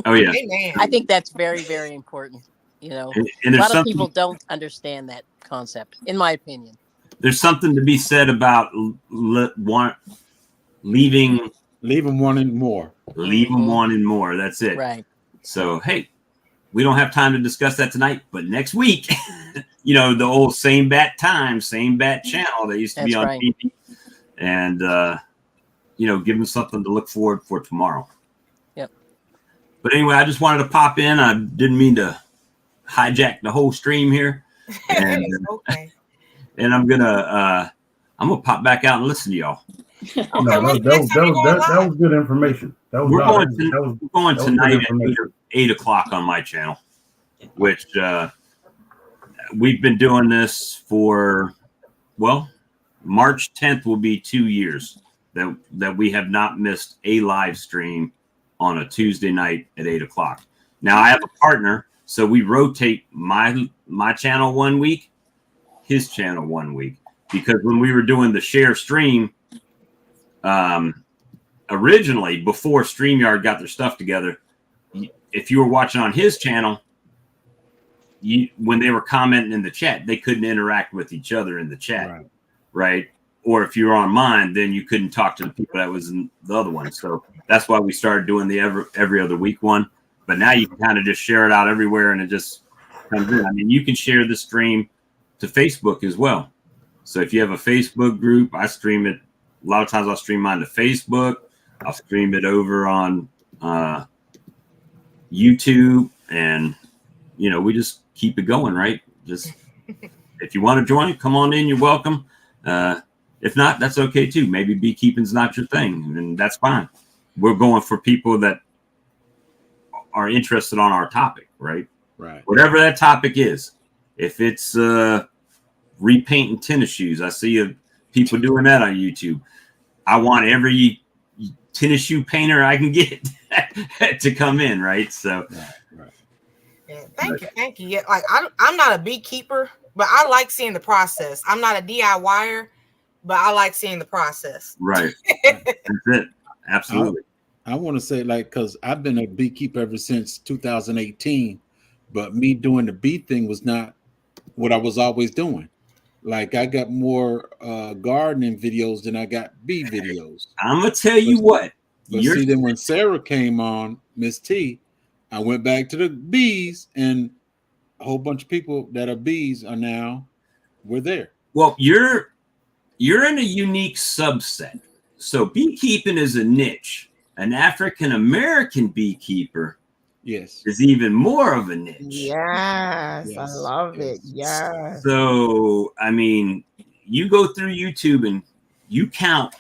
Oh yeah. I think that's very, very important. And a lot of people don't understand that concept, in my opinion. There's something to be said about leaving wanting more. Leave them wanting more. That's it. Right. So, hey, we don't have time to discuss that tonight, but next week, the old same bat time, same bat channel that used to be on TV, and give them something to look forward for tomorrow. Yep. But anyway, I just wanted to pop in. I didn't mean to hijack the whole stream here. And, okay. And I'm gonna I'm gonna pop back out and listen to y'all. Okay, No, when's the next time you going that live? was good information. That was We're no, going, that was we're going that was tonight good at information. 8 o'clock on my channel, which we've been doing this for, well, March 10th will be 2 years that we have not missed a live stream on a Tuesday night at 8 o'clock. Now I have a partner, so we rotate my channel 1 week, his channel 1 week, because when we were doing the share stream, originally before StreamYard got their stuff together, if you were watching on his channel, when they were commenting in the chat, they couldn't interact with each other in the chat, right? Or if you were on mine, then you couldn't talk to the people that was in the other one. So that's why we started doing the every other week one. But now you can kind of just share it out everywhere, and it just comes in. I mean, you can share the stream to Facebook as well. So if you have a Facebook group, I stream it. A lot of times I'll stream mine to Facebook. I'll stream it over on YouTube, and we just keep it going, right? Just if you want to join, come on in. You're welcome. If not, that's okay too. Maybe beekeeping's not your thing, and that's fine. We're going for people that are interested on our topic, right? Right. Whatever that topic is. If it's repainting tennis shoes, I see people doing that on YouTube. I want every tennis shoe painter I can get to come in, right? So, right. Yeah, thank you. Yeah, like I'm not a beekeeper, but I like seeing the process. I'm not a DIYer, but I like seeing the process. Right. That's it. Absolutely. I want to say, because I've been a beekeeper ever since 2018, but me doing the bee thing was not what I was always doing. Like, I got more gardening videos than I got bee videos. I'm gonna tell you what. But see, then when Sarah came on, Miss T, I went back to the bees, and a whole bunch of people that are bees we're there. Well, you're in a unique subset. So beekeeping is a niche. An African American beekeeper, yes, is even more of a niche. Yes, I love it. Yes. So, I mean, you go through YouTube and you count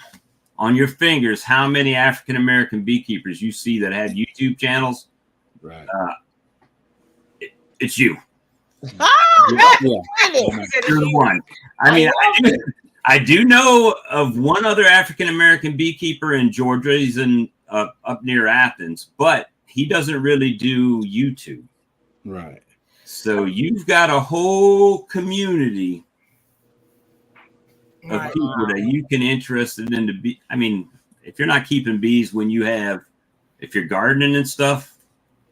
on your fingers how many African American beekeepers you see that have YouTube channels. Right. It's you. Oh, You're the one. I mean, I do know of one other African American beekeeper in Georgia. He's in up near Athens, but he doesn't really do YouTube. Right. So you've got a whole community of people that you can interested in to be. I mean, if you're not keeping bees if you're gardening and stuff,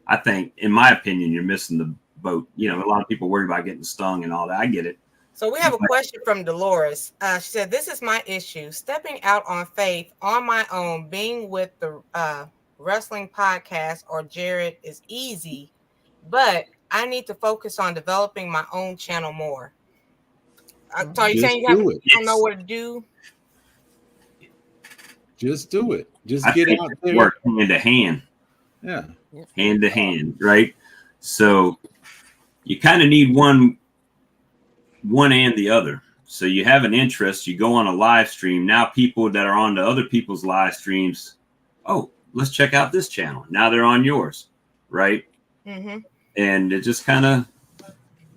I think, in my opinion, you're missing the boat. A lot of people worry about getting stung and all that. I get it. So we have a question from Dolores. She said, "This is my issue: stepping out on faith on my own. Being with the wrestling podcast or Jared is easy, but I need to focus on developing my own channel more." So are you saying you don't know what to do? Just do it. Just I get think out there. Work hand to hand. Yeah. Hand to hand, right? So you kind of need one and the other. So you have an interest, you go on a live stream. Now people that are on to other people's live streams, oh, let's check out this channel. Now they're on yours, right? Mm-hmm. And it just kind of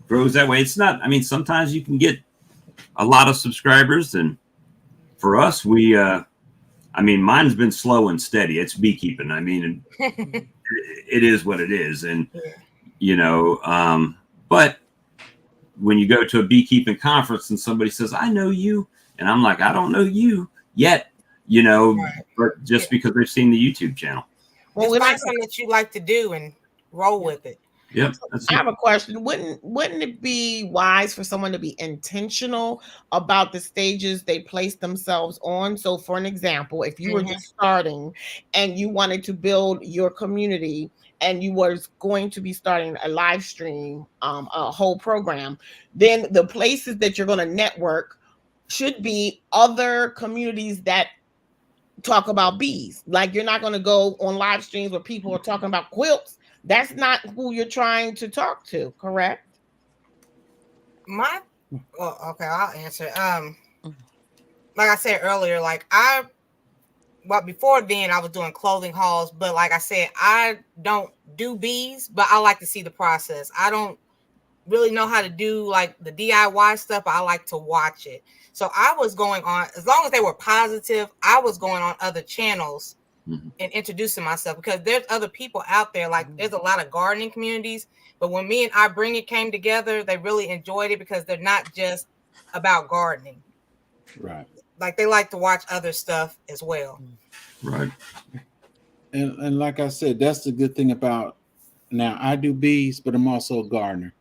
grows that way. It's not, sometimes you can get a lot of subscribers, and for us, mine's been slow and steady. It's beekeeping. It is what it is. And, but when you go to a beekeeping conference and somebody says, I know you, and I'm like, I don't know you yet, but just because they've seen the YouTube channel. Well, it's find something that you like to do and roll with it. Yep. I have a question. Wouldn't it be wise for someone to be intentional about the stages they place themselves on? So for an example, if you were just starting and you wanted to build your community and you was going to be starting a live stream, a whole program, then the places that you're going to network should be other communities that talk about bees. Like, you're not going to go on live streams where people are talking about quilts. That's not who you're trying to talk to, correct? Okay, I'll answer. like I said earlier, well, before then I was doing clothing hauls, but like I said, I don't do bees, but I like to see the process. I don't really know how to do like the DIY stuff, but I like to watch it. So I was going on, as long as they were positive, I was going on other channels and introducing myself, because there's other people out there. Like there's a lot of gardening communities, but when me and I Bring It came together, they really enjoyed it because they're not just about gardening. Right. Like they like to watch other stuff as well. Right. And like I said, that's the good thing about, now I do bees, but I'm also a gardener.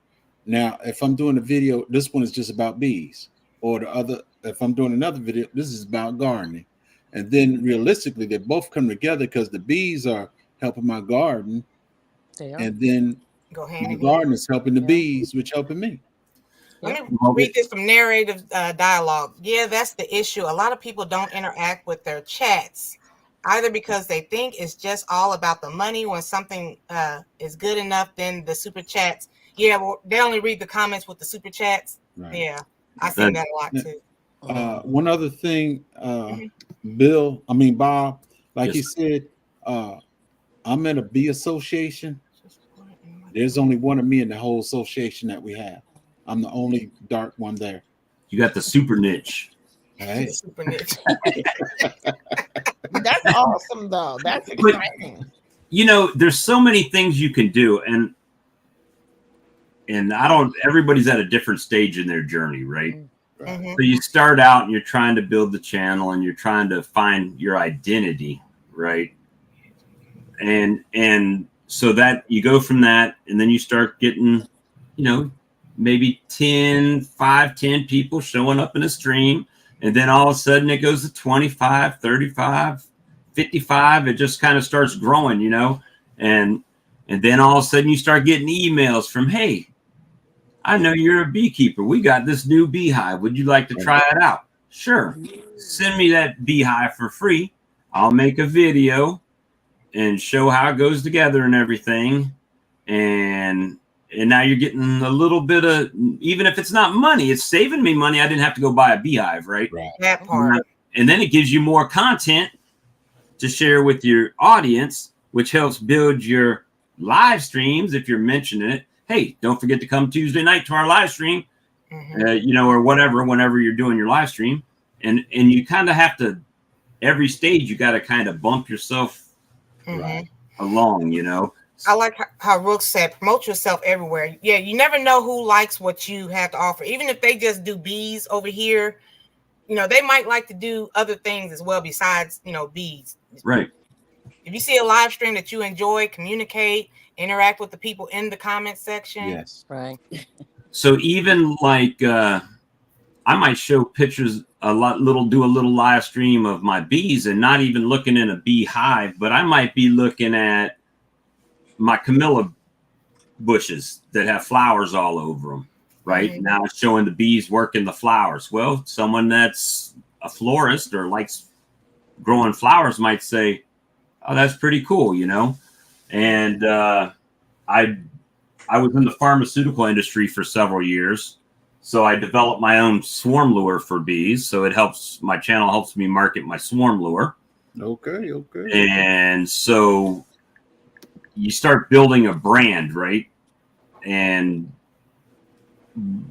Now, if I'm doing a video, this one is just about bees, or the other, if I'm doing another video, this is about gardening. And then realistically, they both come together because the bees are helping my garden, and then Go hand my in garden hand. is helping the bees, which helping me. Let me read this from narrative dialogue. Yeah, that's the issue. A lot of people don't interact with their chats, either because they think it's just all about the money. When something is good enough, then the super chats. Yeah, well, they only read the comments with the super chats. Right. Yeah, I seen that a lot too. One other thing, Bob, like he said, I'm in a bee association. There's only one of me in the whole association that we have. I'm the only dark one there. You got the super niche. Hey. Super niche. That's awesome, though. That's exciting. You know, there's so many things you can do, and everybody's at a different stage in their journey, right? So you start out and you're trying to build the channel and you're trying to find your identity, right? And so that you go from that, and then you start getting, maybe 10 people showing up in a stream, and then all of a sudden it goes to 25, 35, 55. It just kind of starts growing, and then all of a sudden you start getting emails from, hey, I know you're a beekeeper. We got this new beehive. Would you like to try it out? Sure. Send me that beehive for free. I'll make a video and show how it goes together and everything. And now you're getting a little bit of, even if it's not money, it's saving me money. I didn't have to go buy a beehive, right? That part. And then it gives you more content to share with your audience, which helps build your live streams. If you're mentioning it, hey, don't forget to come Tuesday night to our live stream, or whatever, whenever you're doing your live stream. And you kind of have to, every stage, you got to kind of bump yourself along, I like how Rook said, promote yourself everywhere. Yeah, you never know who likes what you have to offer. Even if they just do bees over here, they might like to do other things as well besides, bees. Right. If you see a live stream that you enjoy, communicate, interact with the people in the comment section. Yes. Right. So even like I might show pictures do a little live stream of my bees, and not even looking in a beehive, but I might be looking at my camellia bushes that have flowers all over them, right? Now it's showing the bees working the flowers. Well, someone that's a florist or likes growing flowers might say, oh, that's pretty cool, And I was in the pharmaceutical industry for several years, so I developed my own swarm lure for bees. So my channel helps me market my swarm lure. Okay. And so you start building a brand, right? And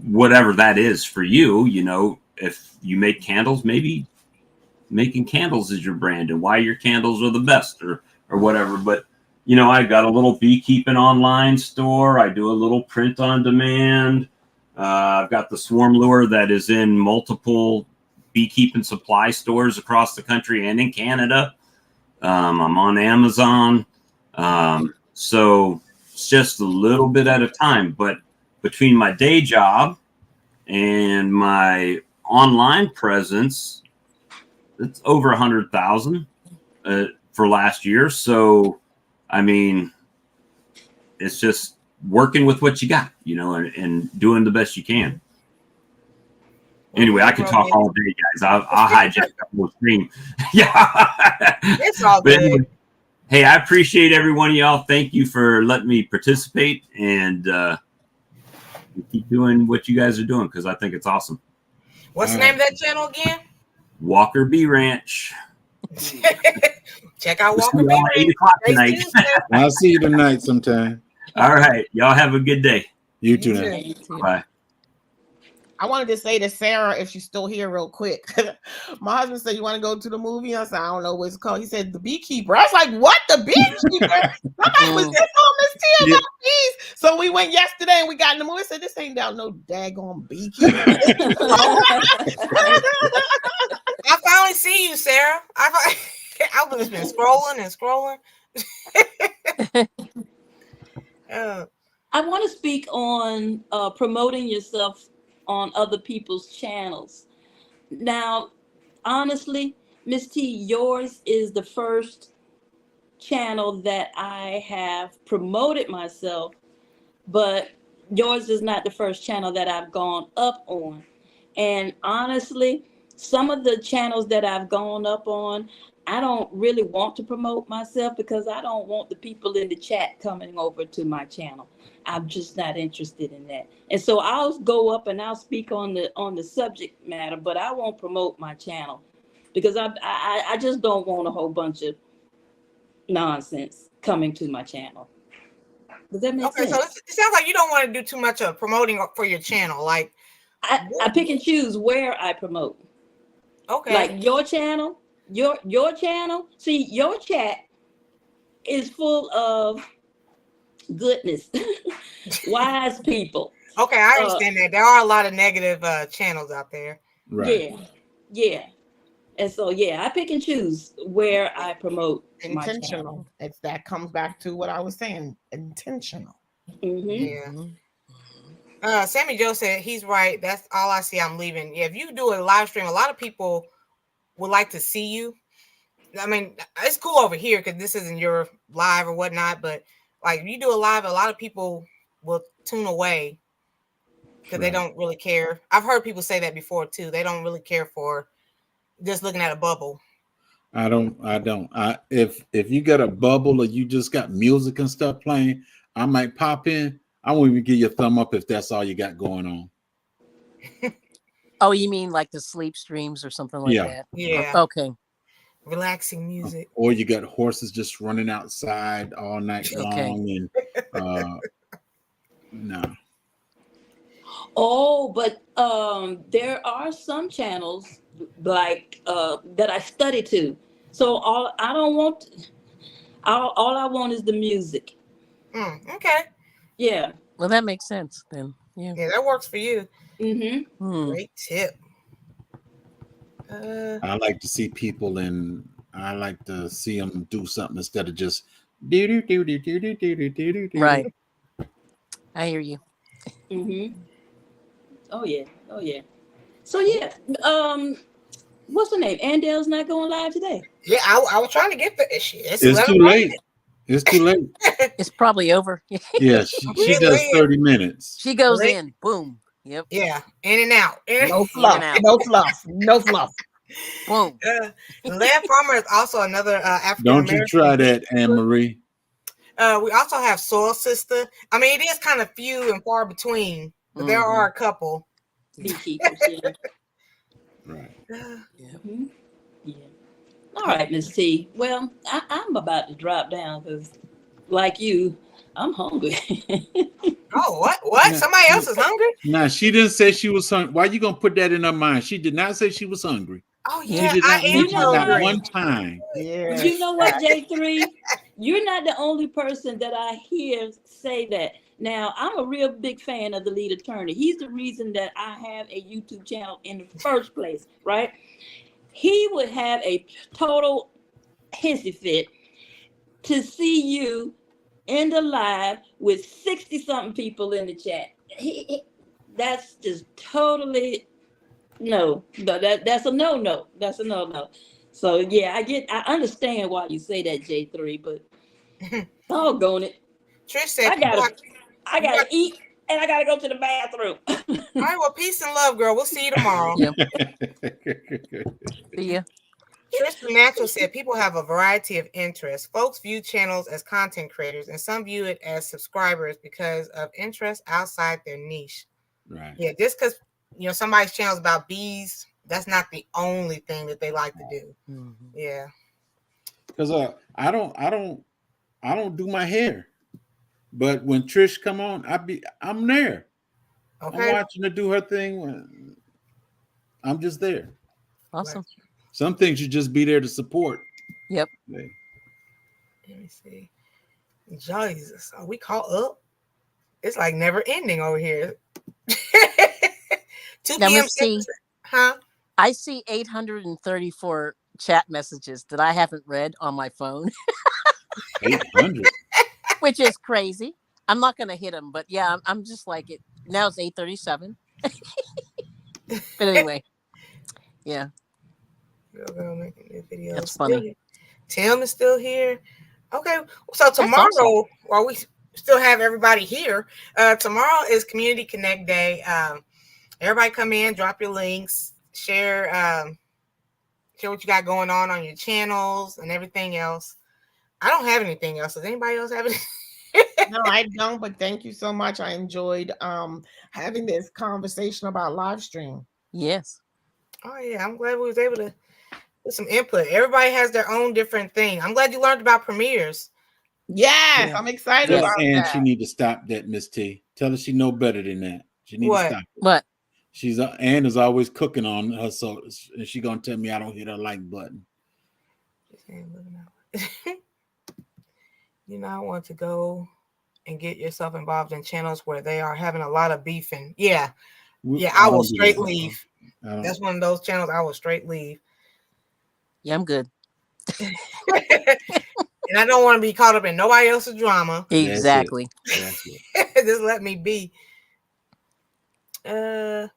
whatever that is for you, if you make candles, maybe making candles is your brand and why your candles are the best or whatever. But, I got a little beekeeping online store. I do a little print on demand. I've got the swarm lure that is in multiple beekeeping supply stores across the country and in Canada. I'm on Amazon. So it's just a little bit at a time, but between my day job and my online presence, it's over 100,000 for last year. So, it's just working with what you got, and doing the best you can. Anyway, I could talk all day, guys. I'll hijack that whole stream. Yeah. It's all good. Anyway, hey, I appreciate every one of y'all. Thank you for letting me participate, and keep doing what you guys are doing because I think it's awesome. What's the name of that channel again? Walker Bee Ranch. Check out We'll Walker see Bee y'all at 8 Ranch. o'clock Great tonight. Tuesday. I'll see you tonight sometime. All right. Y'all have a good day. You too now. Yeah, you too. Bye. I wanted to say to Sarah, if she's still here, real quick. My husband said, "You want to go to the movie?" I said, "I don't know what it's called." He said, "The Beekeeper." I was like, "What? The Beekeeper?" Somebody was just on Miss T about bees. So we went yesterday and we got in the movie. I said, "This ain't down no daggone beekeeper." I finally see you, Sarah. I've just been scrolling and scrolling. I want to speak on promoting yourself on other people's channels. Now, honestly, Miss T, yours is the first channel that I have promoted myself, but yours is not the first channel that I've gone up on. And honestly, some of the channels that I've gone up on, I don't really want to promote myself because I don't want the people in the chat coming over to my channel. I'm just not interested in that. And so I'll go up and I'll speak on the subject matter, but I won't promote my channel because I just don't want a whole bunch of nonsense coming to my channel. Does that make sense? So it sounds like you don't want to do too much of promoting for your channel. Like I pick and choose where I promote. Okay. Like your channel, your channel. See, your chat is full of goodness, wise people. Okay, I understand that. There are a lot of negative channels out there. Right. Yeah. And so I pick and choose where I promote. Intentional. It's that comes back to what I was saying. Intentional. Mm-hmm. Yeah. Sammy Joe said he's right. That's all I see. I'm leaving. Yeah, if you do a live stream, a lot of people would like to see you. I mean, it's cool over here because this isn't your live or whatnot, but like if you do a live, a lot of people will tune away because they don't really care. I've heard people say that before too. They don't really care for just looking at a bubble. I don't. If you got a bubble or you just got music and stuff playing, I might pop in. I won't even give you a thumb up if that's all you got going on. Oh, you mean like the sleep streams or something like that? Yeah. Okay. Relaxing music. Or you got horses just running outside all night long, and no. Oh, but there are some channels like that I study to. So all I want is the music. Okay. Yeah. Well, that makes sense then. Yeah. Yeah, that works for you. Mm-hmm. Great tip. I like to see people and I like to see them do something instead of just do. Right. I hear you. Mm-hmm. Oh yeah. So yeah, what's her name? Andel's not going live today. Yeah, I was trying to get the issue. It's too late. It's too late. It's probably over. Yeah, she does 30 minutes. She goes in, boom. Yep. Yeah, in and out. No fluff. No fluff. No fluff. Boom. Land Farmer is also another African Don't American. you try that, Anne Marie. We also have Soul Sister. I mean, it is kind of few and far between, but there are a couple. Beekeepers, yeah. Right. Yeah. All right, Miss T. Well, I'm about to drop down because, like you, I'm hungry. Oh, what? Somebody else is hungry? Nah, she didn't say she was hungry. Why you gonna put that in her mind? She did not say she was hungry. Oh yeah, she did not mention that hungry. one time. Yeah. You know what, J3? You're not the only person that I hear say that. Now, I'm a real big fan of the lead attorney. He's the reason that I have a YouTube channel in the first place, right? He would have a total hissy fit to see you in the live with 60-something people in the chat. That's just totally no. That's a no. That's a no. So yeah, I understand why you say that, J3, but doggone it. Trish said, I gotta eat and I gotta go to the bathroom. All right, well, peace and love, girl. We'll see you tomorrow. See ya. Trish the Natural said people have a variety of interests. Folks view channels as content creators, and some view it as subscribers because of interests outside their niche. Right. Yeah, just because somebody's channel is about bees that's not the only thing that they like to do. Yeah. Because I don't do my hair, but when Trish come on, I'm there. Okay. I'm watching her do her thing. I'm just there. Awesome. Some things you just be there to support. Yep. Let me see. Jesus, are we caught up? It's like never ending over here. 2 Now, p.m. Miss T, Huh? I see 834 chat messages that I haven't read on my phone. 800. Which is crazy. I'm not going to hit them, but yeah, I'm just like it. Now it's 8:37. But anyway, yeah. That's funny. Tim is still here. Okay, so tomorrow, awesome. While we still have everybody here, tomorrow is Community Connect Day. Everybody come in, drop your links, share what you got going on your channels and everything else. I don't have anything else. Does anybody else have anything? No, I don't, but thank you so much. I enjoyed having this conversation about live stream. Yes. Oh yeah, I'm glad we was able to put some input. Everybody has their own different thing. I'm glad you learned about premieres. Yes, I'm excited about and that. she need to stop that, Miss T. Tell her she know better than that. She need to stop it. What? She's Ann is always cooking on her, so she gonna tell me I don't hit her like button. You know, I want to go and get yourself involved in channels where they are having a lot of beefing. Yeah. I will straight leave. That's one of those channels I will straight leave. Yeah, I'm good. And I don't want to be caught up in nobody else's drama. Exactly. That's it. Just let me be. Hey,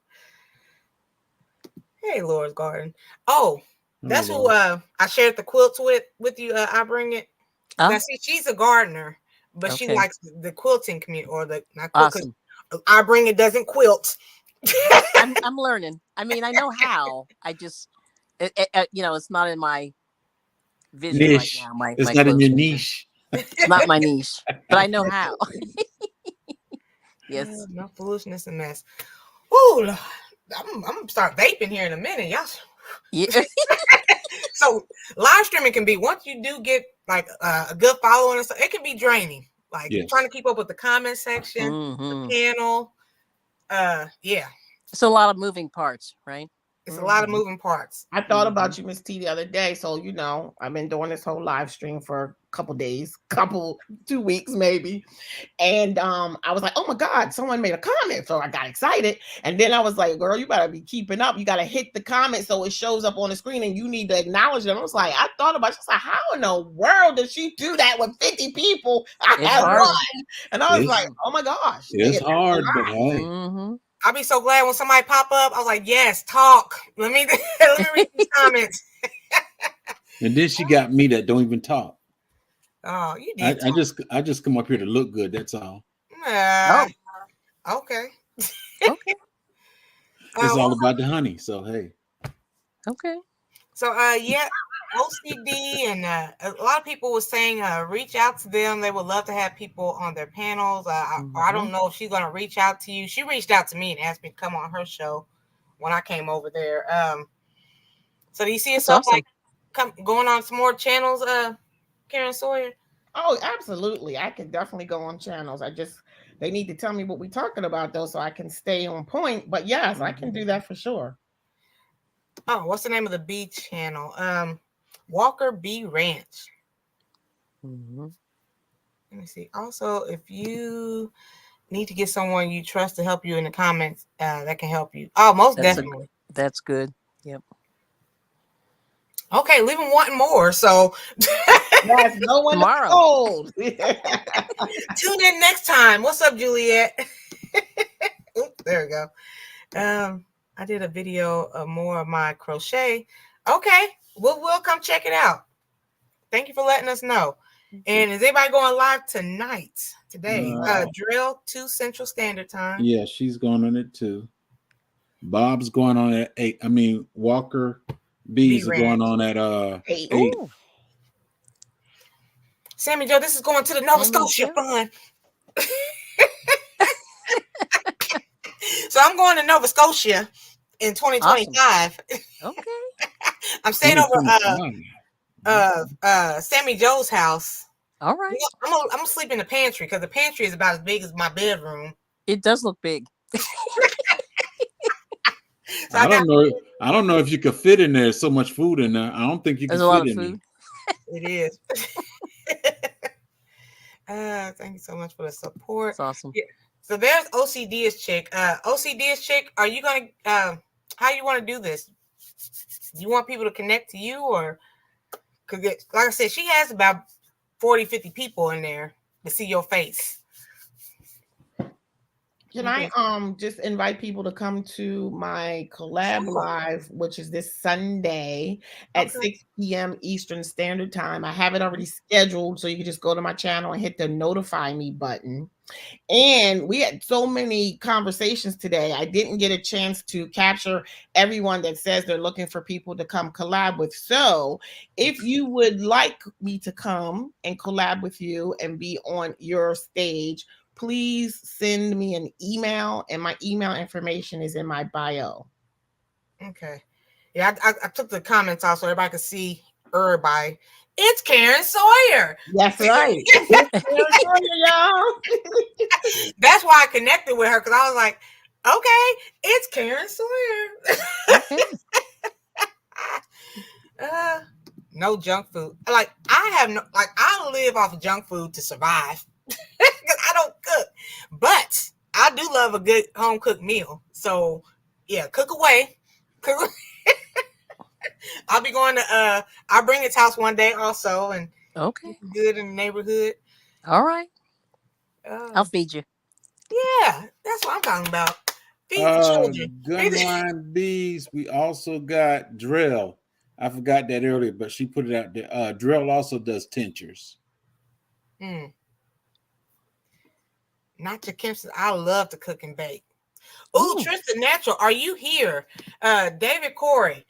Laura's Garden. Oh, that's who I shared the quilts with you. I bring it. Now, see, she's a gardener, but she likes the quilting community or the not quilt. Awesome. I bring it doesn't quilt. I'm learning. I mean, I know how. I just, it's not in my vision niche. right now. It's not in your niche. It's not my niche, but I know how. Yes. No foolishness and mess. Oh, I'm gonna start vaping here in a minute, y'all. Yeah. So live streaming can be, once you do get like a good following and stuff, it can be draining. Like trying to keep up with the comment section, the panel. Yeah. It's a lot of moving parts, right? It's a lot of moving parts. I thought about you, Miss T, the other day. So, I've been doing this whole live stream for a couple days, 2 weeks maybe. And I was like, oh my God, someone made a comment. So I got excited. And then I was like, girl, you better be keeping up. You got to hit the comment so it shows up on the screen and you need to acknowledge it. I was like, I thought about it. She's like, how in the world did she do that with 50 people? I had one. And I was like, oh my gosh. It's hard, but hey. I'll be so glad when somebody pop up. I was like, yes, talk. Let me read these comments. And then she got me that don't even talk. Oh, you did. I just come up here to look good. That's all. Okay. Okay. It's all about the honey. So hey. Okay. So OCD and a lot of people were saying reach out to them. They would love to have people on their panels. I don't know if she's gonna reach out to you. She reached out to me and asked me to come on her show when I came over there. So do you see yourself going on some more channels, Karen Sawyer? Oh, absolutely. I can definitely go on channels. They need to tell me what we're talking about though, so I can stay on point. But yes, I can do that for sure. Oh, what's the name of the B channel? Walker B Ranch. Let me see. Also, if you need to get someone you trust to help you in the comments, that can help you. Oh, most definitely. That's good. Yep. Okay, leave them wanting more. So yes, no one tomorrow. Tune in next time. What's up, Juliet? Oops, there we go. I did a video of more of my crochet. Okay, we'll come check it out. Thank you for letting us know. And is anybody going live today? Drill 2 Central Standard Time. Yeah, she's going on it too. Bob's going on at 8. I mean, Walker B's are going on at 8. Sammy Joe, this is going to the Nova Scotia Fund. So I'm going to Nova Scotia in 2025. Awesome. Okay. I'm staying over Sammy Joe's house. All right. I'm gonna sleep in the pantry because the pantry is about as big as my bedroom. It does look big. So I don't know if you could fit in there. So much food in there. I don't think you can fit in there. It is. Thank you so much for the support. That's awesome. Yeah. So there's OCD's chick. OCD's chick, are you gonna how you want to do this? You want people to connect to you, or because like I said, she has about 40, 50 people in there to see your face. Can I just invite people to come to my collab live, which is this Sunday at 6 p.m. Eastern Standard Time. I have it already scheduled, so you can just go to my channel and hit the notify me button. And we had so many conversations today. I didn't get a chance to capture everyone that says they're looking for people to come collab with. So if you would like me to come and collab with you and be on your stage, please send me an email, and my email information is in my bio. Okay. Yeah, I took the comments off so everybody could see everybody. It's Karen Sawyer. That's right. It's Karen Sawyer, y'all. That's why I connected with her, because I was like, okay, it's Karen Sawyer. No junk food. I live off of junk food to survive. Because I don't cook, but I do love a good home cooked meal. So yeah, cook away. I'll be going to I'll bring its house one day also, and good in the neighborhood. All right. I'll feed you. Yeah, that's what I'm talking about. Feed the children. Gunline Bees. We also got Drell. I forgot that earlier, but she put it out there. Drell also does tinctures. Not your Kempson. I love to cook and bake. Ooh, Tristan Natural, are you here? David Corey.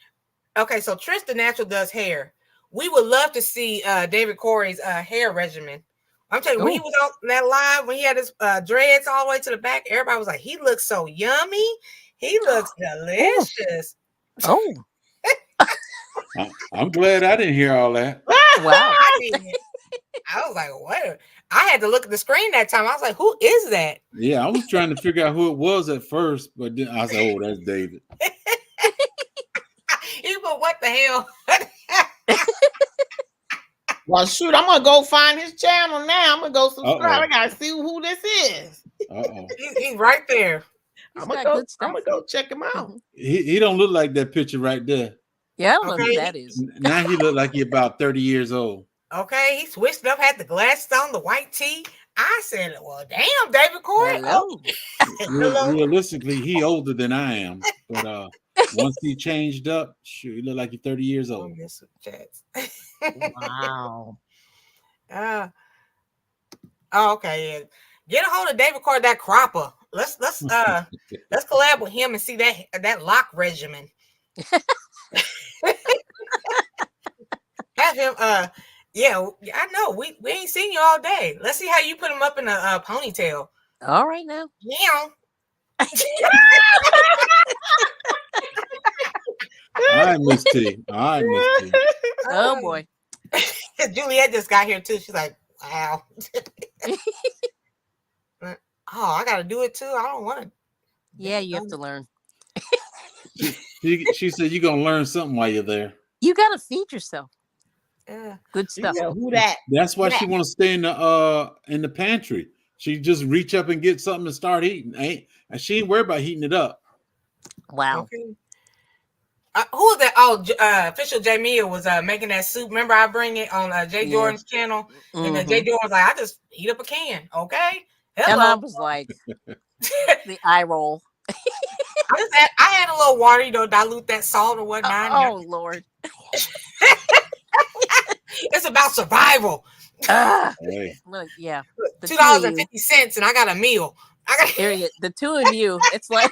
Okay, so Tristan Natural does hair. We would love to see David Corey's hair regimen. I'm telling you, when he was on that live, when he had his dreads all the way to the back, everybody was like, he looks so yummy. He looks delicious. Oh. I'm glad I didn't hear all that. Wow. I was like, what? I had to look at the screen that time. I was like, who is that? Yeah, I was trying to figure out who it was at first, but then I said, oh, that's David. He put, what the hell? Well, shoot, I'm gonna go find his channel now. I'm gonna go subscribe. I gotta see who this is. He's right there. I'm gonna go check him out. He don't look like that picture right there. Yeah, I don't know who that is. Now he look like he about 30 years old. Okay, he switched up, had the glasses on, the white tee. I said, well, damn, David Corey. Hello. Realistically, he older than I am. But once he changed up, sure, he looked like he's 30 years old. Wow. Okay, yeah. Get a hold of David Corey, that cropper. Let's collab with him and see that lock regimen. Have him yeah, I know. We ain't seen you all day. Let's see how you put him up in a ponytail. All right now. Yeah. All right, Miss T. All right, Miss T. Oh boy. Juliet just got here too. She's like, wow. Oh, I gotta do it too. I don't want to. Yeah, you have to learn. She said you're gonna learn something while you're there. You gotta feed yourself. Yeah. Good stuff. Yeah, who that? That's why she want to stay in the pantry. She just reach up and get something and start eating. And she ain't worried about heating it up. Wow. Okay. Who was that? Oh, Official J Mia was making that soup. Remember, I bring it on Jay Jordan's channel, and then Jay Jordan was like, "I just heat up a can, okay?" Hello. And I was like, the eye roll. I had a little water, dilute that salt or whatnot. Oh Lord. It's about survival. Hey. Look, yeah. $2.50, and I got a meal. The two of you, it's like.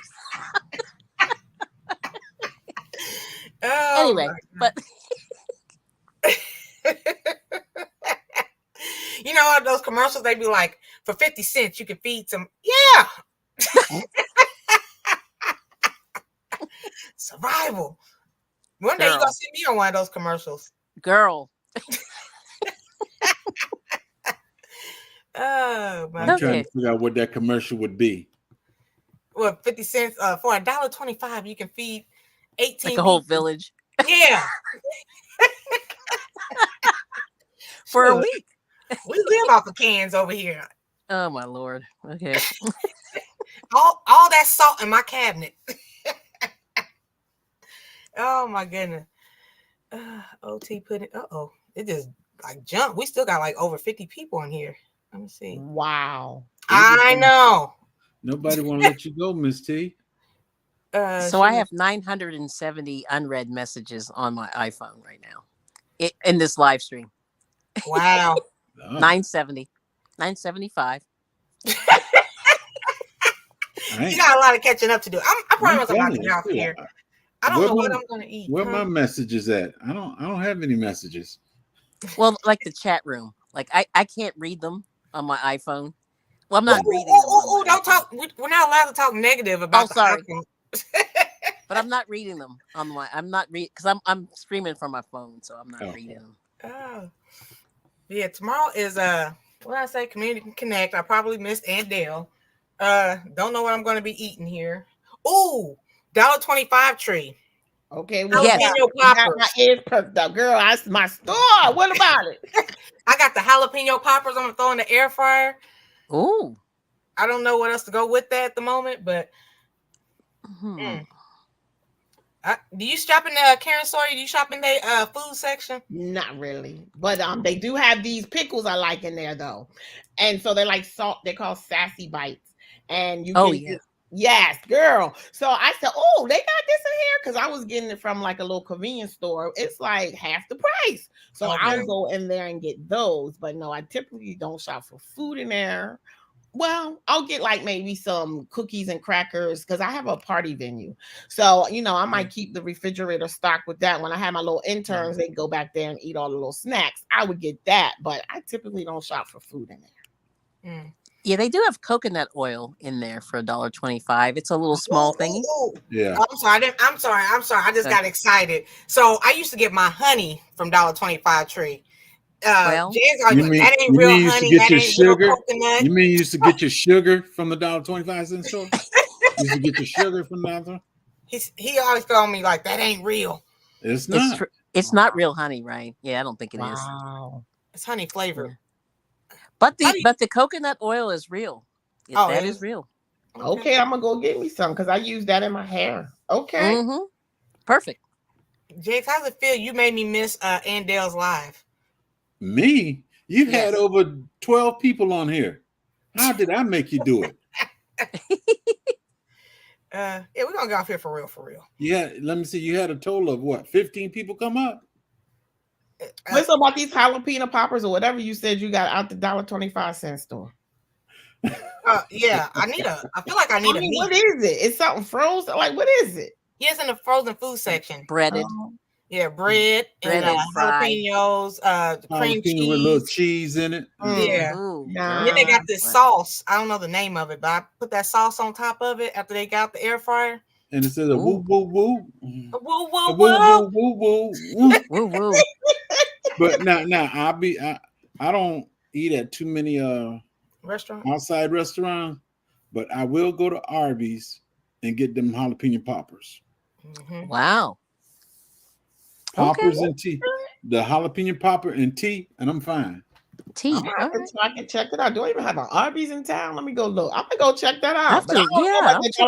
Anyway, but you know those commercials, they be like, for 50 cents you can feed some. Yeah. Survival. One day you gonna see me on one of those commercials. Girl. Oh, my I'm trying to figure out what that commercial would be. Well, 50 cents for $1.25, you can feed 18 like a whole village. Yeah. For a week. We live off of cans over here. Oh my Lord. Okay. all that salt in my cabinet. Oh my goodness. OT put it. It just like jumped. We still got like over 50 people in here. Let me see. Wow. I know. Nobody want to let you go, Miss T. So I have 970 unread messages on my iPhone right now in this live stream. Wow. 970, 975. You got a lot of catching up to do. I promise I'm about to get off here. I don't know what I'm gonna eat. Where my messages at? I don't have any messages. Well, like the chat room. Like I can't read them on my iPhone. Well, I'm not reading them. Oh, don't talk. We're not allowed to talk negative about. Oh, sorry. But I'm not reading them on my. I'm not reading because I'm streaming from my phone, so I'm not reading them. Oh, yeah. Tomorrow is what did I say? Community Connect. I probably missed Aunt Dale. Don't know what I'm going to be eating here. Ooh, $1.25 tree. Okay, well, jalapeno poppers. My ears perked up, girl. That's my store. What about it? I got the jalapeno poppers. I'm gonna throw in the air fryer. Ooh. I don't know what else to go with that at the moment, but. Do you shop in the Karen Sawyer? Do you shop in the food section? Not really, but they do have these pickles I like in there though, and so they're like salt. They're called sassy bites, and you. Yes, girl. So I said, "Oh, they got this in here," because I was getting it from like a little convenience store. It's like half the price, so I'll go in there and get those. But no, I typically don't shop for food in there. Well, I'll get like maybe some cookies and crackers because I have a party venue. So, I might keep the refrigerator stocked with that. When I have my little interns, they go back there and eat all the little snacks. I would get that, but I typically don't shop for food in there. Yeah, they do have coconut oil in there for $1.25. It's a little small thingy. Yeah. I'm sorry. I just got excited. So I used to get my honey from $1.25 tree. Well, that ain't real honey. That ain't real coconut. You mean you used to get your sugar from the $1.25 store? You used to get your sugar from the He always told me like that ain't real. It's not. It's not real honey, right? Yeah, I don't think it is. It's honey flavored. But the coconut oil is real. That is real. Okay, I'm gonna go get me some because I use that in my hair. Okay. Mm-hmm. Perfect. Jakes, how's it feel? You made me miss Aunt Dale's live. Me? You had over 12 people on here. How did I make you do it? Yeah, we're gonna get off here for real. Yeah, let me see. You had a total of what? 15 people come up? What's about these jalapeno poppers or whatever you said you got out the $1.25 store? Yeah, I feel like I need a meat. What is it? It's something frozen? Like, what is it? Yes, in the frozen food section. Breaded. Yeah, bread and jalapenos, cream cheese with a little cheese in it. Yeah. And then they got this sauce. I don't know the name of it, but I put that sauce on top of it after they got the air fryer. And it says a woo woo woo. Woo woo woo woo woo woo woo. But now I don't eat at too many outside restaurants, but I will go to Arby's and get them jalapeno poppers. Mm-hmm. Wow. Poppers and tea. The jalapeno popper and tea, and I'm fine. Tea. I can check it out. Do I even have an Arby's in town? Let me go look. I'm gonna go check that out. I'll check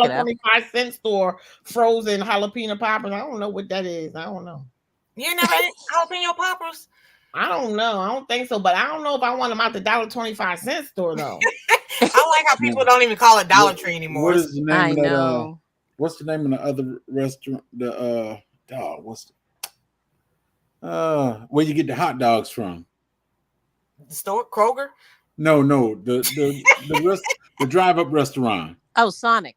it out. $25 store frozen jalapeno poppers. I don't know what that is. I don't know. You never had jalapeno poppers? I don't know. I don't think so, but I don't know if I want them out the $1.25 store though. I like how people don't even call it Dollar Tree anymore. What is the name of that? What's the name of the other restaurant? Where you get the hot dogs from? The store, Kroger? No, the drive-up restaurant. Oh, Sonic.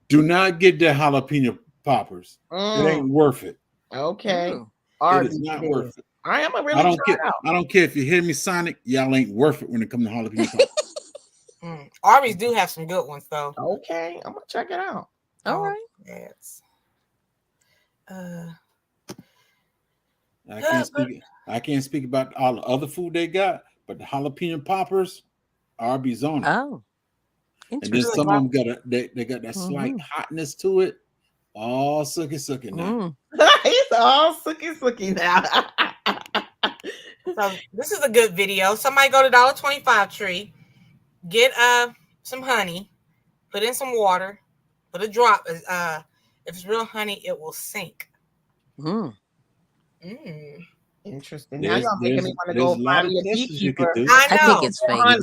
Do not get the jalapeno poppers. It ain't worth it. Okay. It is not worth it. I don't care if you hear me, Sonic. Y'all ain't worth it when it comes to jalapeno poppers. Arby's do have some good ones though. Okay, I'm gonna check it out. All right. That's I can't speak about all the other food they got, but the jalapeno poppers, Arby's on it. Oh, And then interesting. some of them got they got that slight hotness to it. All sucky now. It's all sucky now. so this is a good video. Somebody go to $1.25 Tree, get some honey, put in some water, put a drop. If it's real honey, it will sink. Interesting. Now y'all making me want to go find me a beekeeper. I think it's fake.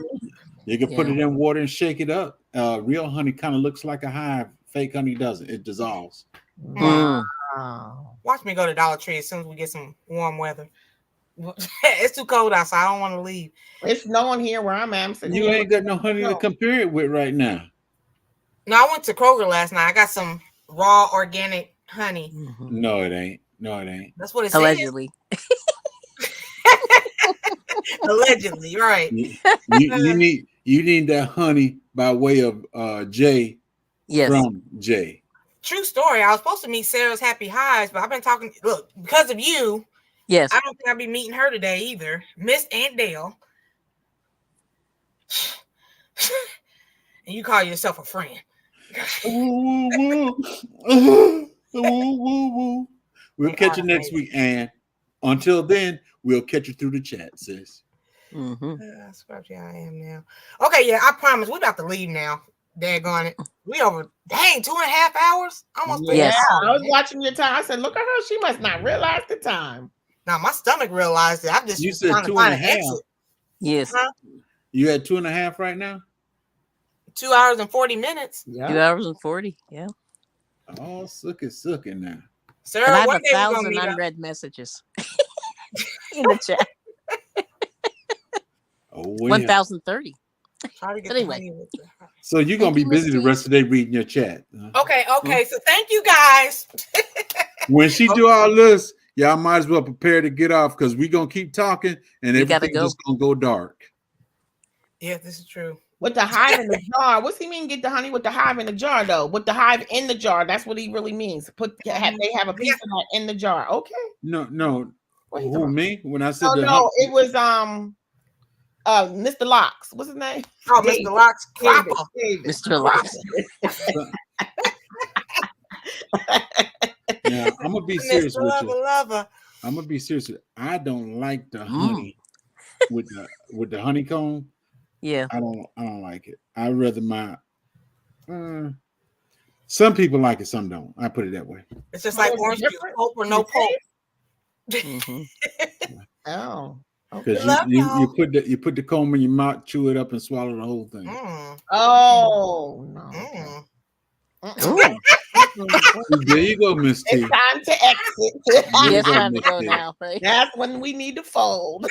You can put it in water and shake it up. Real honey kind of looks like a hive. Fake honey doesn't. It dissolves. Wow. Watch me go to Dollar Tree as soon as we get some warm weather. It's too cold outside. I don't want to leave. It's snowing here where I'm at. You ain't got no honey to compare it with right now. No, I went to Kroger last night. I got some raw organic honey. No, it ain't. No, it ain't. That's what it Allegedly. says. Allegedly, right. You need that honey by way of Jay from Jay. True story. I was supposed to meet Sarah's Happy Hives, but I've been talking. Look, because of you. Yes. I don't think I'll be meeting her today either. Miss Aunt Dale. And you call yourself a friend. We'll catch you next week, and until then, we'll catch you through the chat, sis. Scratchy, I am now. Okay, yeah, I promise. We're about to leave now. Daggone it. We over, dang, 2.5 hours? Almost 3 hours. I was watching your time. I said, look at her. She must not realize the time. Now, my stomach realized it. I'm just You said trying to 2.5. find an exit. Yes. Huh? You had 2.5 right now? 2 hours and 40 minutes. 2 hours and 40. Yeah. Oh, sucky now. Sarah, And I have one day we're gonna 1,000 meet up. unread messages in the chat. Oh, 1,030. Anyway. So you're gonna be busy the rest of the day reading your chat. Okay. So thank you guys. When she do all this, y'all might as well prepare to get off because we're gonna keep talking and everything's just gonna go dark. Yeah, this is true. With the hive in the jar. What's he mean? Get the honey with the hive in the jar, though. With the hive in the jar. That's what he really means. They have a piece of that in the jar. Okay. No. Who, me? When I said it was Mr. Locks. What's his name? Oh, Mr. Locks. Cropper. Mr. Locks. Now I'm gonna be serious with you. Lover. I'm gonna be serious. I don't like the honey with the honeycomb. Yeah, I don't like it. I'd rather some people like it, some don't. I put it that way. It's just like orange juice, pulp or no pulp. Oh, because you put the comb in your mouth, chew it up, and swallow the whole thing. Oh no. There you go, Miss T. It's time to exit. It's time to go now. Right? That's when we need to fold.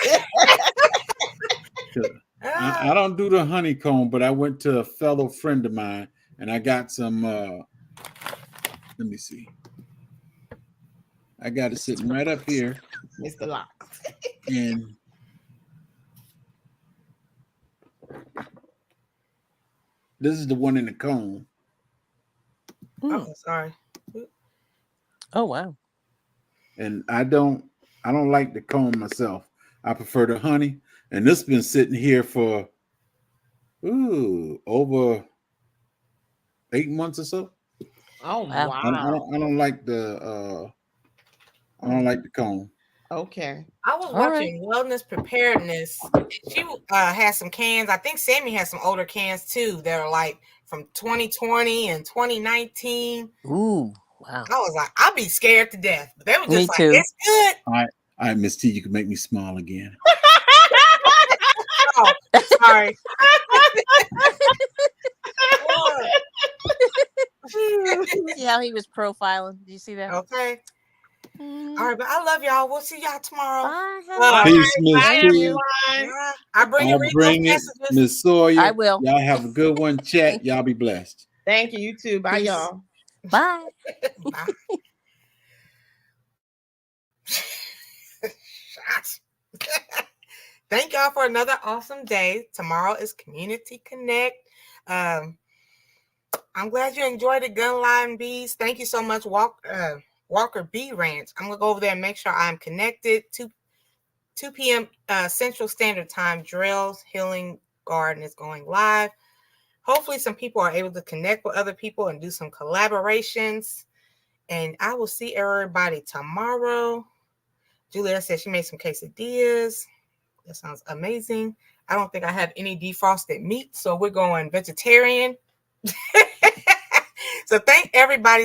I don't do the honeycomb, but I went to a fellow friend of mine and I got some. Let me see. I got it sitting right up here, Mr. Locks. And this is the one in the cone. Oh, sorry. Oh wow. And I don't like the cone myself. I prefer the honey. And this has been sitting here for over 8 months or so. Oh wow. I don't like the cone. Okay. I was watching Wellness Preparedness. She has some cans. I think Sammy has some older cans too that are like from 2020 and 2019. Ooh, wow. I was like, I'll be scared to death. But they were just Me like, too. it's good. All right, Miss T, you can make me smile again. Oh, sorry. Yeah, he was profiling. Did you see that? Okay. All right, but I love y'all. We'll see y'all tomorrow. Peace, Miss T. I bring you messages. Miss Sawyer. I will. Y'all have a good one. Chat. Y'all be blessed. Thank you. You too. Bye, y'all. Bye. Bye. Shots. Thank y'all for another awesome day. Tomorrow is Community Connect. I'm glad you enjoyed the Gun Line Bees. Thank you so much, Walker B Ranch. I'm gonna go over there and make sure I'm connected. 2 p.m. Central Standard Time. Drell's Healing Garden is going live. Hopefully, some people are able to connect with other people and do some collaborations. And I will see everybody tomorrow. Juliet said she made some quesadillas. That sounds amazing. I don't think I have any defrosted meat, so we're going vegetarian. So thank everybody